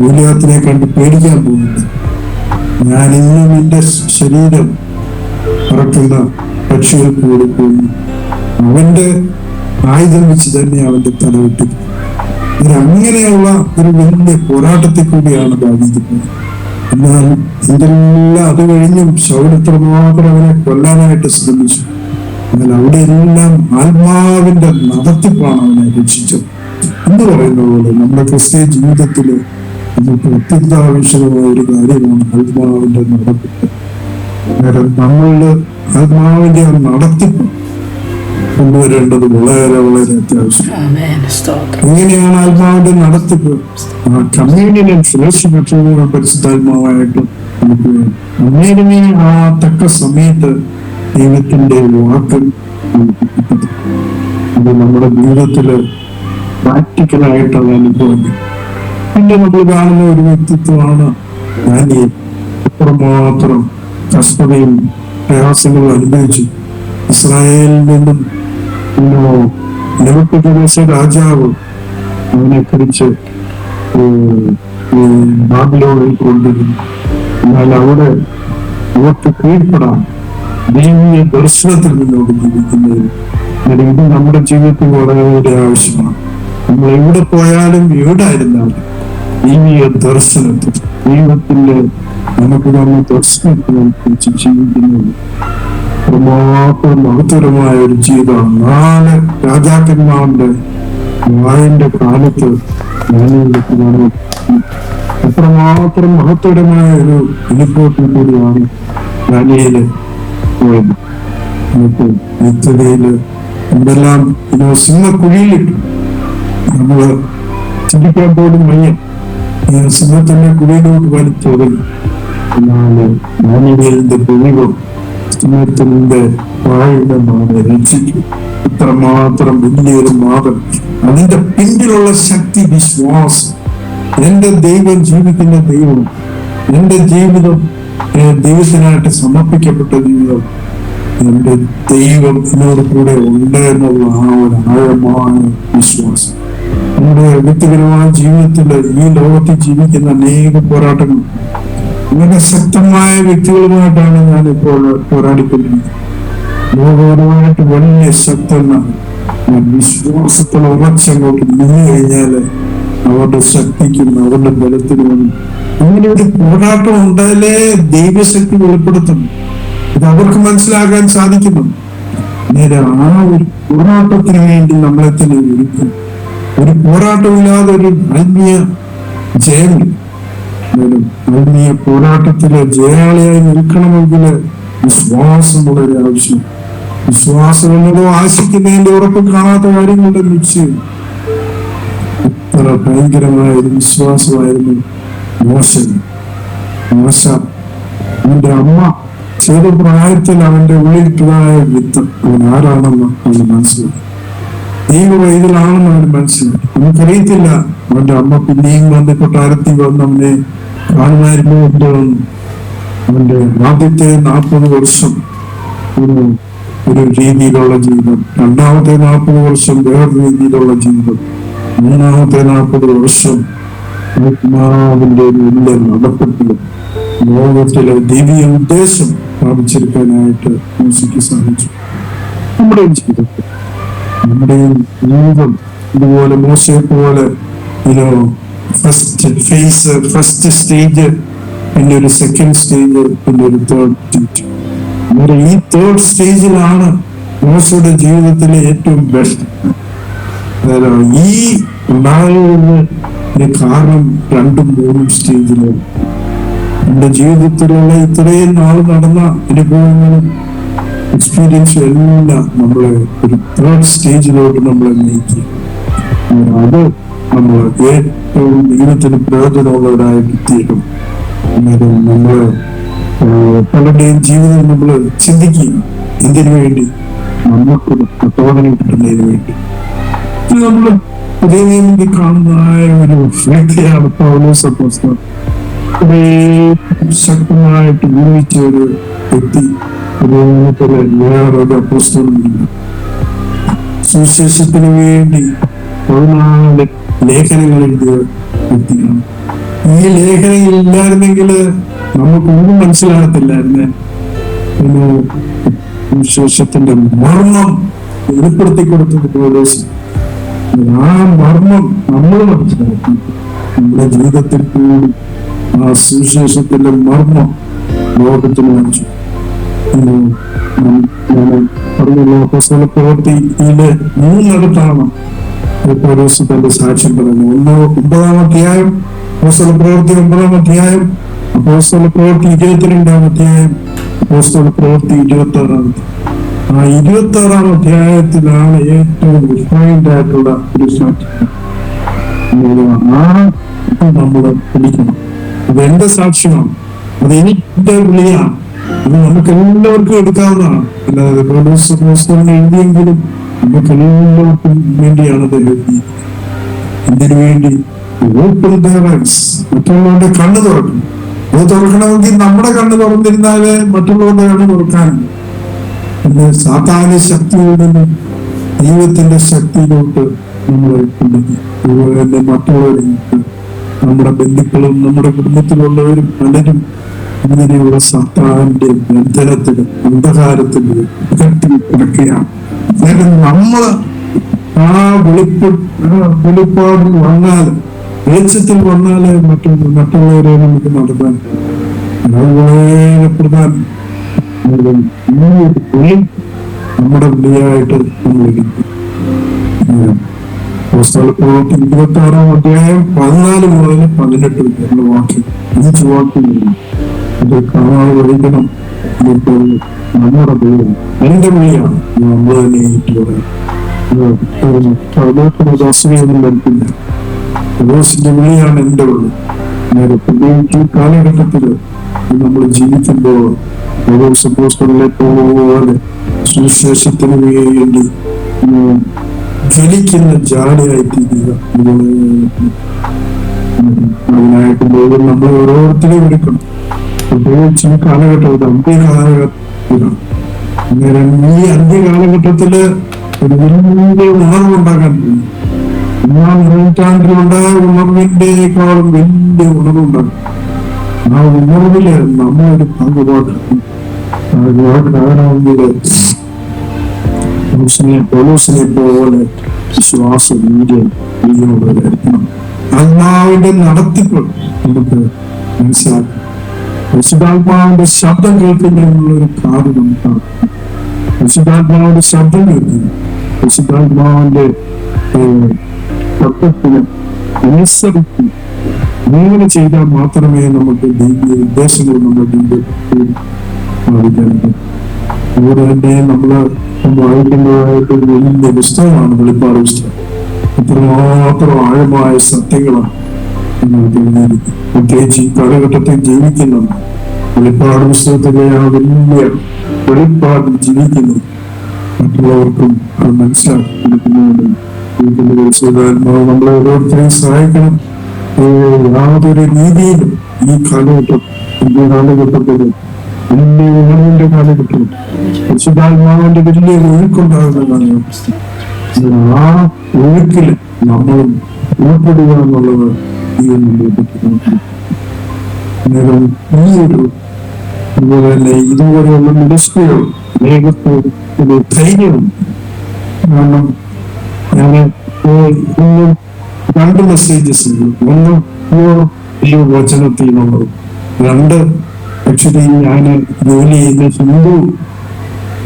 ഗോലിയാത്തിനെ കണ്ട് പേടിക്കാൻ പോകുന്നുണ്ട്. ഞാൻ ഇന്നും നിന്റെ ശരീരം പറക്കുന്ന പക്ഷികൾക്ക് കൊടുക്കുന്നു. അവന്റെ ആയുധം വെച്ച് തന്നെ അവന്റെ തല വെട്ടി. അങ്ങനെയുള്ള ഒരു വലിയ പോരാട്ടത്തിൽ കൂടിയാണ് ദാവീദ് പോയത്. എന്നാൽ ഇതെല്ലാം അത് കഴിഞ്ഞും ശൗൽ എത്രമാത്രം അവനെ കൊല്ലാനായിട്ട് ശ്രമിച്ചു. എന്നാൽ അവിടെ എല്ലാം ആത്മാവിന്റെ നടത്തിപ്പാണ് അവനെ രക്ഷിച്ചത്. എന്ന് പറയുന്ന പോലെ നമ്മുടെ ക്രിസ്തീയ ജീവിതത്തില് നമുക്ക് അത്യന്താവശ്യമായ ഒരു കാര്യമാണ് ആത്മാവിന്റെ നടത്തിപ്പ്. നമ്മളുടെ ആത്മാവിന്റെ ആ നടത്തിപ്പ് കൊണ്ടുവരേണ്ടത് വളരെ വളരെ അത്യാവശ്യം. എങ്ങനെയാണ് ആത്മാവിന്റെ നടത്തിപ്പ്? ആ കമ്മ്യൂണിയൻ ഫിലോസഫിയുടെ പരിശുദ്ധാത്മാവായിട്ട് നമുക്ക് അങ്ങനെ ആ തക്ക സമയത്ത് ദൈവത്തിന്റെ വാക്ക് നമുക്ക് കിട്ടുന്നത്. അത് നമ്മുടെ ജീവിതത്തില് പ്രാക്ടിക്കലായിട്ടുള്ള അനുഭവങ്ങൾ. പിന്നെ നമ്മൾ കാണുന്ന ഒരു വ്യക്തിത്വമാണ് ദാനിയേൽ. എത്രമാത്രം കഷ്ടതയും പ്രയാസങ്ങളും അനുഭവിച്ചു. ഇസ്രായേലിൽ നിന്നും നെബൂഖദ്നേസർ രാജാവ് അവനെ കുറിച്ച് ബാബിലോണിൽ കൊണ്ടുവരുന്നു. എന്നാൽ അവിടെ അവർക്ക് കീഴ്പ്പെടാൻ ദൈവീയ ദർശനത്തിൽ നിന്നോട് ജീവിക്കുന്നത് ഇത് നമ്മുടെ ജീവിതത്തിൽ വളരെ ആവശ്യമാണ്. നമ്മൾ എവിടെ പോയാലും എവിടെ ആയിരുന്നാലും ദൈവീയ ദർശനത്തിൽ ദൈവത്തിന്റെ നമുക്ക് തന്ന ദർശനത്തിനനുസരിച്ച് ജീവിക്കുന്നത് അത്രമാത്രം മഹത്തരമായ ഒരു ജീവിതം. 4 രാജാക്കന്മാരുടെ വായന്റെ കാലത്ത് അത്രമാത്രം മഹത്തരമായ ഒരു അനുഭവത്തിൽ കൂടിയാണ് ഡാനിയേല് പോയത്. നമുക്ക് നിത്യതയില് എന്തെല്ലാം സിംഹക്കുഴിയിലിട്ടു നമ്മള് ചിന്തിക്കാൻ പോലും വയ്യ. സിംഹത്തിന്റെ കുഴിയിലോട്ട് വലിച്ചൊതുങ്ങി. എന്നാല് ഡാനിയേലിന്റെ ദൈവം സിംഹത്തിന്റെ വായുടെ മാതെ രക്ഷിക്കും. ഇത്രമാത്രം വലിയൊരു മാതം. അതിന്റെ പിന്നിലുള്ള ശക്തി വിശ്വാസം. എന്റെ ദൈവം ജീവിക്കുന്ന ദൈവം, എന്റെ ജീവിതം ദൈവത്തിനായിട്ട് സമർപ്പിക്കപ്പെട്ട ജീവിതം, എന്റെ ദൈവം എന്നോട് കൂടെ ഉണ്ട് എന്നുള്ള ആ ഒരു ആഴമായ വിശ്വാസം. നമ്മുടെ വ്യക്തിപരമായ ജീവിതത്തില് ഈ ലോകത്തിൽ ജീവിക്കുന്ന അനേക പോരാട്ടങ്ങൾ, അങ്ങനെ ശക്തമായ വ്യക്തികളുമായിട്ടാണ് ഞാൻ ഇപ്പോൾ പോരാടിക്കൊണ്ടിരിക്കുന്നത്. ലോകപരമായിട്ട് വലിയ ശക്തനാണ്. വിശ്വാസത്തിൽ ഉറച്ചങ്ങോട്ട് നിന്ന് കഴിഞ്ഞാല് അവരുടെ ശക്തിക്കും അവരുടെ ബലത്തിനും അങ്ങനെ ഒരു പോരാട്ടം ഉണ്ടായാലേ ദൈവശക്തി വെളിപ്പെടുത്തുന്നു. ഇത് അവർക്ക് മനസ്സിലാക്കാൻ സാധിക്കുന്നു. നേരെ ആ ഒരു പോരാട്ടത്തിന് വേണ്ടി നമ്മളെ തന്നെ ഒരുക്കും. ഒരു പോരാട്ടമില്ലാതെ ഒരു ആത്മീയ ജയം, ആത്മീയ പോരാട്ടത്തില് ജയാളിയായി നിൽക്കണമെങ്കിൽ വിശ്വാസം വളരെ ആവശ്യം. വിശ്വാസം എന്നതോ ആശിക്കുന്നതിന്റെ ഉറപ്പ് കാണാത്ത കാര്യങ്ങളുടെ നിശ്ചയം. എത്ര ഭയങ്കരമായ ഒരു വിശ്വാസമായിരുന്നു മോശ. അവന്റെ അമ്മ ചെറു പ്രായത്തിൽ അവന്റെ ഉള്ളിലിട്ടതായ വിത്ത് അവൻ ആരാണെന്ന് അവന് മനസ്സിലായി. ദൈവവൈതലാണെന്ന് അവന് മനസ്സിലായി. നമുക്കറിയത്തില്ല അവന്റെ അമ്മ പിന്നെയും വന്ന് കൊട്ടാരത്തിൽ വന്ന് അവനെ കാണുമായിരുന്നു എന്തുവന്നു. അവന്റെ ആദ്യത്തെ 40 വർഷം ഒരു രീതിയിലുള്ള ജീവിതം, രണ്ടാമത്തെ 40 വർഷം വേറൊരു രീതിയിലുള്ള ജീവിതം, മൂന്നാമത്തെ 40 വർഷം ആത്മാവിന്റെ ഉള്ളിൽ നടപ്പെട്ടില്ല ലോകത്തിലെ ദിവ്യ ഉദ്ദേശം പ്രാപിച്ചെടുക്കാനായിട്ട് മോശയ്ക്ക് സാധിച്ചു. നമ്മുടെയും ജീവിതത്തിൽ നമ്മുടെയും ജീവിതം ഇതുപോലെ മോശയെ പോലെ ഫസ്റ്റ് സ്റ്റേജ്, പിന്നെ ഒരു സെക്കൻഡ് സ്റ്റേജ്, പിന്നെ ഒരു തേർഡ് സ്റ്റേജ്. നമ്മുടെ ഈ തേർഡ് സ്റ്റേജിലാണ് മോശയുടെ ജീവിതത്തിലെ ഏറ്റവും ബെസ്റ്റ്. ഈ ഉണ്ടായതിന് കാരണം 2ഉം 3ഉം സ്റ്റേജിലാണ്. നമ്മുടെ ജീവിതത്തിലുള്ള ഇത്രയും നാൾ നടന്ന അനുഭവങ്ങളും എക്സ്പീരിയൻസും എല്ലാം നമ്മളെ ഒരു തേർഡ് സ്റ്റേജിലോട്ട് നമ്മളെ നയിക്കും. അത് നമ്മൾ ഏറ്റവും ദൈവത്തിന് പ്രയോജനമുള്ളവരായിട്ട് തീരും. അന്നേരം നമ്മള് പലരുടെയും ജീവിതം നമ്മൾ ചിന്തിക്കും, എന്തിനു വേണ്ടി? നമുക്കൊരു പ്രചോദനം കിട്ടുന്നതിന് വേണ്ടി. ഇത് നമ്മള് പുതിയ നിയമത്തിൽ കാണുന്നതായ ഒരു വ്യക്തിയാണ് പൗലോസ് അപ്പോസ്തലൻ. കുറേ ശക്തമായിട്ട് ജീവിച്ച ഒരു വ്യക്തി. അതുപോലെ വേറൊരു അപ്പോസ്തലനില്ല. സുവിശേഷത്തിന് വേണ്ടി 14 ലേഖനങ്ങൾ എഴുതിയ വ്യക്തിയാണ്. ഈ ലേഖനം ഇല്ലായിരുന്നെങ്കിൽ നമുക്കൊന്നും മനസ്സിലാകത്തില്ലായിരുന്നേ. സുവിശേഷത്തിന്റെ മർമ്മം വെളിപ്പെടുത്തി കൊടുത്തത് പൗലോസ്. ആ മർമ്മം നമ്മൾ മനസ്സിലാക്കി നമ്മുടെ ജീവിതത്തിൽ കൂടി ആ സുവിശേഷത്തിന്റെ മർമ്മം ലോകത്തിന് കാണിച്ചു. പറഞ്ഞല്ലോ, അപ്പോസ്തല പ്രവൃത്തിയിലെ 3 പൗലോസ് തന്റെ സാക്ഷ്യം പറയുന്നു. 9-ാം അധ്യായം അപ്പോസ്തല പ്രവൃത്തി, 9-ാം അധ്യായം അപ്പോസ്തല പ്രവൃത്തി, 22-ാം അധ്യായം അപ്പോസ്തല പ്രവൃത്തി, 26-ാം അധ്യായം. ആ 26-ാം അധ്യായത്തിലാണ് ഏറ്റവും റിഫൈൻഡ് ആയിട്ടുള്ള ഒരു സാക്ഷ്യം. നമ്മൾ പഠിക്കണം. അത് എന്റെ സാക്ഷ്യമാണ്, അത് എനിക്ക് വിളിയാണ്, അത് നമുക്ക് എല്ലാവർക്കും എടുക്കാവുന്നതാണ്. അല്ലാതെ പൗലോസ് എഴുതിയെങ്കിലും നമുക്ക് എല്ലാവർക്കും വേണ്ടിയാണ് അത് എഴുതിയത്. ഇതിനു വേണ്ടി ഓപ്പൺ ദെയർ ഐസ്, മറ്റുള്ളവരുടെ കണ്ണ് തുറക്കണം. അത് തുറക്കണമെങ്കിൽ നമ്മുടെ കണ്ണ് തുറന്നിരുന്നാലേ മറ്റുള്ളവരുടെ കണ്ണ് തുറക്കാനുണ്ട്. പിന്നെ സാത്താന്യ ശക്തിയിൽ നിന്ന് ദൈവത്തിന്റെ ശക്തിയിലോട്ട് നമ്മൾ കൊണ്ടുപോയി. അതുപോലെ തന്നെ മറ്റുള്ളവർക്ക്, നമ്മുടെ ബന്ധുക്കളും നമ്മുടെ കുടുംബത്തിലുള്ളവരും പലരും ഇങ്ങനെയുള്ള സാത്താന്റെ ബന്ധനത്തിന്, അന്ധകാരത്തിന് കിടക്കുകയാണ്. നമ്മള് ആ വെളിപ്പാടിൽ വന്നാല്, വെളിച്ചത്തിൽ വന്നാല് മറ്റുള്ളവരെ നമുക്ക് നടത്താൻ വളരെ പ്രധാനം. ഈ ഒരു വിളി നമ്മുടെ വിളിയായിട്ട് നമ്മൾ എടുക്കും. അപ്പോസ്തലപ്രവൃത്തി 26-ാം അധ്യായം 14 മുതൽ 18 വരെയുള്ള വാക്യം, 5 വാക്യങ്ങളുണ്ട്. ഇത് കാണാതെ പഠിക്കണം. ഇതിപ്പോൾ നമ്മുടെ ദൈവം എന്റെ വിളിയാണ്, നമ്മൾ തന്നെ ഏറ്റുപറയും. പൗലോസിനെയൊന്നും വരുത്തില്ല. പൗലോസിന്റെ വിളിയാണ് എന്റെ വിളി. പ്രത്യേകിച്ച് ഈ കാലഘട്ടത്തില് നമ്മൾ ജീവിക്കുമ്പോൾ പൗലോസ് അപ്പോസ്തലനെ പോലെ സുവിശേഷത്തിന് വേണ്ടി ജ്വലിക്കുന്ന ജാലിയായി തീരുക. അതിനായിട്ട് ദൈവം നമ്മൾ ഓരോരുത്തരെയും എടുക്കണം. പ്രത്യേകിച്ച് ഈ കാലഘട്ടത്തിൽ അന്ത്യകാലഘട്ടത്തിലാണ്. അന്നേരം ഈ അന്ത്യകാലഘട്ടത്തില് ഒരു വലിയ ഉണർവുണ്ടാകാൻ കഴിയും. 1-ാം നൂറ്റാണ്ടിലുണ്ടായ ഉണർവിന്റെക്കാളും വലിയ ഉണർവുണ്ടാകും. ആ ഉണർവില് നമ്മളൊരു പങ്കുപാടും പൗലോസിനെ പോലെ വിശ്വാസം വീര്യമായിരിക്കണം. ആത്മാവിന്റെ നടത്തിപ്പ് നമുക്ക് മനസ്സിലാക്കാം. പരിശുദ്ധാത്മാവിന്റെ ശബ്ദം കേൾക്കുന്നതിനുള്ളൊരു കാത് നമുക്കാണ്. പരിശുദ്ധാത്മാവിന്റെ ശബ്ദം കേൾക്കുന്നു. പരിശുദ്ധാത്മാവിന്റെ ശബ്ദത്തിന് അനുസരിച്ച് അങ്ങനെ ചെയ്താൽ മാത്രമേ നമുക്ക് ദൈവീയ ഉദ്ദേശങ്ങൾ നമ്മുടെ ജീവിതത്തിൽ സാധിക്കാൻ പറ്റൂ. അതുപോലെ തന്നെ നമ്മൾ വായിക്കുന്നതായിട്ട് ഒരു വലിയ പുസ്തകമാണ് വെളിപ്പാട് പുസ്തകം. ഇത്രമാത്രം ആഴമായ സത്യങ്ങളാണ് പ്രത്യേകിച്ച് ഈ കാലഘട്ടത്തിൽ ജീവിക്കുന്നുണ്ട്. വെളിപ്പാട് പുസ്തകത്തിലെ ആ വലിയ വെളിപ്പാടിൽ ജീവിക്കുന്നത് മറ്റുള്ളവർക്കും അത് മനസ്സിലാക്കി കൊടുക്കുന്നതുകൊണ്ട് നമ്മളെ ഓരോരുത്തരെയും സഹായിക്കണം. യാതൊരു രീതിയിലും ഈ കാലഘട്ടത്തിൽ വലിയ ഉണർവിന്റെ കാലഘട്ടം പരിശുദ്ധാത്മാവിന്റെ വലിയ ഒഴുക്കുണ്ടാകുന്നതാണ്. ആ ഒഴുക്കില് നമ്മളും ഉൾപ്പെടുക എന്നുള്ളത് അന്നേരം ഈ ഒരു അതുപോലെ തന്നെ ഇതുപോലെയുള്ള മിനിസ്ട്രികൾ വേഗത്തോട് ധൈര്യവും. കാരണം ഞാൻ ഇന്ന് 2 മെസ്സേജസ് ഉണ്ട്. ഒന്ന് ഈ വചനത്തിൽ നിന്നുള്ളത്, 2 ആക്ച്വലി ഞാൻ ജോലി ചെയ്യുന്ന ഹിന്ദു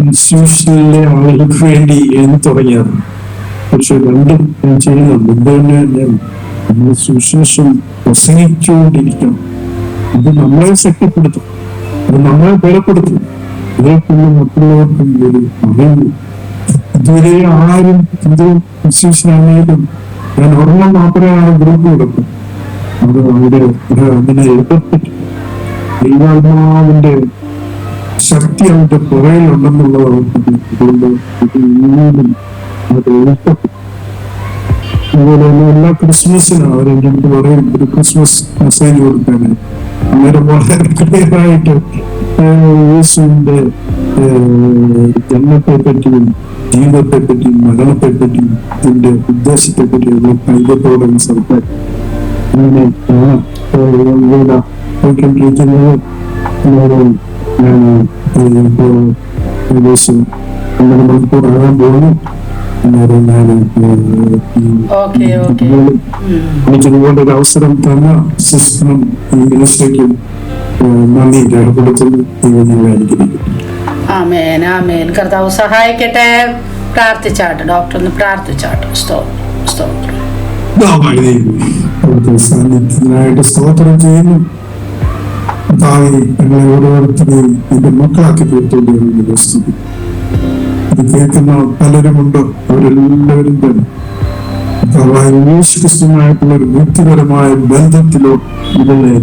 ഇൻസ്റ്റിറ്റ്യൂഷനിലെ ആളുകൾക്ക് വേണ്ടി എഴുതി തുടങ്ങിയത്. പക്ഷെ 2 ഞാൻ ചെയ്യുന്നുണ്ട്. എന്തുതന്നെ നമ്മൾ സുവിശേഷം പ്രസംഗിച്ചുകൊണ്ടിരിക്കണം. അത് നമ്മളെ ശക്തിപ്പെടുത്തും, അത് നമ്മളെ ബലപ്പെടുത്തും. അതേപോലെ മറ്റുള്ളവർക്കും ഒരു അറിവ്. ഇതുവരെ ആരും ഹിന്ദു ഇൻസ്റ്റിറ്റ്യൂഷനാണെങ്കിലും ഞാൻ ഒരെണ്ണം മാത്രമാണ് ഗ്രൂപ്പ് കൊടുക്കും. അത് അവിടെ അതിനെ എതിർത്തിട്ട് ദൈവാത്മാവിന്റെ ശക്തി അവരുടെ പുറയിലുണ്ടെന്നുള്ളത് അവർക്ക്. അതുകൊണ്ട് അത് എതിർപ്പെട്ടു. അതുപോലെ തന്നെ എല്ലാ ക്രിസ്മസിനും അവരെന്റെ അടുത്ത് പറയും ഒരു ക്രിസ്മസ് മെസ്സേജ് കൊടുക്കാനായി. അന്നേരം വളരെ ക്ലിയറായിട്ട് യേശുവിന്റെ ജന്മത്തെ പറ്റിയും ജീവിതത്തെ പറ്റിയും മരണത്തെ പറ്റിയും ഇതിന്റെ ഉദ്ദേശത്തെ പറ്റിയുള്ള ധൈര്യത്തോടെ സംസാരിക്കും. അങ്ങനെ പോയിക്കൊണ്ടിരിക്കുന്നത് ഞാൻ ഏകദേശം 2 മണിക്കൂറാകാൻ പോകുന്നു. എനിക്കിതുകൊണ്ട് ഒരു അവസരം തന്ന സിസ്റ്ററും ഈ മിനിസ്റ്റർക്കും നന്ദി രേഖപ്പെടുത്തുന്നു.
ആമേൻ ആമേൻ. കർത്താവ് സഹായിക്കട്ടെ. പ്രാർത്ഥിച്ചാട്ട് ഡോക്ടർ ഒന്ന് പ്രാർത്ഥിച്ചാട്ട്.
സാന്നിധ്യത്തിനായിട്ട് സ്തോത്രം ചെയ്യുന്നു. ഞങ്ങളെ ഓരോരുത്തരെയും എന്റെ മക്കളാക്കി തീർത്തോണ്ടിരുന്ന വസ്തുത ഇത് കേൾക്കുന്ന പലരുമുണ്ട്. അവരെല്ലാവരും തന്നെ യേശുക്രിസ്തുവായിട്ടുള്ള ഒരു വ്യക്തിപരമായ ബന്ധത്തിലോ ഇതിനെ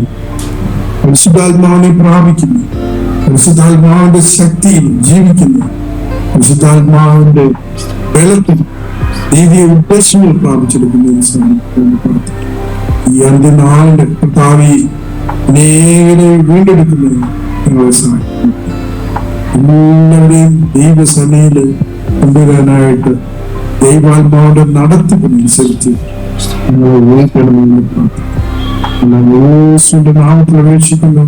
പരിശുദ്ധാത്മാവിനെ പ്രാപിക്കുന്നു, പരിശുദ്ധാത്മാവിന്റെ ശക്തിയിൽ ജീവിക്കുന്നു, പരിശുദ്ധാത്മാവിന്റെ ബലത്തിൽ ദൈവീയ ഉദ്ദേശങ്ങൾ പ്രാപിച്ചെടുക്കുന്നതിന് ഈ അന്ത്യനാളിന്റെ കർത്താവി അനേകരെ വീണ്ടെടുക്കുന്നതിന് ഞങ്ങളെ സഹായിക്കുന്നു. എല്ലാവരെയും ദൈവസേനയില് കൊണ്ടുവരാനായിട്ട് ദൈവാത്മാവിന്റെ നടത്തിപ്പനുസരിച്ച് ഞങ്ങൾ ഉപയോഗിക്കണമെന്ന് പ്രാർത്ഥിക്കുന്നു. യേശുവിന്റെ നാമത്തിൽ അപേക്ഷിക്കുന്നു.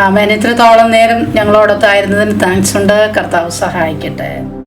ആമേൻ. ഇത്രത്തോളം നേരം ഞങ്ങളോടൊത്തായിരുന്നതിന് താങ്ക്സ് ഉണ്ട്. കർത്താവ് സഹായിക്കട്ടെ.